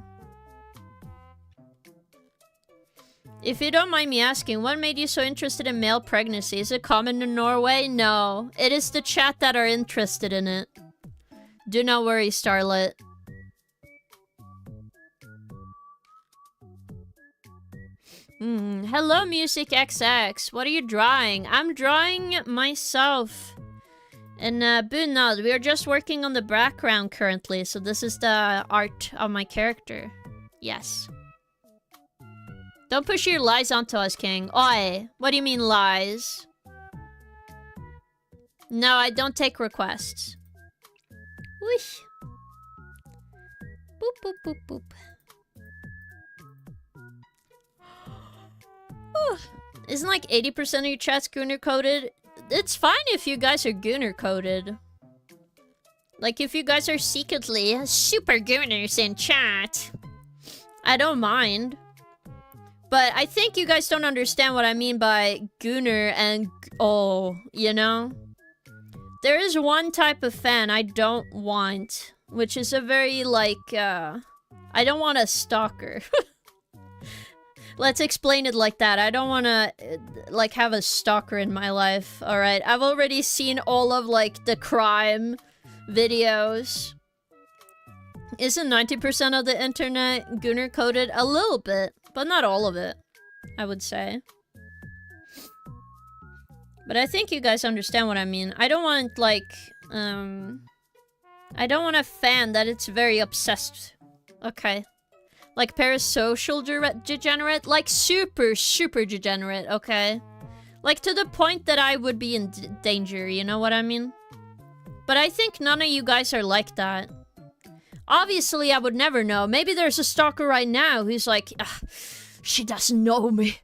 If you don't mind me asking, what made you so interested in male pregnancy? Is it common in Norway? No. It is the chat that are interested in it. Do not worry, Starlet. Hello, Music XX. What are you drawing? I'm drawing myself. And Bunad, we are just working on the background currently, so this is the art of my character. Yes. Don't push your lies onto us, King. Oi, what do you mean lies? No, I don't take requests. Whoosh. Boop, boop, boop, boop. Isn't like 80% of your chat's Gunner coded? It's fine if you guys are Gunner coded. Like if you guys are secretly super Gunners in chat. I don't mind. But I think you guys don't understand what I mean by Gunner and oh, you know? There is one type of fan I don't want, which is a very, like, I don't want a stalker. Let's explain it like that. I don't want to, like, have a stalker in my life, alright? I've already seen all of, like, the crime videos. Isn't 90% of the internet Gunner coded? A little bit, but not all of it, I would say. But I think you guys understand what I mean. I don't want, like, I don't want a fan that it's very obsessed. Okay. Like parasocial degenerate? Like super, super degenerate, okay? Like to the point that I would be in danger, you know what I mean? But I think none of you guys are like that. Obviously, I would never know. Maybe there's a stalker right now who's like, she doesn't know me.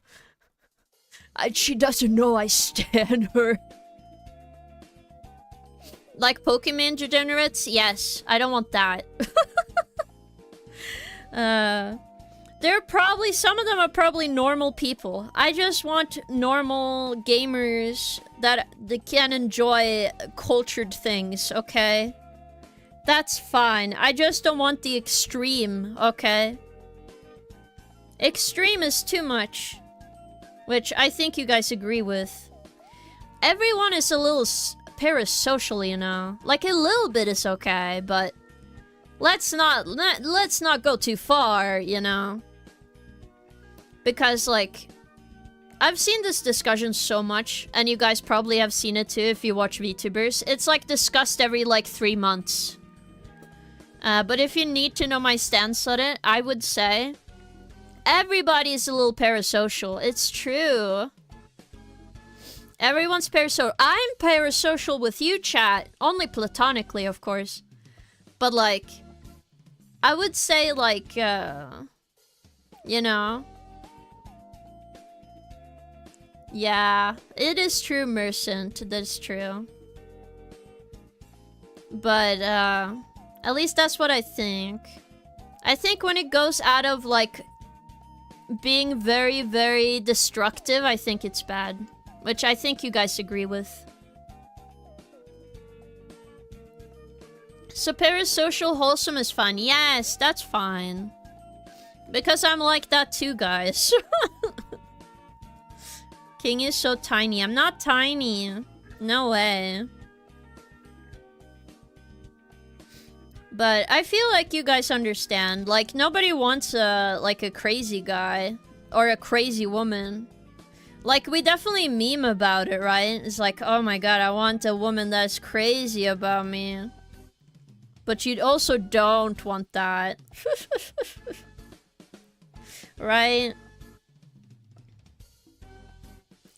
She doesn't know I stan her. Like Pokemon degenerates? Yes, I don't want that. They're probably, some of them are probably normal people. I just want normal gamers that they can enjoy cultured things, okay? That's fine. I just don't want the extreme, okay? Extreme is too much. Which I think you guys agree with. Everyone is a little parasocial, you know? Like, a little bit is okay, but... Let's not go too far, you know? Because, like... I've seen this discussion so much, and you guys probably have seen it too if you watch VTubers. It's, like, discussed every, like, 3 months. But if you need to know my stance on it, I would say... Everybody's a little parasocial. It's true. Everyone's parasocial. I'm parasocial with you, chat. Only platonically, of course. But, like... I would say, like, you know... Yeah, it is true, Mercent. That's true. But, At least that's what I think. I think when it goes out of, like, being very, very destructive, I think it's bad. Which I think you guys agree with. So parasocial wholesome is fine. Yes, that's fine. Because I'm like that too, guys. King is so tiny. I'm not tiny. No way. But I feel like you guys understand. Like, nobody wants like a crazy guy. Or a crazy woman. Like, we definitely meme about it, right? It's like, oh my god, I want a woman that's crazy about me. But you also don't want that. Right?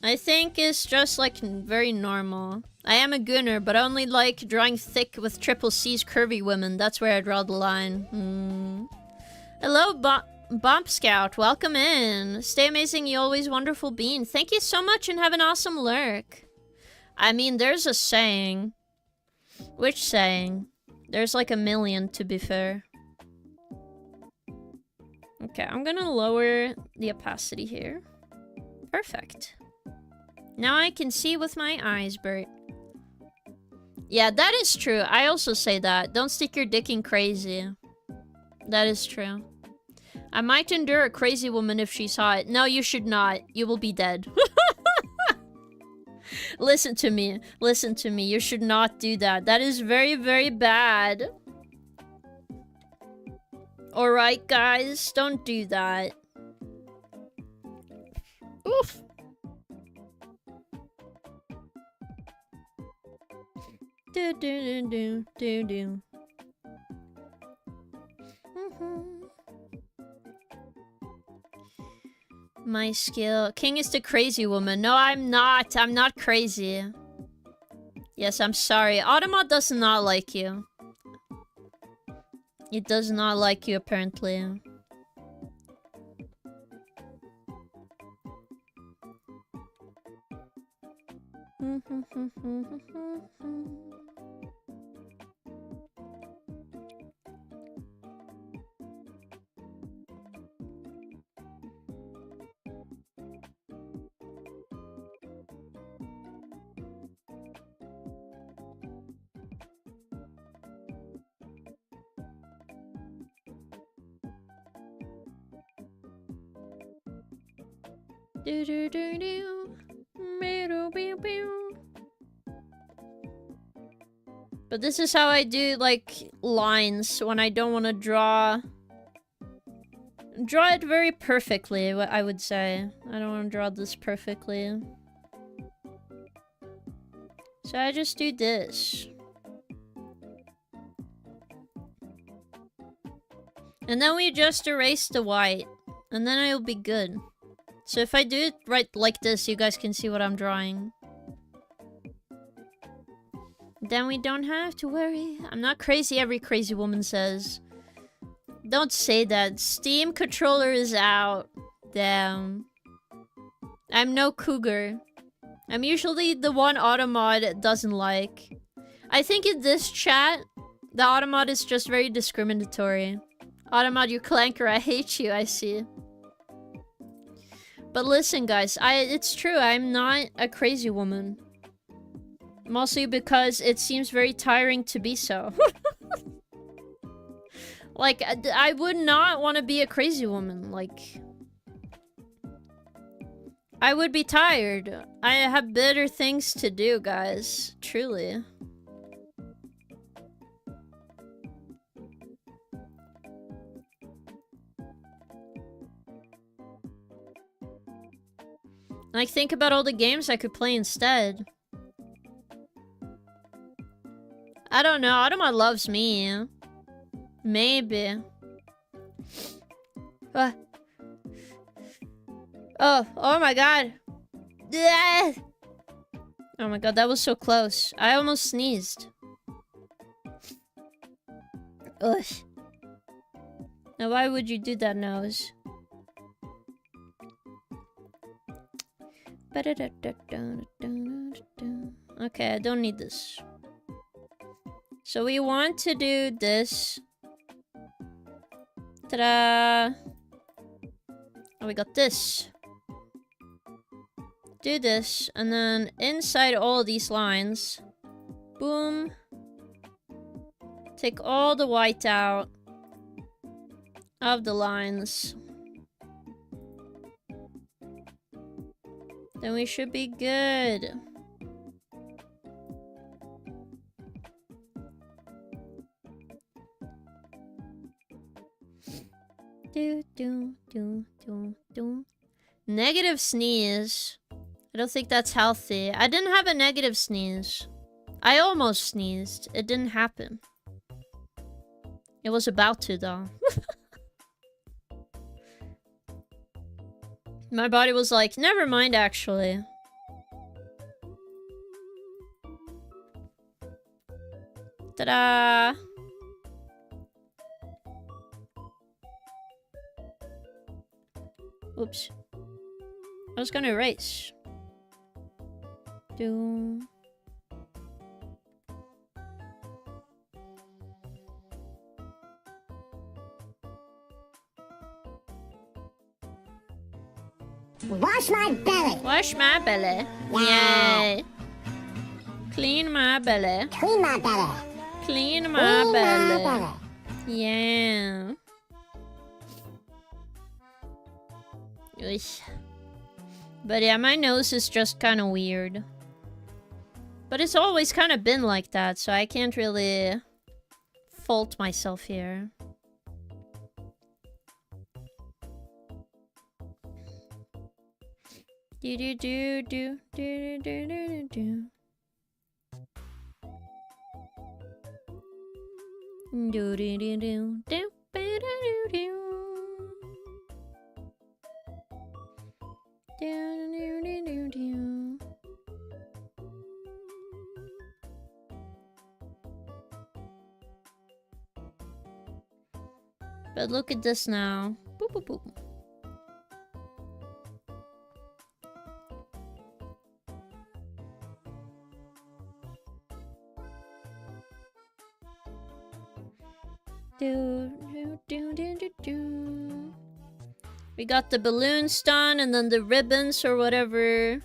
I think it's just, like, very normal. I am a gooner, but I only like drawing thick with triple C's curvy women. That's where I draw the line. Hello, Bomb Scout. Welcome in. Stay amazing, you always wonderful bean. Thank you so much and have an awesome lurk. I mean, there's a saying. Which saying? There's like a million, to be fair. Okay, I'm gonna lower the opacity here. Perfect. Now I can see with my eyes, Bert. Yeah, that is true. I also say that. Don't stick your dick in crazy. That is true. I might endure a crazy woman if she's hot. No, you should not. You will be dead. Listen to me. Listen to me. You should not do that. That is very, very bad. Alright, guys? Don't do that. Oof. Do do do do do do. My skill. King is the crazy woman. No, I'm not. I'm not crazy. Yes, I'm sorry. Automa does not like you. It does not like you, apparently. Do do do do. But this is how I do, like, lines when I don't want to draw it very perfectly, I would say. I don't want to draw this perfectly. So I just do this. And then we just erase the white. And then it'll be good. So if I do it right like this, you guys can see what I'm drawing. Then we don't have to worry. I'm not crazy, every crazy woman says. Don't say that. Steam controller is out. Damn. I'm no cougar. I'm usually the one Automod doesn't like. I think in this chat, the Automod is just very discriminatory. Automod, you clanker, I hate you, I see. But listen, guys, it's true, I'm not a crazy woman. Mostly because it seems very tiring to be so. Like, I would not want to be a crazy woman, like... I would be tired. I have better things to do, guys. Truly. Like, think about all the games I could play instead. I don't know. Automa loves me. Maybe. Oh my god. Oh my god, that was so close. I almost sneezed. Ugh. Now why would you do that, nose? Okay, I don't need this. So we want to do this. Ta-da! Oh, we got this. Do this, and then inside all these lines, boom. Take all the white out of the lines. Then we should be good. Do. Negative sneeze. I don't think that's healthy. I didn't have a negative sneeze. I almost sneezed. It didn't happen. It was about to, though. My body was like, never mind, actually. Ta-da! Oops. I was gonna erase. Do. Wash my belly. Wash my belly. Yeah. Yay. Clean my belly. Clean my belly. Clean my Clean belly. my belly. Yeah. Oish. But yeah, my nose is just kind of weird. But it's always kind of been like that, so I can't really fault myself here. Do do do do do do do do. Do do do do do do do do. Do do do do do. But look at this now. Boop boop boop. Do do do do do do. We got the balloons done, and then the ribbons or whatever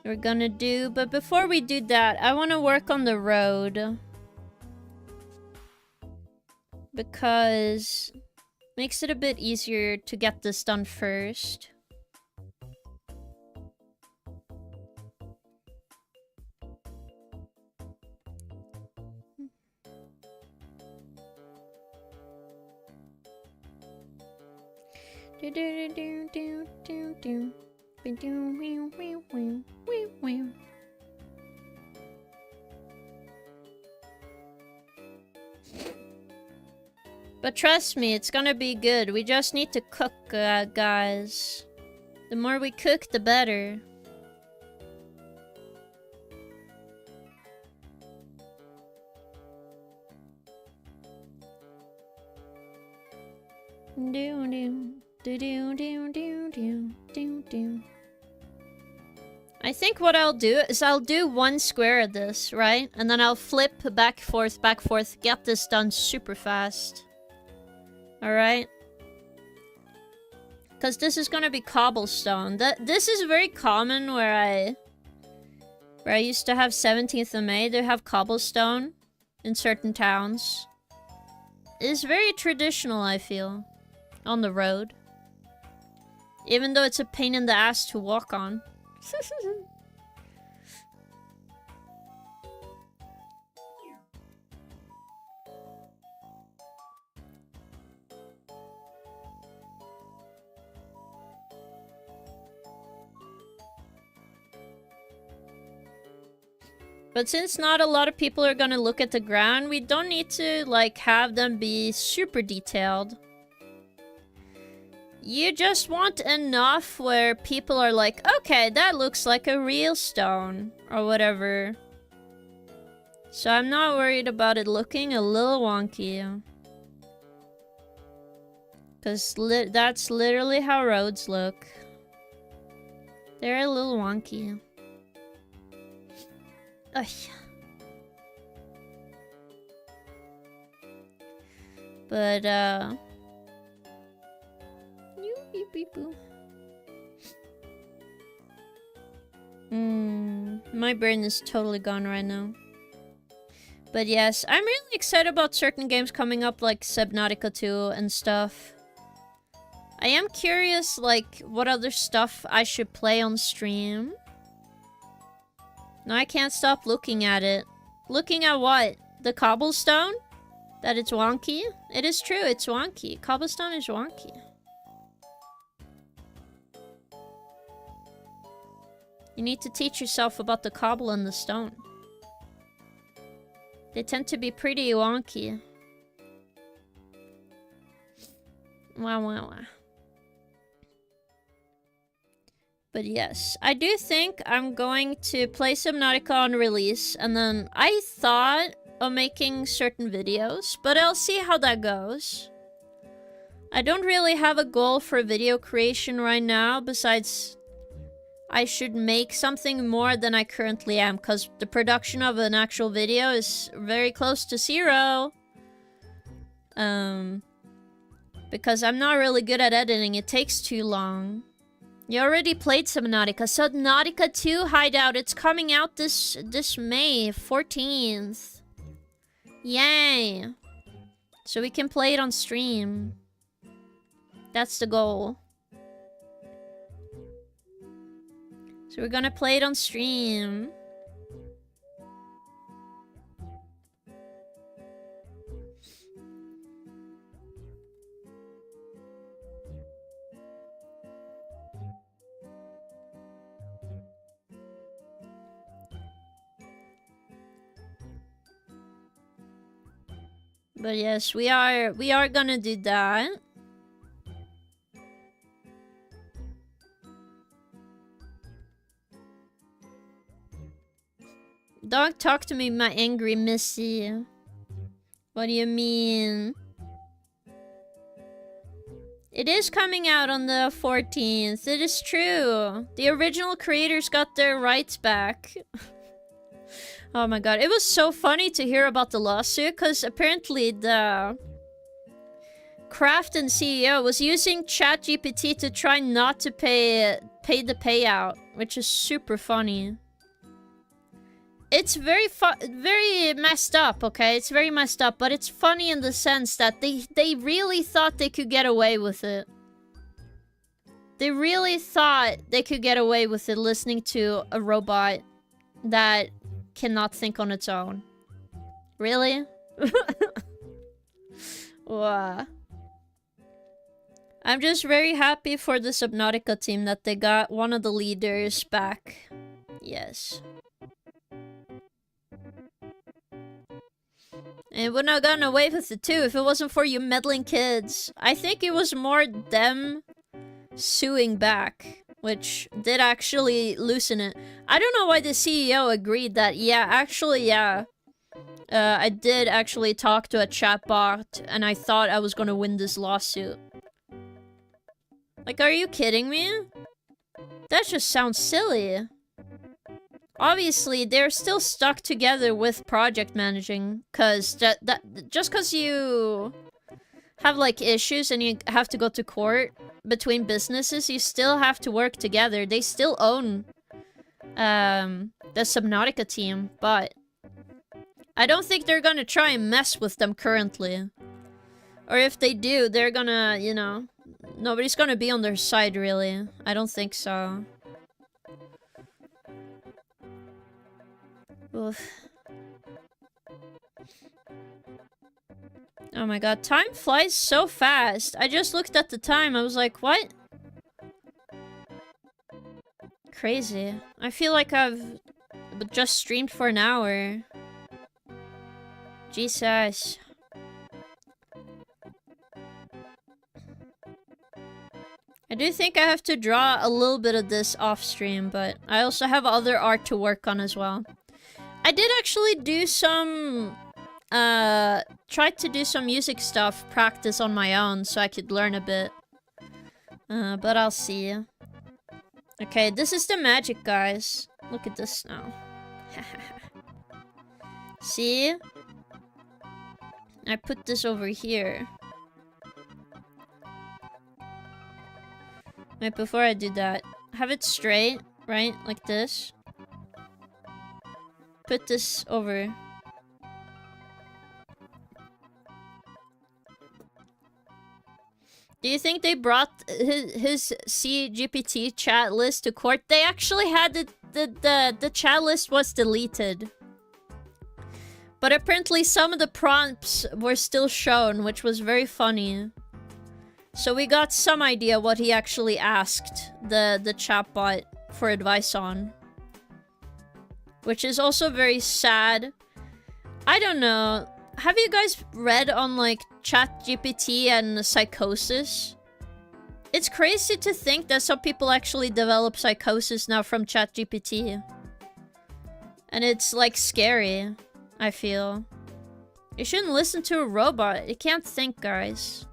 we're gonna do. But before we do that, I want to work on the road. Because it makes it a bit easier to get this done first. Do do do do do do do do wee wee wee wee wee. But trust me, it's gonna be good. We just need to cook, guys. The more we cook, the better. Do do do do do do do do do. I think what I'll do is I'll do one square of this, right? And then I'll flip back, forth, get this done super fast. Alright? Because this is gonna be cobblestone. This is very common where I used to have 17th of May. They have cobblestone in certain towns. It's very traditional, I feel, on the road. Even though it's a pain in the ass to walk on. But since not a lot of people are gonna look at the ground, we don't need to, like, have them be super detailed. You just want enough where people are like, okay, that looks like a real stone, or whatever. So I'm not worried about it looking a little wonky. Because that's literally how roads look. They're a little wonky. Ugh. But, my brain is totally gone right now. But yes, I'm really excited about certain games coming up, like Subnautica 2 and stuff. I am curious, like, what other stuff I should play on stream. No, I can't stop looking at it. Looking at what? The cobblestone? That it's wonky? It is true, it's wonky. Cobblestone is wonky. You need to teach yourself about the cobble and the stone. They tend to be pretty wonky. Wow. But yes, I do think I'm going to play Subnautica on release, and then I thought of making certain videos, but I'll see how that goes. I don't really have a goal for video creation right now, besides I should make something more than I currently am, because the production of an actual video is very close to 0. Because I'm not really good at editing, it takes too long. You already played Subnautica. Subnautica 2 Hideout, it's coming out this May 14th. Yay! So we can play it on stream. That's the goal. So we're gonna play it on stream. But yes, we are gonna do that. Dog, talk to me, my angry Missy. What do you mean? It is coming out on the 14th. It is true. The original creators got their rights back. Oh my god. It was so funny to hear about the lawsuit, because apparently the Krafton CEO was using ChatGPT to try not to pay the payout, which is super funny. It's very messed up, okay? It's very messed up, but it's funny in the sense that they really thought they could get away with it. They really thought they could get away with it listening to a robot that cannot think on its own. Really? Wow. I'm just very happy for the Subnautica team that they got one of the leaders back. Yes. And it wouldn't have gotten away with it too if it wasn't for you meddling kids. I think it was more them suing back, which did actually loosen it. I don't know why the CEO agreed that, yeah, actually, yeah. I did actually talk to a chatbot, and I thought I was gonna win this lawsuit. Like, are you kidding me? That just sounds silly. Obviously, they're still stuck together with project managing, because just because you have, like, issues and you have to go to court between businesses, you still have to work together. They still own the Subnautica team, but I don't think they're gonna try and mess with them currently. Or if they do, they're gonna, you know, nobody's gonna be on their side, really. I don't think so. Oof. Oh my god, time flies so fast. I just looked at the time, I was like, what? Crazy. I feel like I've just streamed for an hour. Jesus. I do think I have to draw a little bit of this off stream, but I also have other art to work on as well. I did actually do some, tried to do some music stuff, practice on my own so I could learn a bit. But I'll see. Okay, this is the magic, guys. Look at this now. See? I put this over here. Wait, before I do that, have it straight, right? Like this. Put this over. Do you think they brought his CGPT chat list to court? They actually had the chat list was deleted. But apparently some of the prompts were still shown, which was very funny. So we got some idea what he actually asked the chatbot for advice on. Which is also very sad. I don't know. Have you guys read on like ChatGPT and psychosis? It's crazy to think that some people actually develop psychosis now from ChatGPT. And it's like scary, I feel. You shouldn't listen to a robot. It can't think, guys.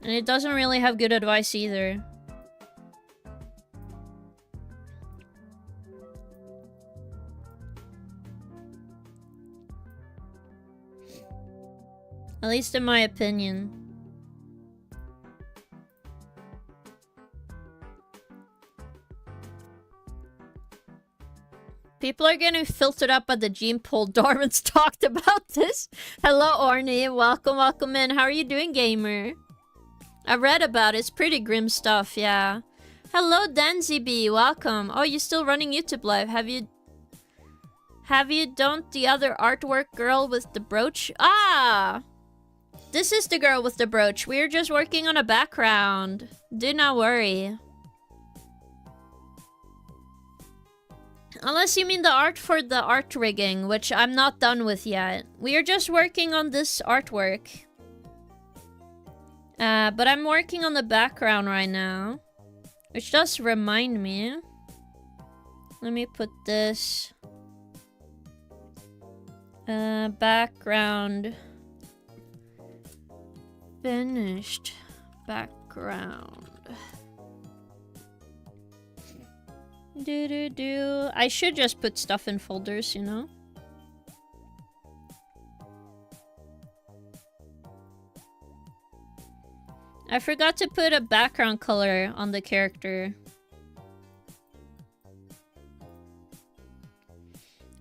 And it doesn't really have good advice either. At least in my opinion. People are getting filtered up at the gene pool. Darwin's talked about this. Hello, Orny. Welcome, welcome in. How are you doing, gamer? I read about it. It's pretty grim stuff, yeah. Hello, DenzyB. Welcome. Oh, you still running YouTube Live? Have you done the other artwork girl with the brooch? Ah! This is the girl with the brooch. We're just working on a background. Do not worry. Unless you mean the art for the art rigging, which I'm not done with yet. We are just working on this artwork. But I'm working on the background right now. Which does remind me. Let me put this. Background. Finished background. I should just put stuff in folders, you know? I forgot to put a background color on the character.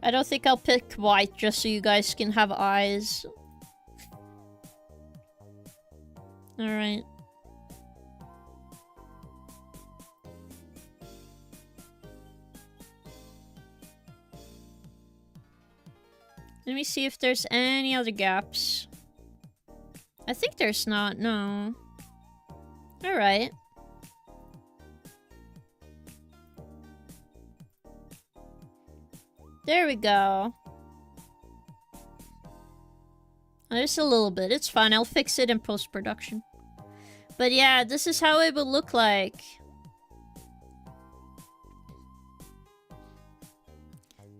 I don't think I'll pick white just so you guys can have eyes. Alright. Let me see if there's any other gaps. I think there's not, no. Alright. There we go. There's a little bit. It's fine. I'll fix it in post-production. But yeah, this is how it would look like.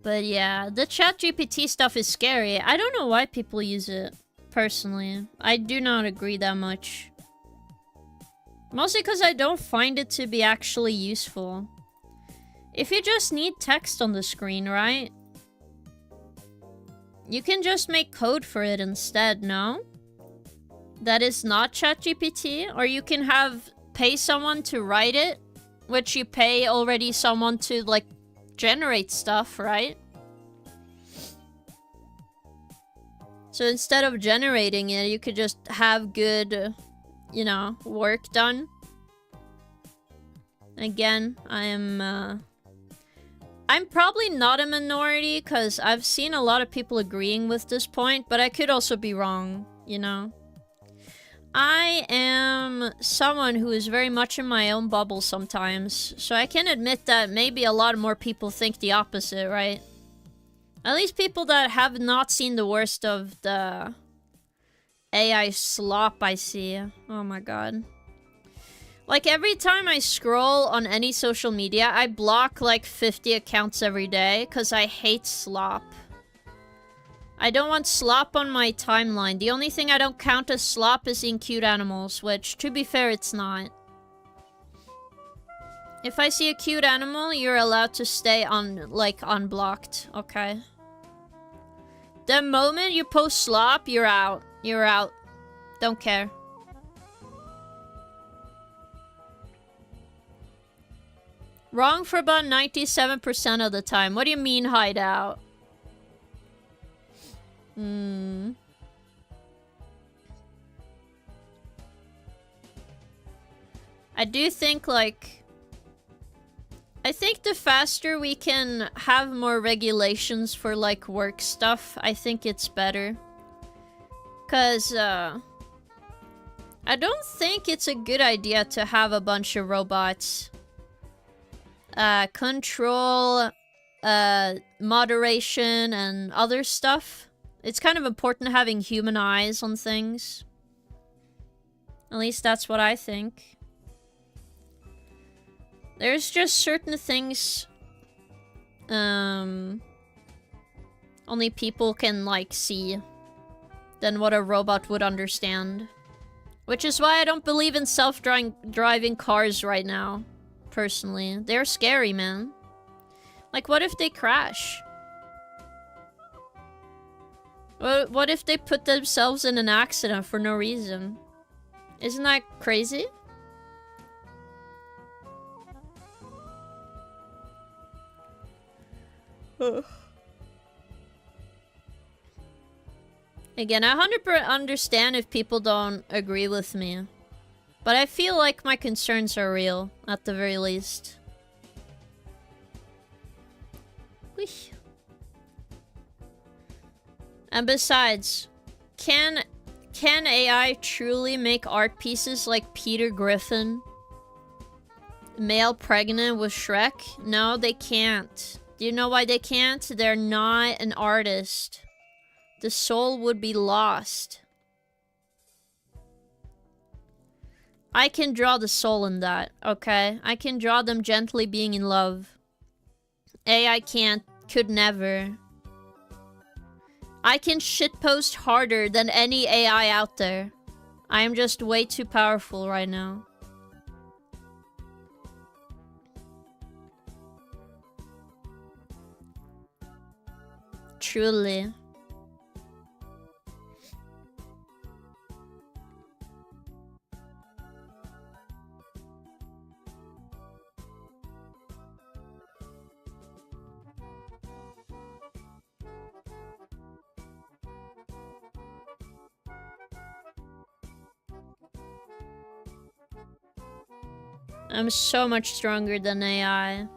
But yeah, the ChatGPT stuff is scary. I don't know why people use it, personally. I do not agree that much. Mostly because I don't find it to be actually useful. If you just need text on the screen, right? You can just make code for it instead, no? That is not ChatGPT? Or you can pay someone to write it, which you pay already someone to, like, generate stuff, right? So instead of generating it, you could just have good, you know, work done. Again, I'm probably not a minority, because I've seen a lot of people agreeing with this point, but I could also be wrong, you know? I am someone who is very much in my own bubble sometimes, so I can admit that maybe a lot more people think the opposite, right? At least people that have not seen the worst of the AI slop I see. Oh my god. Like, every time I scroll on any social media, I block like 50 accounts every day, because I hate slop. I don't want slop on my timeline. The only thing I don't count as slop is seeing cute animals, which, to be fair, it's not. If I see a cute animal, you're allowed to stay unblocked, okay? The moment you post slop, you're out. You're out. Don't care. Wrong for about 97% of the time. What do you mean, hideout? I do think, like... I think the faster we can have more regulations for, like, work stuff, I think it's better. 'Cause, I don't think it's a good idea to have a bunch of robots control, moderation, and other stuff. It's kind of important having human eyes on things. At least that's what I think. There's just certain things only people can, like, see than what a robot would understand. Which is why I don't believe in self-driving cars right now. Personally. They're scary, man. Like, what if they crash? What if they put themselves in an accident for no reason? Isn't that crazy? Again, I 100% understand if people don't agree with me. But I feel like my concerns are real, at the very least. Whoosh. And besides, can AI truly make art pieces like Peter Griffin? Male pregnant with Shrek? No, they can't. Do you know why they can't? They're not an artist. The soul would be lost. I can draw the soul in that, okay? I can draw them gently being in love. AI can't, could never. I can shitpost harder than any AI out there. I am just way too powerful right now. Truly. I'm so much stronger than AI.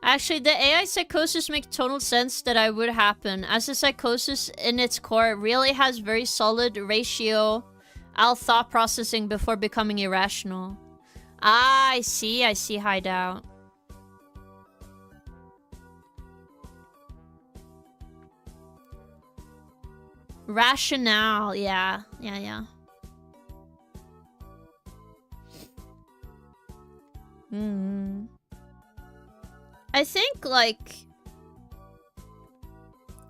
Actually, the AI psychosis makes total sense that I would happen, as the psychosis in its core really has very solid ratio thought processing before becoming irrational. Ah, I see hideout. Rationale, yeah. I think, like,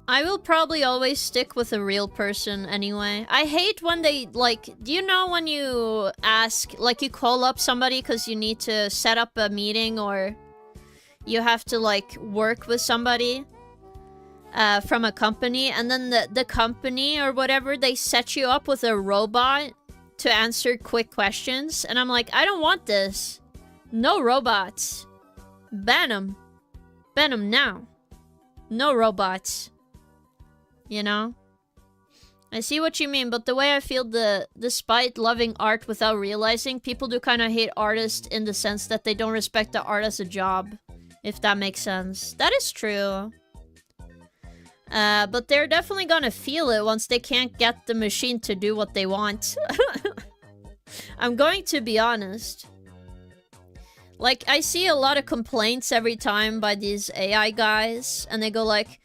I will probably always stick with a real person anyway. I hate when they, like, do you know when you ask, like, you call up somebody because you need to set up a meeting or you have to, like, work with somebody from a company, and then the company or whatever, they set you up with a robot to answer quick questions, and I'm like, I don't want this. No robots. Ban them. Ban them now. No robots. You know? I see what you mean, but the way I feel, despite loving art without realizing, people do kind of hate artists in the sense that they don't respect the art as a job. If that makes sense. That is true. But they're definitely gonna feel it once they can't get the machine to do what they want. I'm going to be honest. Like, I see a lot of complaints every time by these AI guys, and they go like,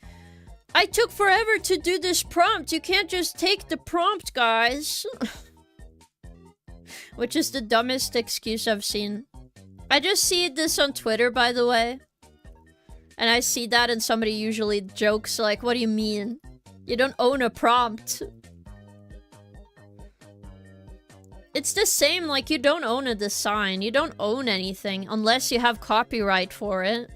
I took forever to do this prompt, you can't just take the prompt, guys. Which is the dumbest excuse I've seen. I just see this on Twitter, by the way. And I see that and somebody usually jokes like, what do you mean? You don't own a prompt. It's the same, like, you don't own a design. You don't own anything unless you have copyright for it.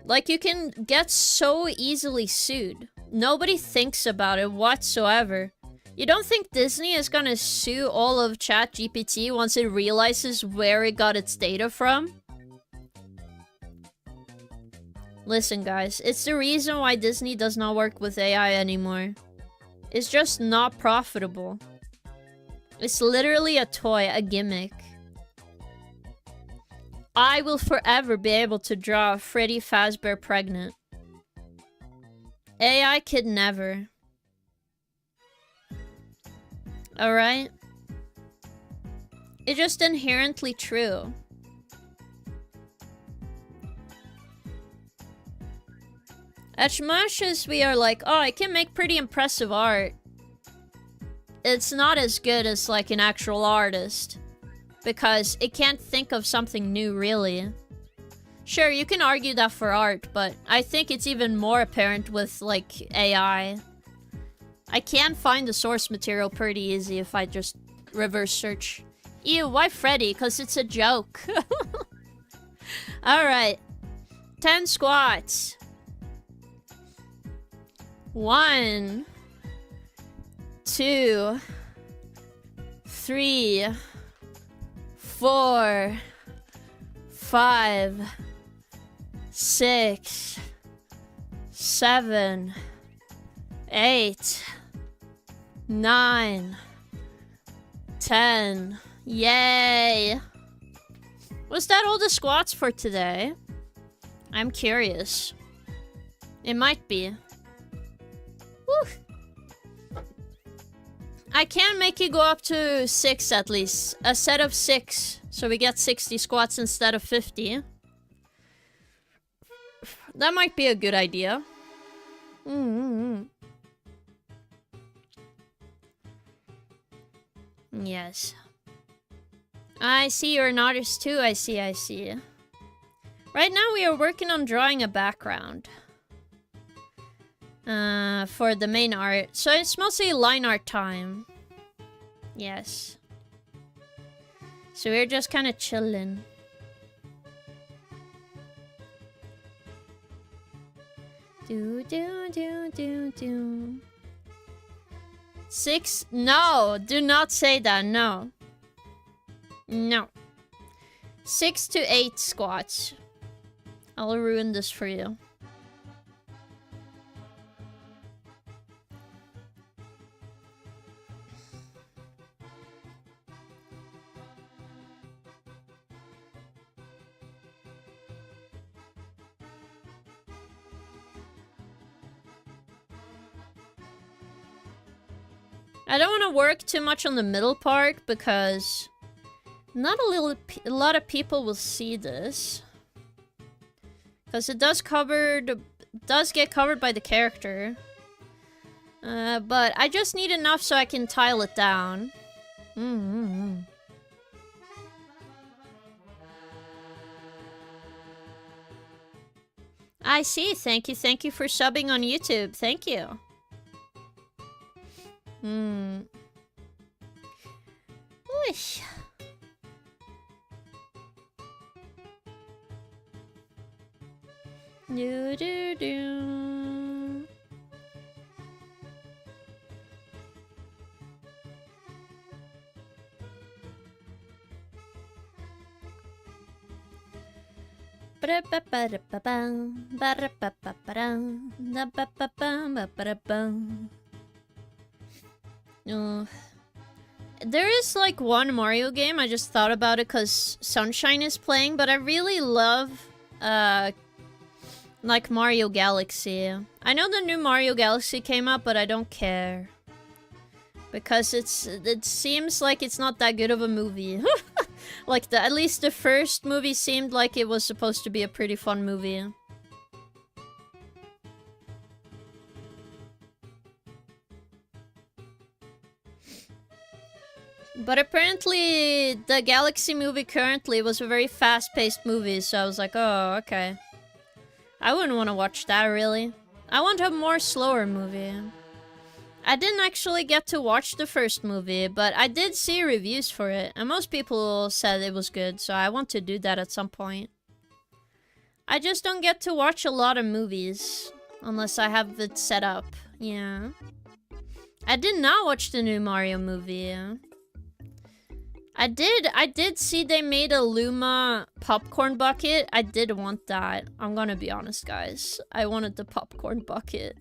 Like, you can get so easily sued. Nobody thinks about it whatsoever. You don't think Disney is gonna sue all of ChatGPT once it realizes where it got its data from? Listen, guys, it's the reason why Disney does not work with AI anymore. It's just not profitable. It's literally a toy, a gimmick. I will forever be able to draw Freddy Fazbear pregnant. AI could never. Alright? It's just inherently true. As much as we are like, oh, I can make pretty impressive art, it's not as good as like an actual artist. Because it can't think of something new, really. Sure, you can argue that for art, but I think it's even more apparent with, like, AI. I can find the source material pretty easy if I just reverse search. Ew, why Freddy? Because it's a joke. Alright. 10 squats. 1, 2, 3, 4, 5, 6, 7, 8, 9, 10. Yay! Was that all the squats for today? I'm curious. It might be. Woo! I can make it go up to 6 at least. A set of 6. So we get 60 squats instead of 50. That might be a good idea. Yes. I see you're an artist too. I see. Right now we are working on drawing a background. For the main art. So it's mostly line art time. Yes. So we're just kind of chilling. Do. 6? No, do not say that. No. No. 6 to 8 squats. I'll ruin this for you. I don't want to work too much on the middle part because not a lot of people will see this. Because it does get covered by the character. But I just need enough so I can tile it down. I see. Thank you for subbing on YouTube. Thank you. Whoosh. Do. There is like one Mario game, I just thought about it because Sunshine is playing, but I really love like Mario Galaxy. I know the new Mario Galaxy came out, but I don't care. Because it seems like it's not that good of a movie. Like at least the first movie seemed like it was supposed to be a pretty fun movie. But apparently the Galaxy movie currently was a very fast-paced movie, so I was like, oh, okay. I wouldn't want to watch that, really. I want a more slower movie. I didn't actually get to watch the first movie, but I did see reviews for it, and most people said it was good, so I want to do that at some point. I just don't get to watch a lot of movies, unless I have it set up, yeah. I did not watch the new Mario movie. I did see they made a Luma popcorn bucket. I did want that. I'm gonna be honest, guys. I wanted the popcorn bucket.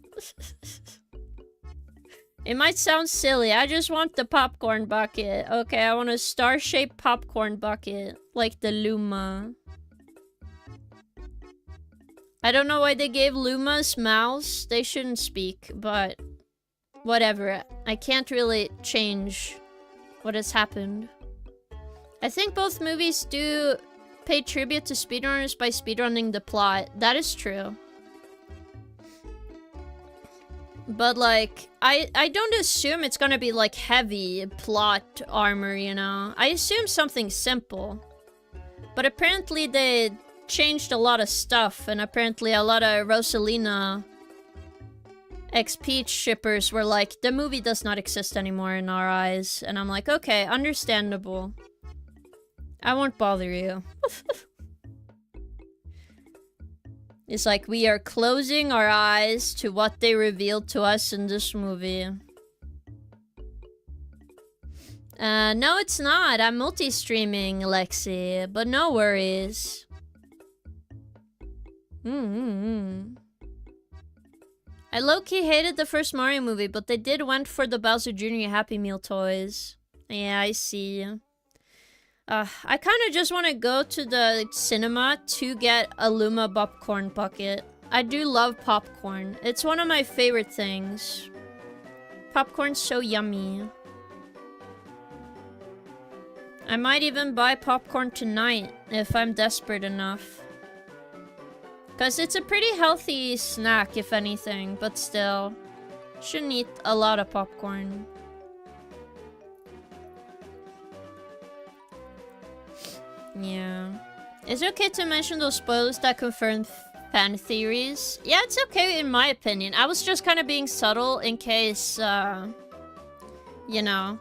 It might sound silly. I just want the popcorn bucket. Okay, I want a star-shaped popcorn bucket. Like the Luma. I don't know why they gave Lumas mouths. They shouldn't speak, but whatever. I can't really change what has happened. I think both movies do pay tribute to speedrunners by speedrunning the plot. That is true. But like, I don't assume it's gonna be like heavy plot armor, you know? I assume something simple. But apparently they changed a lot of stuff, and apparently a lot of Rosalina ex-Peach shippers were like, the movie does not exist anymore in our eyes. And I'm like, okay, understandable. I won't bother you. It's like we are closing our eyes to what they revealed to us in this movie. No, it's not. I'm multi-streaming, Lexi, but no worries. I low-key hated the first Mario movie, but they did went for the Bowser Jr. Happy Meal toys. Yeah, I see. I kind of just want to go to the cinema to get a Luma popcorn bucket. I do love popcorn. It's one of my favorite things. Popcorn's so yummy. I might even buy popcorn tonight if I'm desperate enough. Because it's a pretty healthy snack, if anything, but still. Shouldn't eat a lot of popcorn. Yeah. Is it okay to mention those spoilers that confirm fan theories? Yeah, it's okay in my opinion. I was just kind of being subtle in case, you know.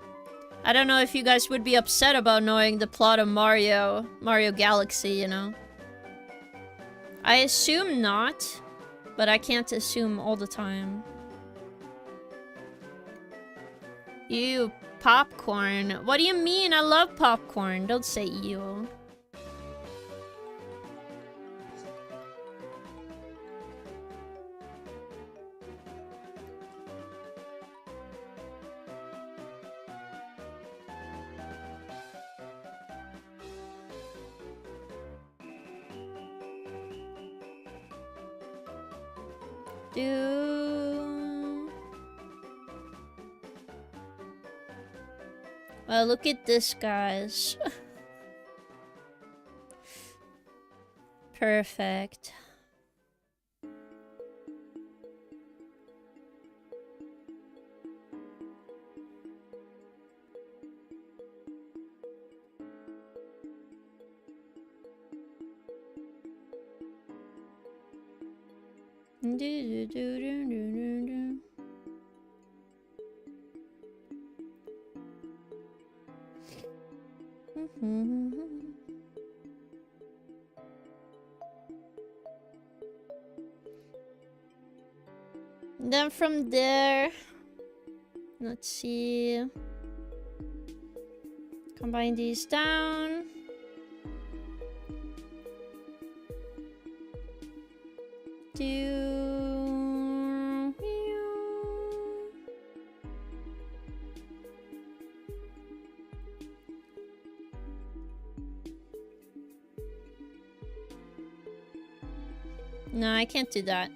I don't know if you guys would be upset about knowing the plot of Mario Galaxy, you know. I assume not, but I can't assume all the time. Ew, popcorn. What do you mean? I love popcorn. Don't say ew. Well, look at this, guys. Perfect. Then from there, let's see. Combine these down. No, I can't do that.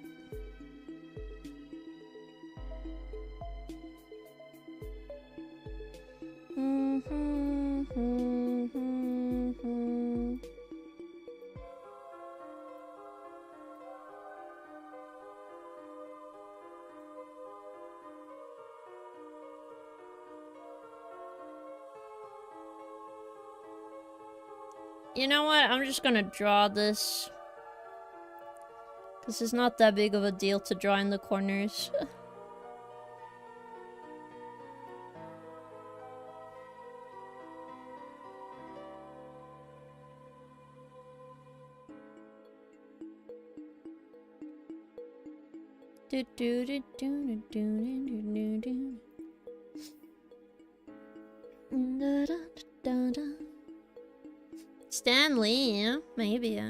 You know what? I'm just gonna draw this. Because it's not that big of a deal to draw in the corners. Stan Lee, maybe.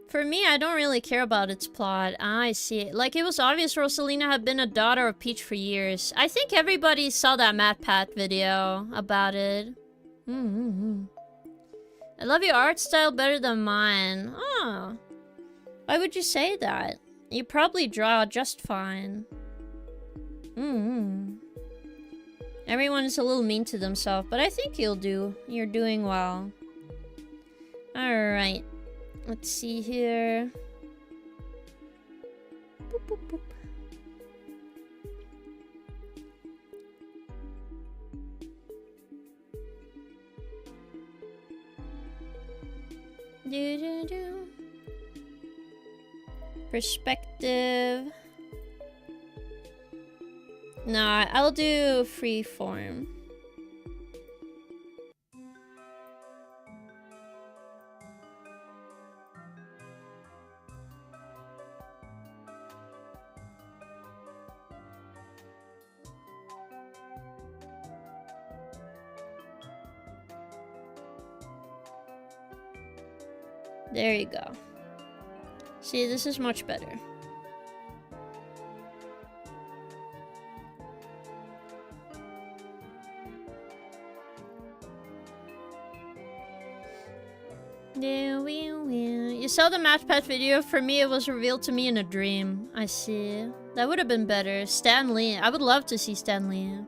For me, I don't really care about its plot. I see. Like, it was obvious Rosalina had been a daughter of Peach for years. I think everybody saw that MatPat video about it. I love your art style better than mine. Oh. Why would you say that? You probably draw just fine. Everyone is a little mean to themselves, but I think you'll do. You're doing well. Alright. Let's see here. Boop, boop, boop. Do, do, do. Perspective. Nah, I'll do freeform. There you go. See, this is much better. You saw the MatPat video? For me, it was revealed to me in a dream. I see. That would have been better. Stan Lee. I would love to see Stan Lee.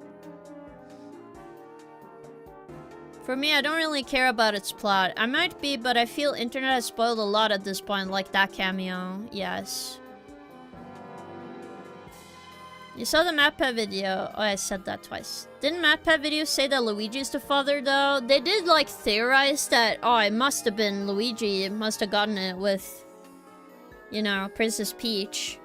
For me, I don't really care about its plot. I might be, but I feel internet has spoiled a lot at this point, like that cameo. Yes. You saw the MatPat video. Oh, I said that twice. Didn't MatPat video say that Luigi is the father, though? They did, like, theorize that, oh, it must have been Luigi. It must have gotten it with, you know, Princess Peach.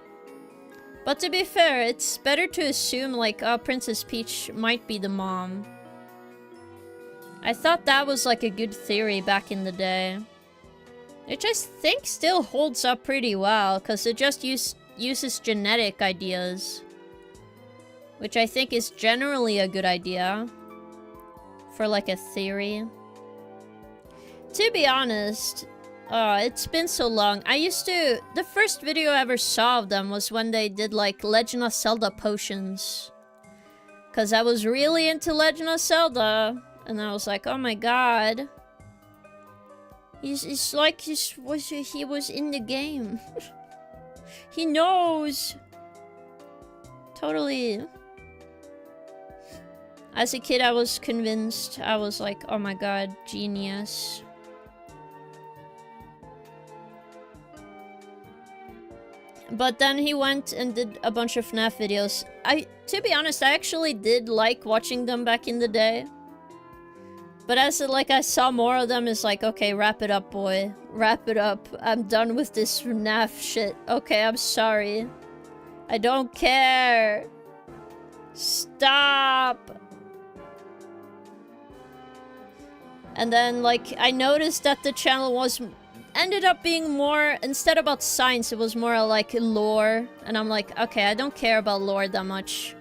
But to be fair, it's better to assume, like, oh, Princess Peach might be the mom. I thought that was, like, a good theory back in the day. Which I think still holds up pretty well, because it just uses genetic ideas. Which I think is generally a good idea. For, like, a theory. To be honest, it's been so long. The first video I ever saw of them was when they did, like, Legend of Zelda potions. Because I was really into Legend of Zelda. And I was like, oh my god. It's like he was in the game. He knows. Totally. As a kid, I was convinced. I was like, oh my god, genius. But then he went and did a bunch of FNAF videos. To be honest, I actually did like watching them back in the day. But as I saw more of them, it's like, okay, wrap it up, boy. Wrap it up. I'm done with this FNAF shit. Okay, I'm sorry. I don't care. Stop. And then, like, I noticed that the channel ended up being more, instead about science, it was more like lore. And I'm like, okay, I don't care about lore that much.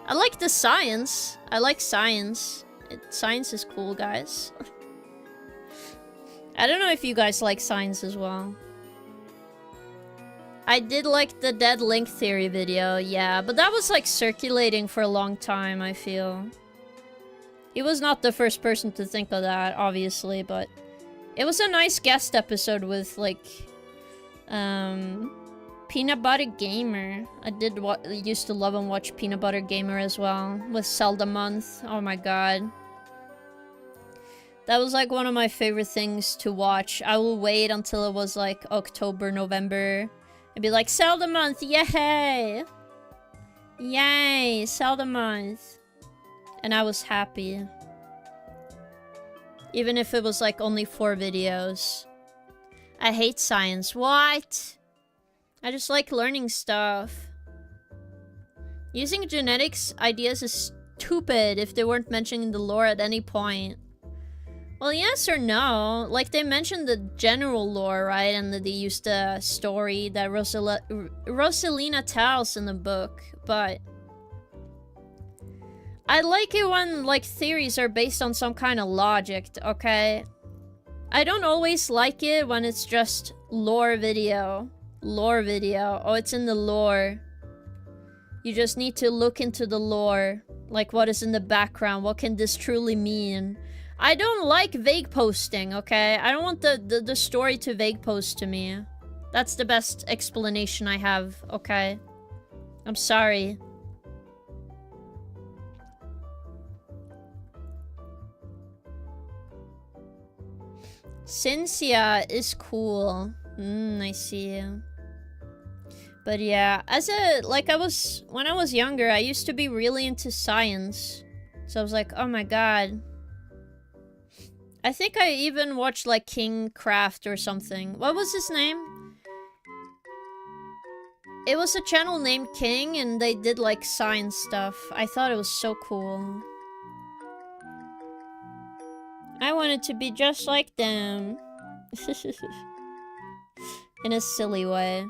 I like the science. I like science. Science is cool, guys. I don't know if you guys like science as well. I did like the Dead Link theory video, yeah, but that was like circulating for a long time, I feel. He was not the first person to think of that, obviously, but it was a nice guest episode with, like, Peanut Butter Gamer. I used to love and watch Peanut Butter Gamer as well, with Zelda Month. Oh my god. That was like one of my favorite things to watch. I will wait until it was like October, November. And be like, Zelda Month, yay! Yay, Zelda Month. And I was happy. Even if it was like only 4 videos. I hate science. What? I just like learning stuff. Using genetics ideas is stupid if they weren't mentioning the lore at any point. Well, yes or no. Like, they mentioned the general lore, right? And that they used a story that Rosalina tells in the book. But I like it when, like, theories are based on some kind of logic, okay? I don't always like it when it's just lore video. Lore video. Oh, it's in the lore. You just need to look into the lore. Like, what is in the background? What can this truly mean? I don't like vague posting, okay? I don't want the story to vague post to me. That's the best explanation I have, okay? I'm sorry. Cynthia is cool. I see. But yeah, when I was younger, I used to be really into science. So I was like, oh my god. I think I even watched like King Craft or something. What was his name? It was a channel named King and they did like science stuff. I thought it was so cool. I wanted to be just like them. In a silly way.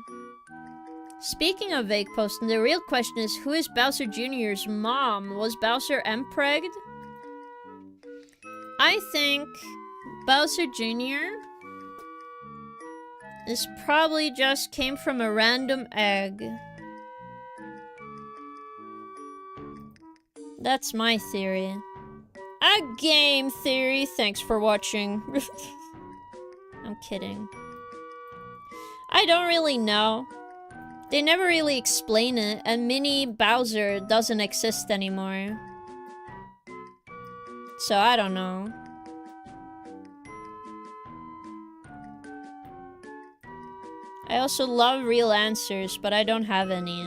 Speaking of vague posting, the real question is, who is Bowser Jr.'s mom? Was Bowser empregged? I think Bowser Jr. is probably just came from a random egg. That's my theory. A game theory. Thanks for watching. I'm kidding. I don't really know. They never really explain it, and Mini Bowser doesn't exist anymore. So I don't know. I also love real answers, but I don't have any.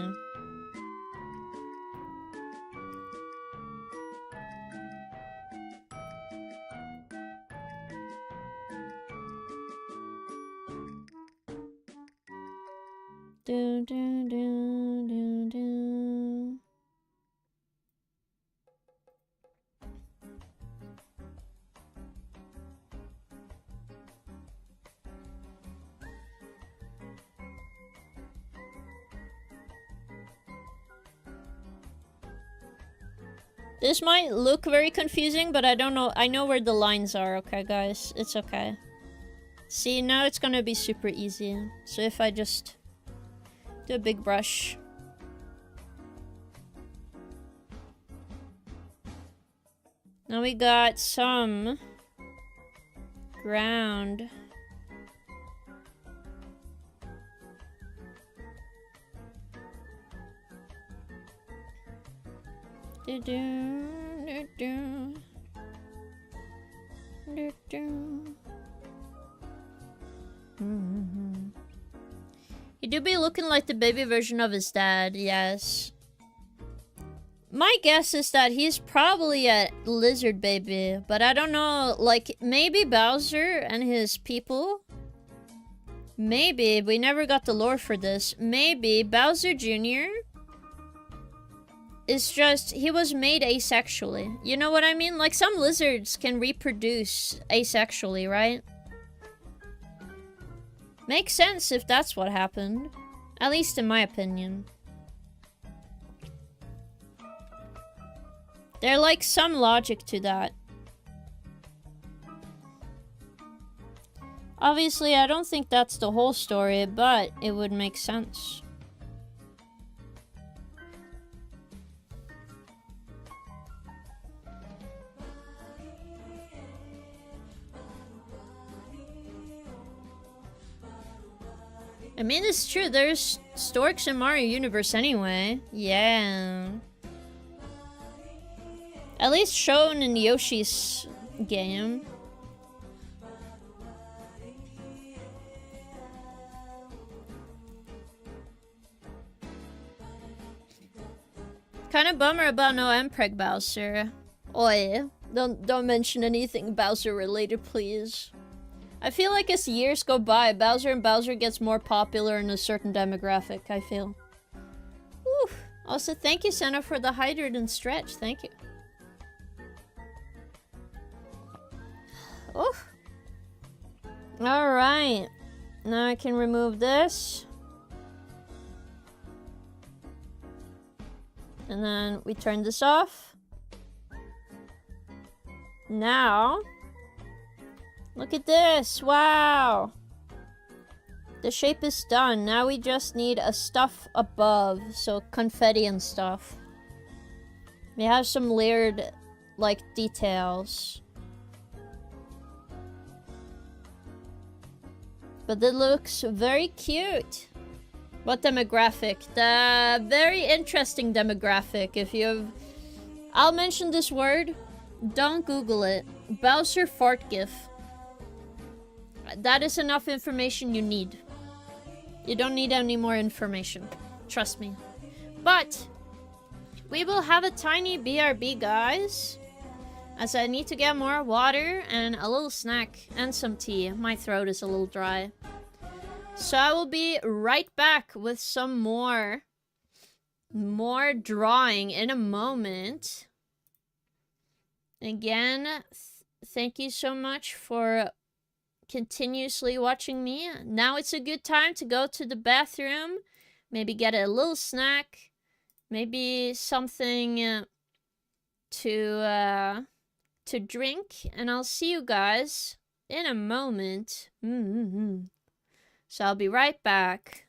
Do, do, do, do, do. This might look very confusing, but I don't know. I know where the lines are, okay, guys? It's okay. See, now it's gonna be super easy. So if I just do a big brush. Now we got some ground. Do do do do do do. He do be looking like the baby version of his dad, yes. My guess is that he's probably a lizard baby, but I don't know, like, maybe Bowser and his people? Maybe, we never got the lore for this. Maybe Bowser Jr. is just, he was made asexually. You know what I mean? Like, some lizards can reproduce asexually, right? Makes sense if that's what happened. At least in my opinion. There's like some logic to that. Obviously, I don't think that's the whole story, but it would make sense. I mean, it's true, there's storks in Mario Universe anyway. Yeah. At least shown in Yoshi's game. Kinda bummer about no Mpreg Bowser. Oi, don't mention anything Bowser related, please. I feel like as years go by, Bowser gets more popular in a certain demographic, I feel. Whew. Also, thank you, Senna, for the hydrate and stretch. Thank you. Oh. Alright. Now I can remove this. And then we turn this off. Now, Look at this. Wow. The shape is done. Now we just need a stuff above. So confetti and stuff. We have some layered, like, details. But it looks very cute. What demographic? The very interesting demographic. If you've... I'll mention this word. Don't Google it. Bowser fart gif. That is enough information you need. You don't need any more information. Trust me. But we will have a tiny BRB, guys. As I need to get more water and a little snack and some tea. My throat is a little dry. So I will be right back with some more drawing in a moment. Again, thank you so much for continuously watching me. Now it's a good time to go to the bathroom. Maybe get a little snack. Maybe something to drink. And I'll see you guys in a moment. So I'll be right back.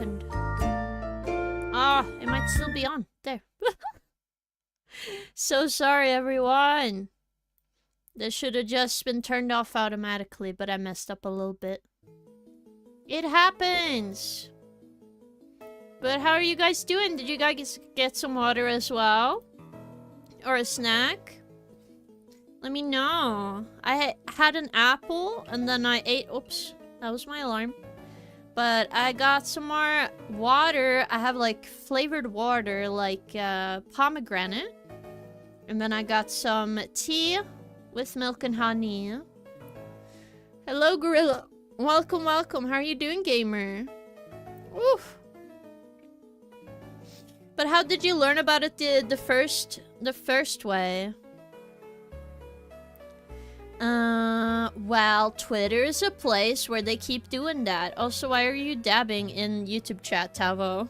happened? Ah, it might still be on. There. So sorry, everyone. This should have just been turned off automatically, but I messed up a little bit. It happens! But how are you guys doing? Did you guys get some water as well? Or a snack? Let me know. I had an apple, and then I ate... Oops, that was my alarm. But I got some more water. I have, like, flavored water, like, pomegranate. And then I got some tea with milk and honey. Hello, Gorilla. Welcome, welcome. How are you doing, gamer? Oof. But how did you learn about it the first way? Well, Twitter is a place where they keep doing that. Also, why are you dabbing in YouTube chat, Tavo?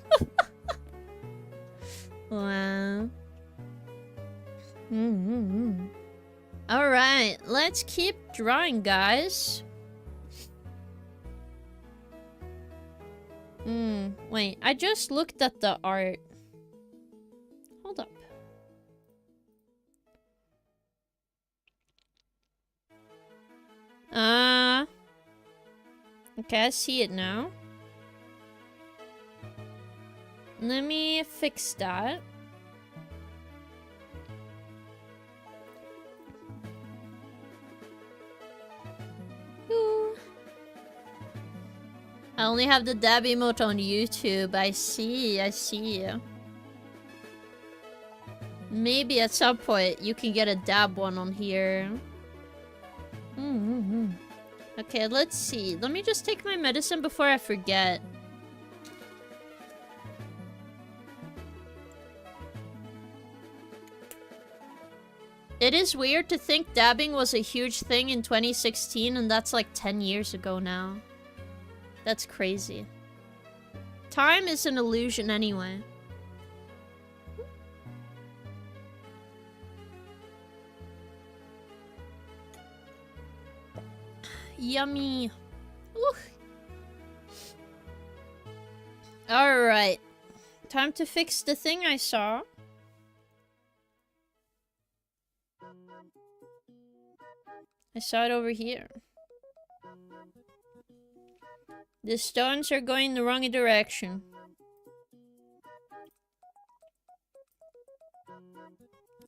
Wow. Alright, let's keep drawing, guys. Wait, I just looked at the art. Hold up. Okay, I see it now. Let me fix that. Ooh. I only have the dab emote on YouTube. I see, I see. Maybe at some point you can get a dab one on here. Okay, let's see. Let me just take my medicine before I forget. It is weird to think dabbing was a huge thing in 2016 and that's like 10 years ago now. That's crazy. Time is an illusion anyway. Yummy. Alright. Time to fix the thing I saw. I saw it over here. The stones are going the wrong direction.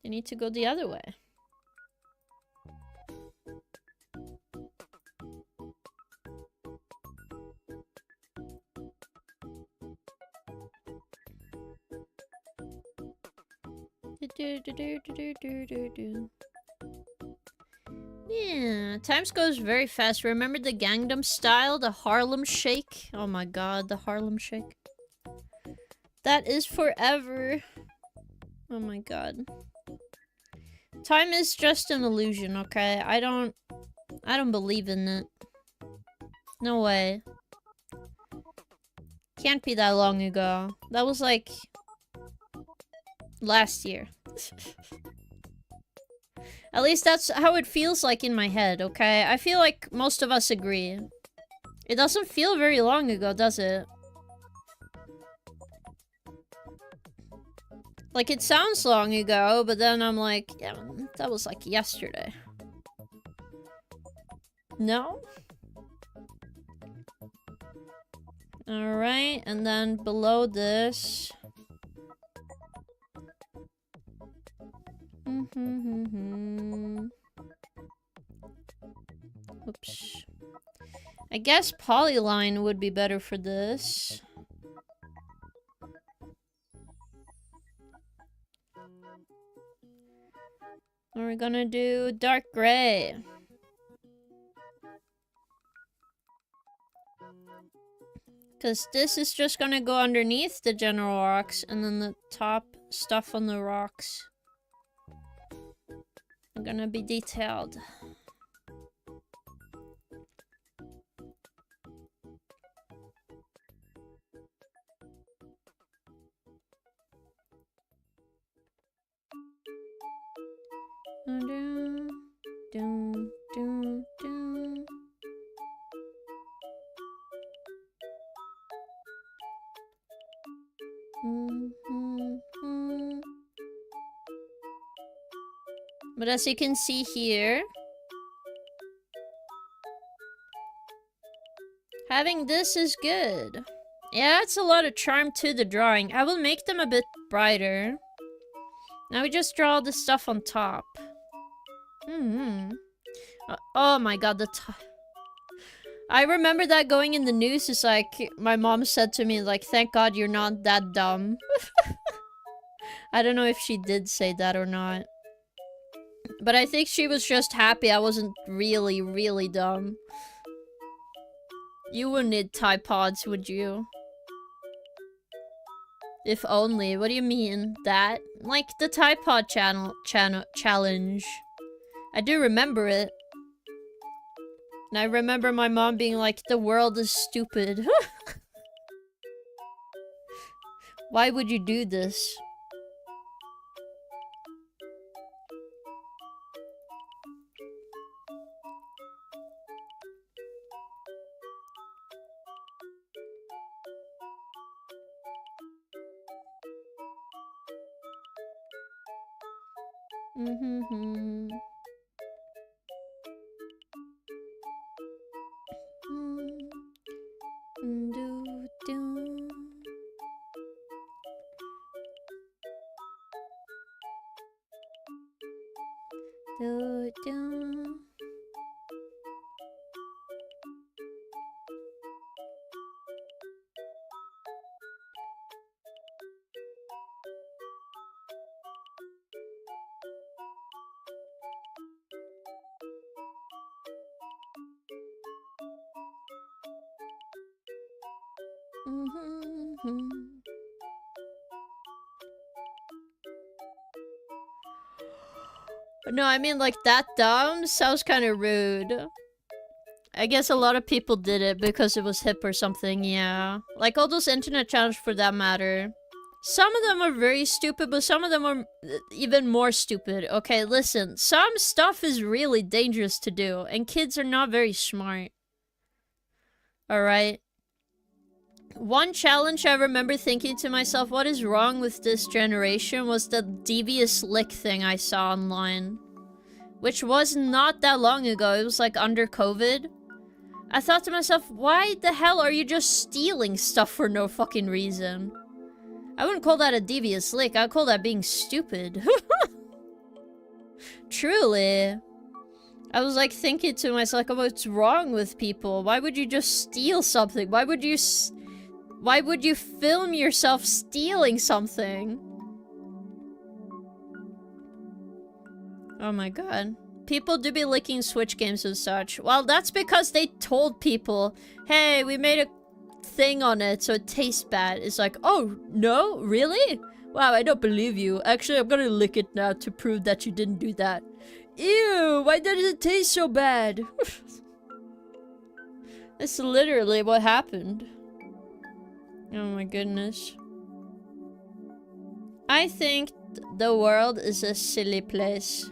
They need to go the other way. Yeah, times goes very fast. Remember the Gangnam Style? The Harlem Shake? Oh my god, the Harlem Shake. That is forever. Oh my god. Time is just an illusion, okay? I don't believe in it. No way. Can't be that long ago. That was like... last year. At least that's how it feels like in my head, okay? I feel like most of us agree. It doesn't feel very long ago, does it? Like, it sounds long ago, but then I'm like, yeah, that was like yesterday. No? Alright, and then below this... Oops. I guess polyline would be better for this. We're gonna do dark gray. Because this is just gonna go underneath the general rocks, and then the top stuff on the rocks are gonna be detailed. But as you can see here, having this is good. Yeah, it's a lot of charm to the drawing. I will make them a bit brighter. Now we just draw the stuff on top. Oh my god, I remember that going in the news is like, my mom said to me, like, thank god you're not that dumb. I don't know if she did say that or not. But I think she was just happy I wasn't really, really dumb. You wouldn't need Tide Pods, would you? If only. What do you mean? That? Like the Tide Pod challenge. I do remember it. And I remember my mom being like, the world is stupid. Why would you do this? No, I mean, like, that dumb sounds kind of rude. I guess a lot of people did it because it was hip or something, yeah. Like, all those internet challenges for that matter. Some of them are very stupid, but some of them are even more stupid. Okay, listen. Some stuff is really dangerous to do, and kids are not very smart. Alright? One challenge I remember thinking to myself, what is wrong with this generation, was the devious lick thing I saw online. Which was not that long ago, it was like under COVID. I thought to myself, why the hell are you just stealing stuff for no fucking reason? I wouldn't call that a devious lick, I'd call that being stupid. Truly. I was like thinking to myself, like, what's wrong with people? Why would you just steal something? Why would you film yourself stealing something? Oh my god. People do be licking Switch games and such. Well, that's because they told people, hey, we made a thing on it so it tastes bad. It's like, oh, no? Really? Wow, I don't believe you. Actually, I'm gonna lick it now to prove that you didn't do that. Ew, why does it taste so bad? That's literally what happened. Oh my goodness. I think the world is a silly place.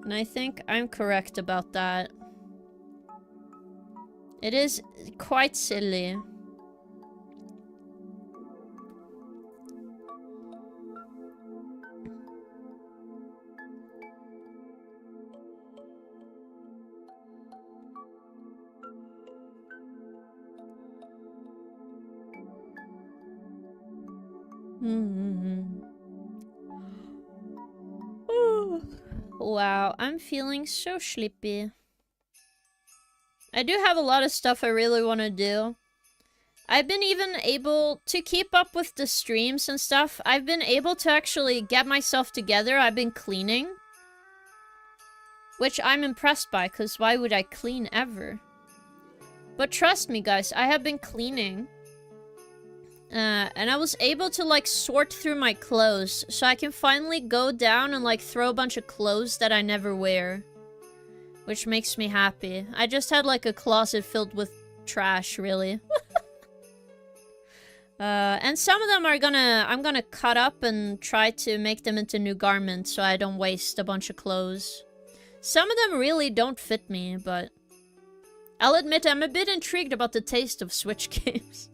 And I think I'm correct about that. It is quite silly. Wow, I'm feeling so sleepy. I do have a lot of stuff I really want to do. I've been even able to keep up with the streams and stuff. I've been able to actually get myself together. I've been cleaning. Which I'm impressed by, because why would I clean ever? But trust me, guys, I have been cleaning. And I was able to, like, sort through my clothes. So I can finally go down and, like, throw a bunch of clothes that I never wear. Which makes me happy. I just had, like, a closet filled with trash, really. And some of them I'm gonna cut up and try to make them into new garments so I don't waste a bunch of clothes. Some of them really don't fit me, but I'll admit I'm a bit intrigued about the taste of Switch games.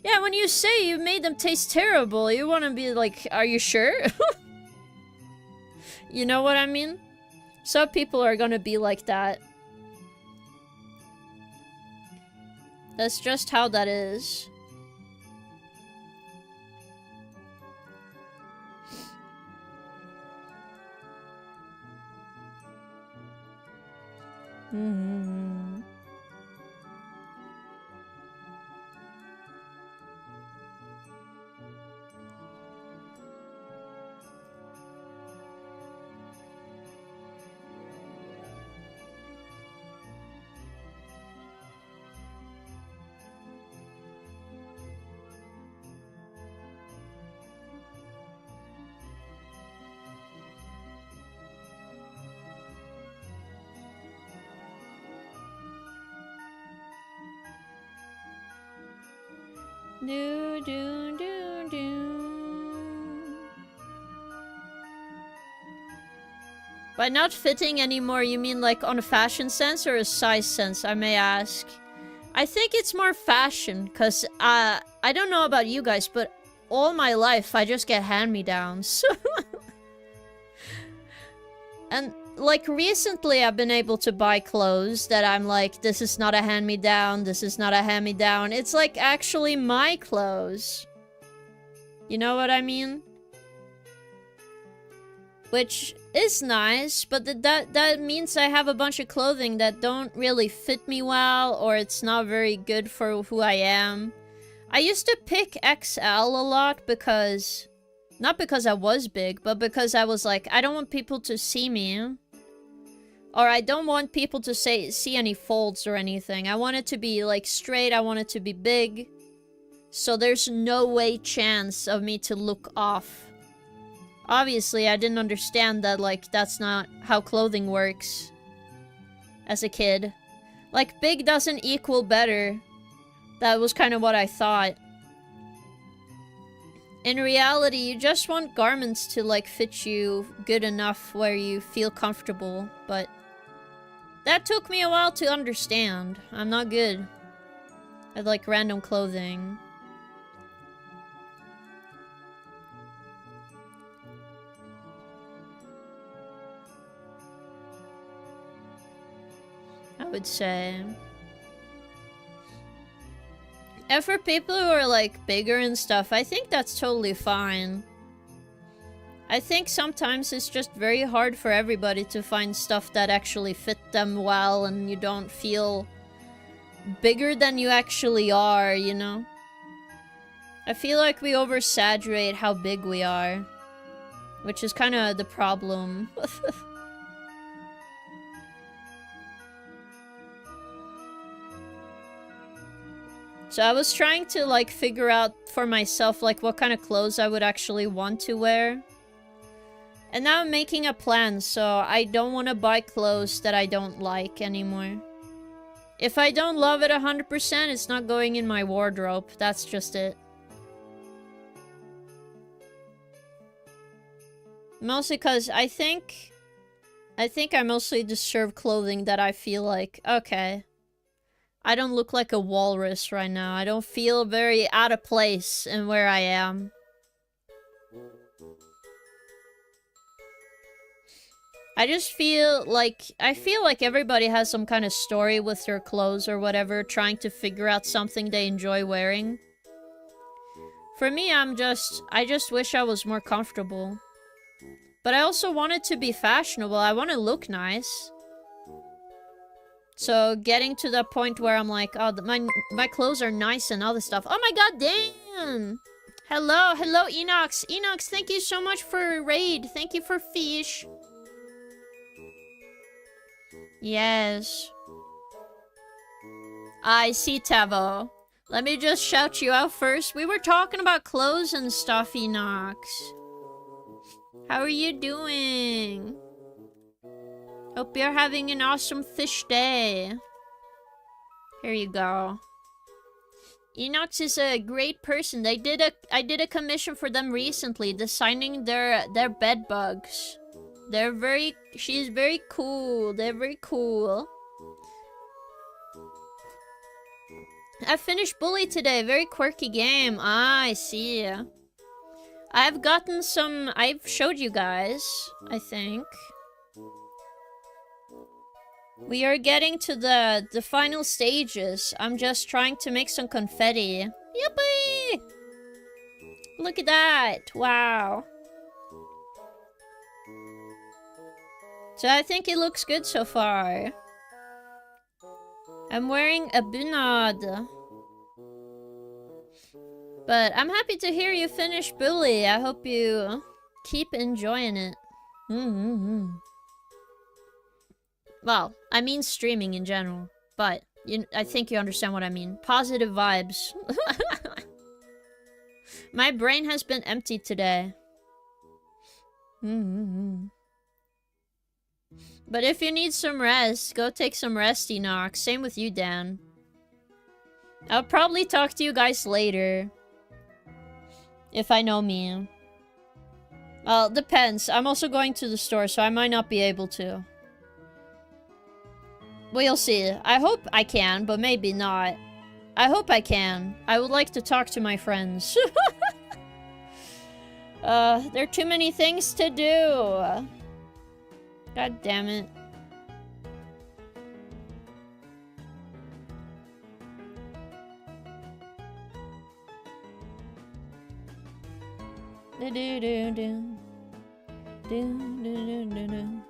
Yeah, when you say you made them taste terrible, you want to be like, are you sure? You know what I mean? Some people are gonna be like that. That's just how that is. Mm-hmm. Do do do do. By not fitting anymore, you mean like on a fashion sense or a size sense, I may ask? I think it's more fashion, because I don't know about you guys, but all my life I just get hand-me-downs. And like recently I've been able to buy clothes that I'm like, this is not a hand-me-down, this is not a hand-me-down. It's like actually my clothes. You know what I mean? Which is nice, but that means I have a bunch of clothing that don't really fit me well, or it's not very good for who I am. I used to pick XL a lot because... Not because I was big, but because I was like, I don't want people to see me. Or I don't want people to see any folds or anything. I want it to be like straight, I want it to be big. So there's no way chance of me to look off. Obviously, I didn't understand that, like, that's not how clothing works. As a kid. Like, big doesn't equal better. That was kind of what I thought. In reality, you just want garments to, like, fit you good enough where you feel comfortable, but... That took me a while to understand. I'm not good at, like, random clothing. I would say. And for people who are, like, bigger and stuff, I think that's totally fine. I think sometimes it's just very hard for everybody to find stuff that actually fit them well and you don't feel bigger than you actually are, you know? I feel like we oversaturate how big we are, which is kind of the problem. So I was trying to, like, figure out for myself, like, what kind of clothes I would actually want to wear. And now I'm making a plan, so I don't want to buy clothes that I don't like anymore. If I don't love it 100%, it's not going in my wardrobe. That's just it. Mostly because I think I mostly deserve clothing that I feel like, okay, I don't look like a walrus right now. I don't feel very out of place in where I am. I just feel like everybody has some kind of story with their clothes or whatever, trying to figure out something they enjoy wearing. For me, I just wish I was more comfortable. But I also want it to be fashionable. I want to look nice. So getting to the point where I'm like, oh, my clothes are nice and all this stuff. Oh my god, Dan! Hello, Enox. Enox, thank you so much for raid. Thank you for fish. Yes. I see, Tavo. Let me just shout you out first. We were talking about clothes and stuff, Enox. How are you doing? Hope you're having an awesome fish day. Here you go. Enox is a great person. I did a commission for them recently, designing their bed bugs. She's very cool. They're very cool. I finished Bully today. Very quirky game. Ah, I see. I've gotten some... I've showed you guys, I think. We are getting to the final stages. I'm just trying to make some confetti. Yippee! Look at that. Wow. So I think it looks good so far. I'm wearing a bunad. But I'm happy to hear you finish Bully. I hope you keep enjoying it. Well, I mean streaming in general. But I think you understand what I mean. Positive vibes. My brain has been empty today. But if you need some rest, go take some rest, Enoch. Same with you, Dan. I'll probably talk to you guys later. If I know me. Well, depends. I'm also going to the store, so I might not be able to. We'll see. I hope I can, but maybe not. I hope I can. I would like to talk to my friends. There are too many things to do. God damn it. Do do do do. Do do do do do.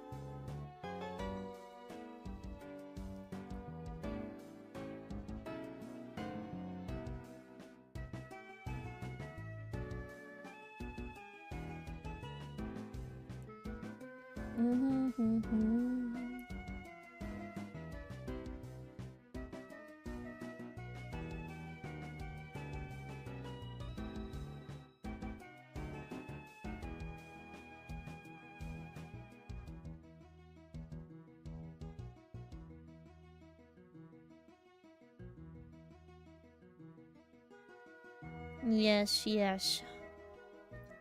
Yes, yes.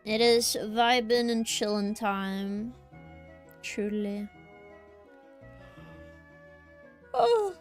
It is vibin' and chillin' time. Truly. Oh.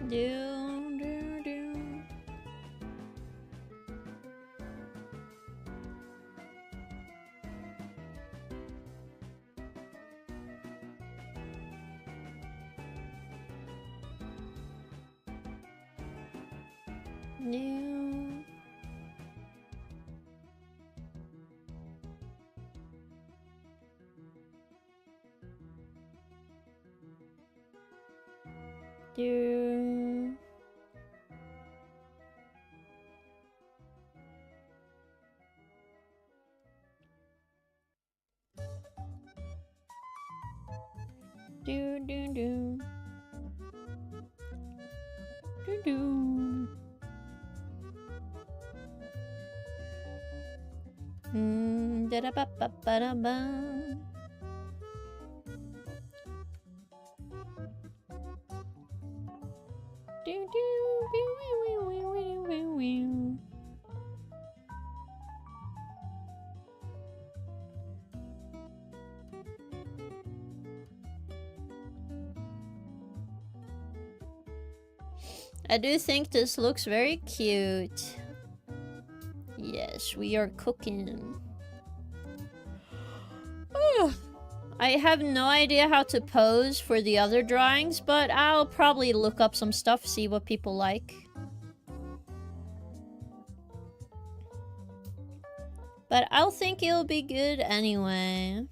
Do, do, do. Do. Do. Do do do. Do do. Da da ba ba ba da ba. Do do do wee wee wee wee wee wee. I do think this looks very cute. Yes, we are cooking. I have no idea how to pose for the other drawings, but I'll probably look up some stuff, see what people like. But I'll think it'll be good anyway.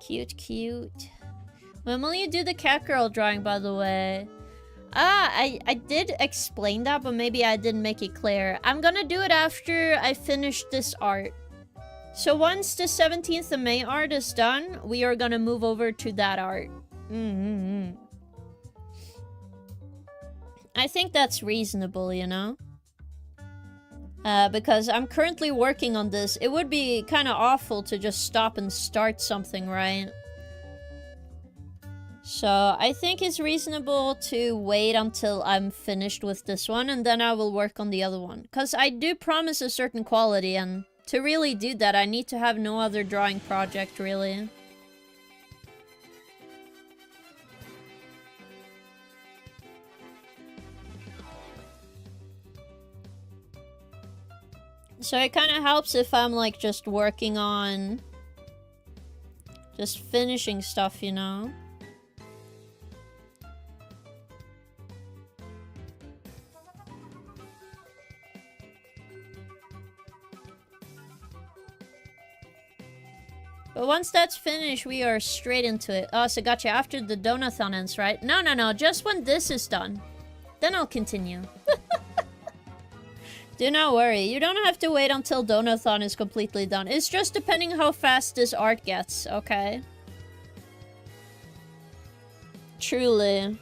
Cute, cute. When will you do the cat girl drawing, by the way? I did explain that, but maybe I didn't make it clear. I'm gonna do it after I finish this art. So once the 17th of May art is done, we are gonna move over to that art. I think that's reasonable, you know? Because I'm currently working on this. It would be kind of awful to just stop and start something, right? So I think it's reasonable to wait until I'm finished with this one, and then I will work on the other one. Because I do promise a certain quality, and to really do that, I need to have no other drawing project, really. So it kind of helps if I'm, like, just working on... just finishing stuff, you know? But once that's finished, we are straight into it. Oh, so gotcha, after the donathon ends, right? No, no, no, just when this is done. Then I'll continue. Do not worry, you don't have to wait until donathon is completely done. It's just depending how fast this art gets, okay? Truly.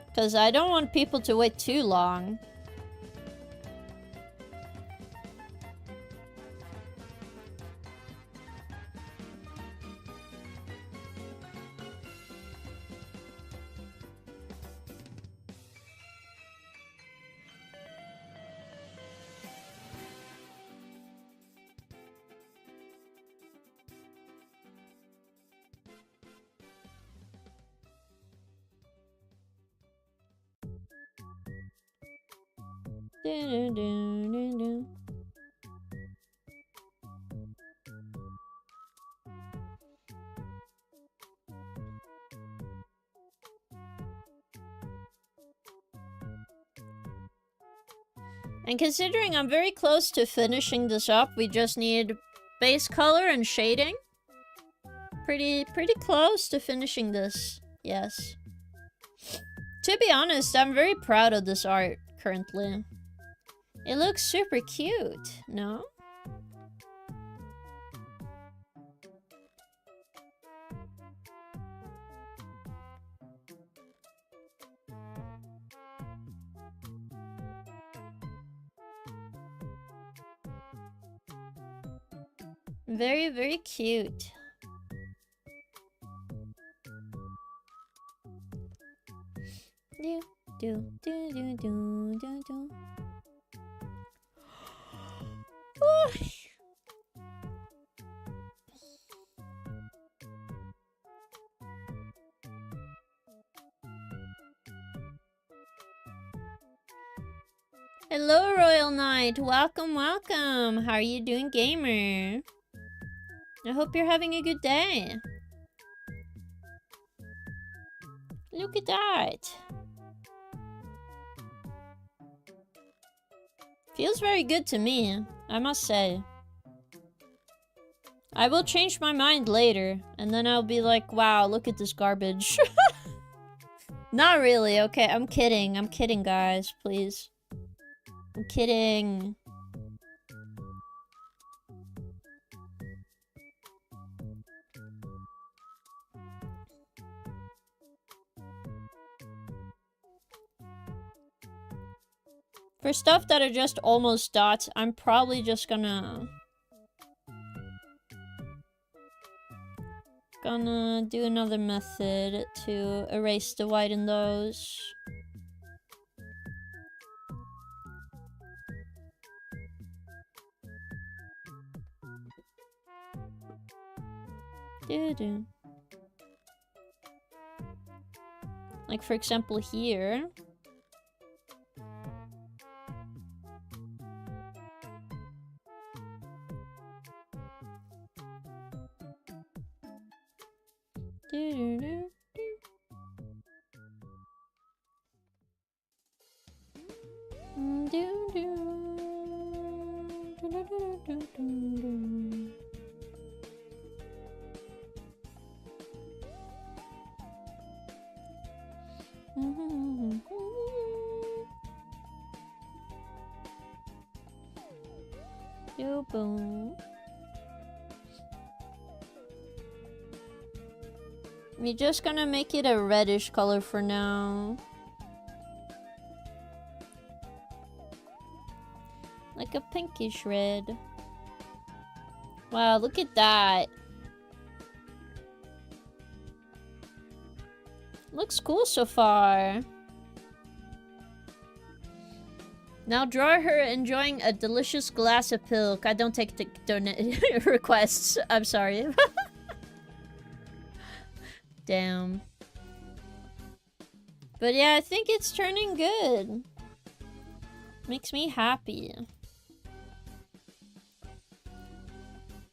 Because I don't want people to wait too long. And considering I'm very close to finishing this up, we just need base color and shading. Pretty close to finishing this, yes. To be honest, I'm very proud of this art currently. It looks super cute, no? Very, very cute. Do, do, do, do, do, do, do. Hello, Royal Knight. Welcome, welcome. How are you doing, gamer? I hope you're having a good day. Look at that. Feels very good to me, I must say. I will change my mind later, and then I'll be like, wow, look at this garbage. Not really, okay, I'm kidding, guys, please. I'm kidding. For stuff that are just almost dots, I'm probably just gonna do another method to erase the white in those. Like, for example, here. Boom. We're just gonna make it a reddish color for now. Like a pinkish red. Wow, look at that. Looks cool so far. Now draw her enjoying a delicious glass of milk. I don't take requests. I'm sorry. Damn. But yeah, I think it's turning good. Makes me happy.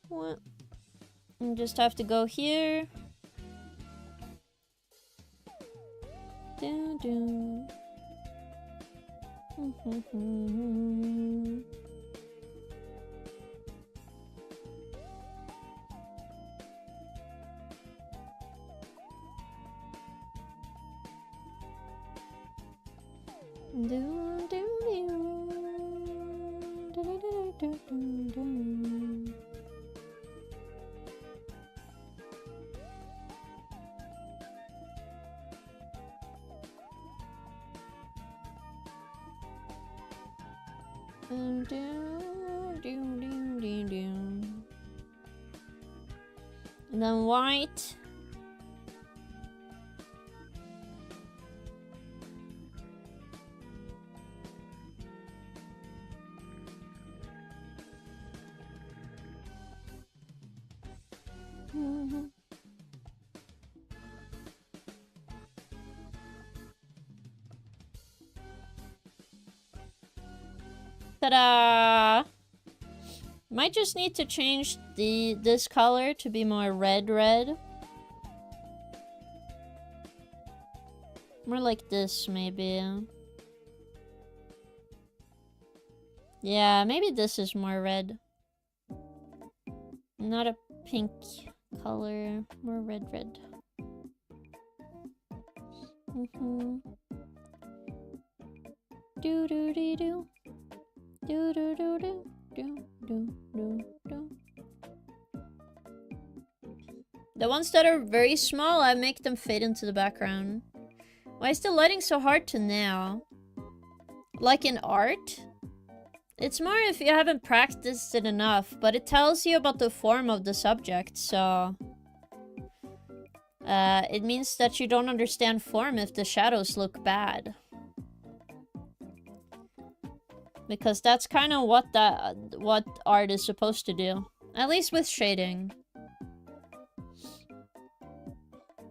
What? I just have to go here. Doo doo. And then white. Ta-da! Might just need to change this color to be more red. More like this, maybe. Yeah, maybe this is more red. Not a pink color. More red. Do-do-dee-doo. Do-do-do-do. Do-do-do-do. The ones that are very small, I make them fade into the background. Why is the lighting so hard to nail? Like in art? It's more if you haven't practiced it enough, but it tells you about the form of the subject, so... it means that you don't understand form if the shadows look bad. Because that's kind of what art is supposed to do. At least with shading.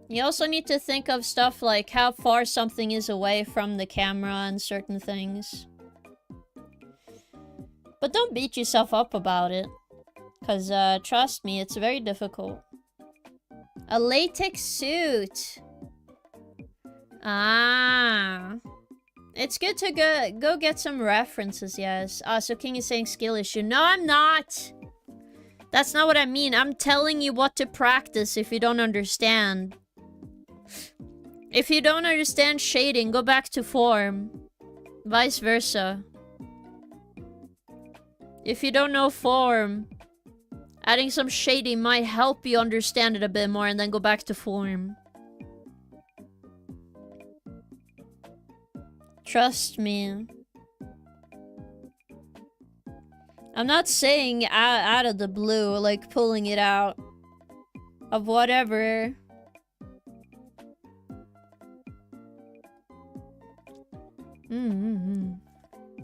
You also need to think of stuff like how far something is away from the camera and certain things. But don't beat yourself up about it. Because, trust me, it's very difficult. A latex suit! Ah... It's good to go get some references, yes. So King is saying skill issue. No, I'm not! That's not what I mean. I'm telling you what to practice if you don't understand. If you don't understand shading, go back to form. Vice versa. If you don't know form, adding some shading might help you understand it a bit more and then go back to form. Trust me. I'm not saying out of the blue, like pulling it out of whatever.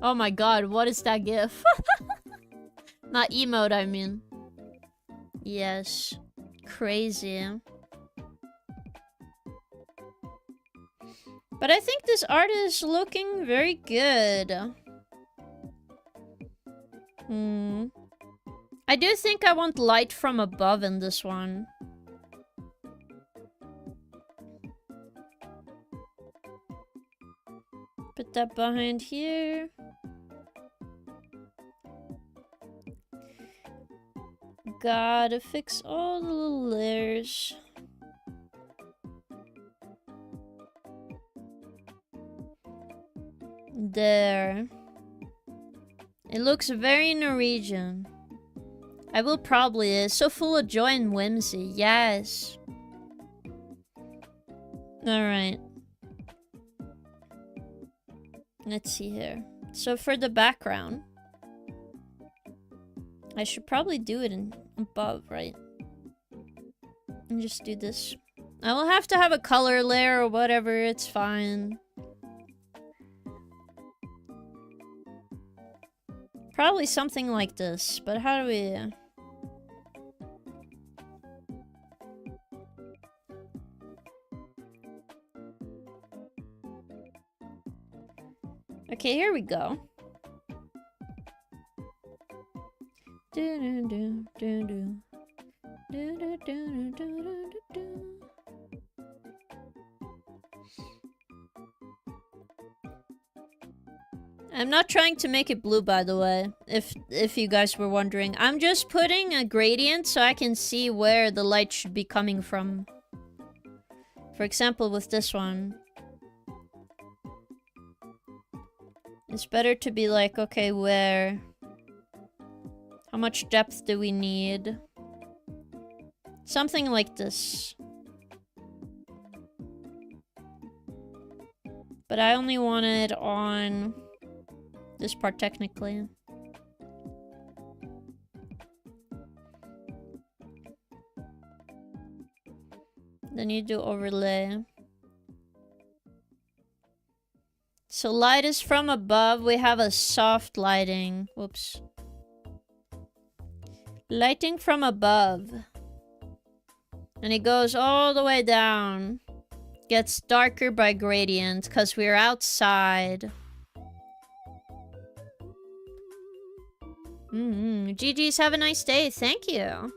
Oh my god, what is that gif? Not emote, I mean. Yes. Crazy. But I think this art is looking very good. I do think I want light from above in this one. that behind here. Gotta fix all the little layers. There. It looks very Norwegian. I will probably is so full of joy and whimsy. Yes. Alright. Let's see here. So for the background, I should probably do it in above, right? And just do this. I will have to have a color layer or whatever, it's fine. Probably something like this, but how do we... Okay, here we go. I'm not trying to make it blue, by the way, if you guys were wondering. I'm just putting a gradient so I can see where the light should be coming from. For example, with this one. It's better to be like, okay, where? How much depth do we need? Something like this. But I only want it on this part technically. Then you do overlay. So light is from above. We have a soft lighting. Whoops. Lighting from above. And it goes all the way down. Gets darker by gradient because we're outside. GG's, have a nice day. Thank you.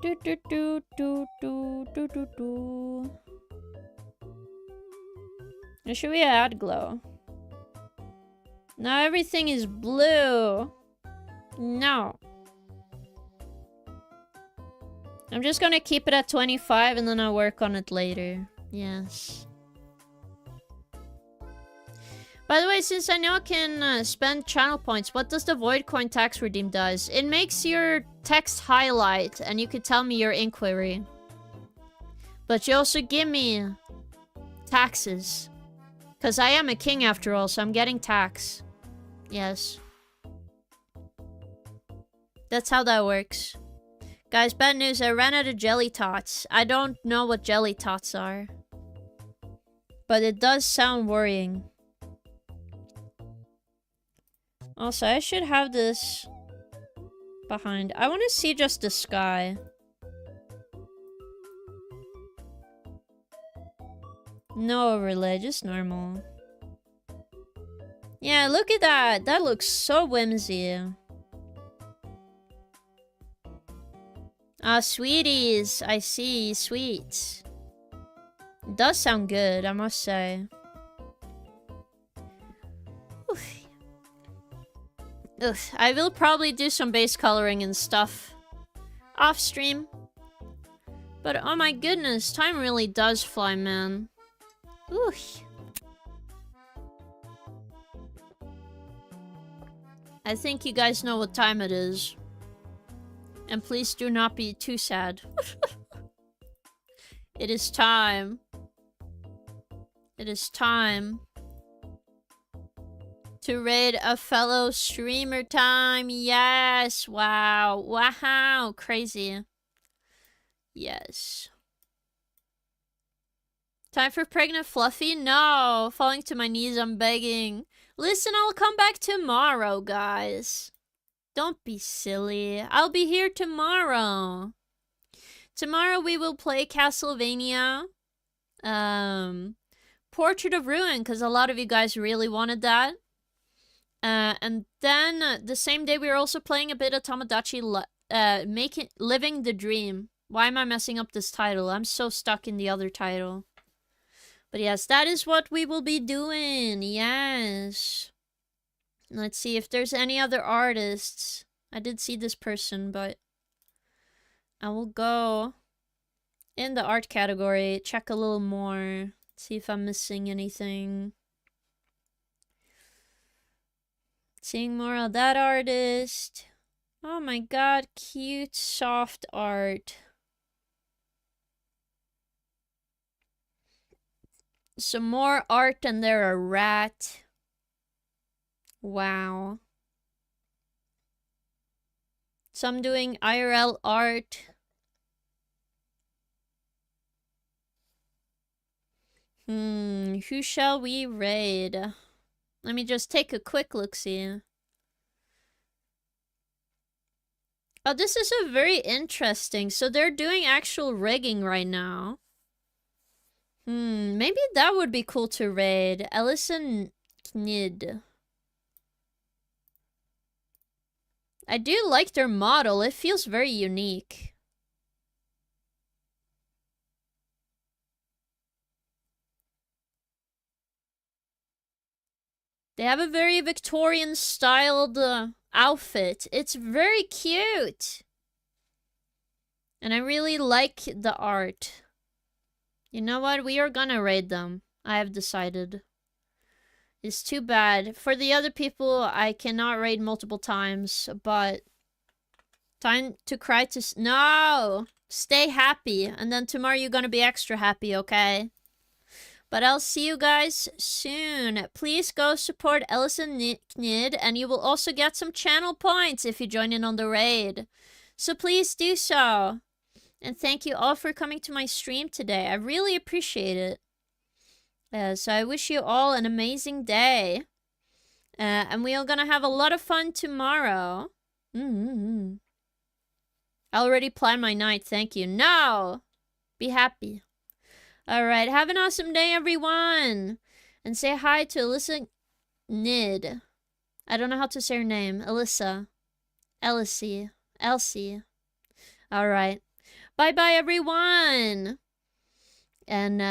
Do do do do do do do do. Or should we add glow? Now everything is blue. No. I'm just gonna keep it at 25 and then I'll work on it later. Yes. By the way, since I know I can spend channel points, what does the void coin tax redeem does? It makes your text highlight and you could tell me your inquiry. But you also give me taxes. Because I am a king after all, so I'm getting tax. Yes. That's how that works. Guys, bad news, I ran out of jelly tots. I don't know what jelly tots are. But it does sound worrying. Also, I should have this behind. I want to see just the sky. No overlay, just normal. Yeah, look at that. That looks so whimsy. Ah, sweeties. I see. Sweet. It does sound good, I must say. Oof. Ugh, I will probably do some base coloring and stuff off stream. But oh my goodness, time really does fly, man. Ooh. I think you guys know what time it is. And please do not be too sad. It is time. It is time to raid a fellow streamer time. Yes. Wow. Wow. Crazy. Yes. Time for pregnant Fluffy? No. Falling to my knees, I'm begging. Listen, I'll come back tomorrow, guys. Don't be silly. I'll be here tomorrow. Tomorrow we will play Castlevania. Portrait of Ruin, because a lot of you guys really wanted that. And then the same day we were also playing a bit of Tomodachi Living the Dream. Why am I messing up this title? I'm so stuck in the other title. But yes, that is what we will be doing. Yes. Let's see if there's any other artists. I did see this person, but I will go in the art category, check a little more, see if I'm missing anything. Seeing more of that artist. Oh my god, cute soft art. Some more art and they're a rat. Wow. Some doing IRL art. Who shall we raid? Let me just take a quick look-see. Oh, this is a very interesting. So they're doing actual rigging right now. Maybe that would be cool to raid. Ellison Knid. I do like their model. It feels very unique. They have a very Victorian styled outfit. It's very cute. And I really like the art. You know what? We are gonna raid them. I have decided. It's too bad. For the other people, I cannot raid multiple times, but... Time to cry to... No! Stay happy, and then tomorrow you're gonna be extra happy, okay? But I'll see you guys soon. Please go support Ellison Knid, and you will also get some channel points if you join in on the raid. So please do so. And thank you all for coming to my stream today. I really appreciate it. So I wish you all an amazing day. And we are gonna have a lot of fun tomorrow. I already planned my night, thank you. No! Be happy. Alright, have an awesome day, everyone! And say hi to Alyssa Nid. I don't know how to say her name. Alyssa. Elsie. Alright. Bye-bye, everyone! And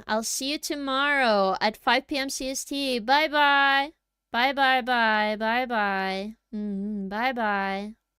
I'll see you tomorrow at 5 p.m. CST. Bye-bye! Bye-bye-bye. Bye-bye. Bye-bye.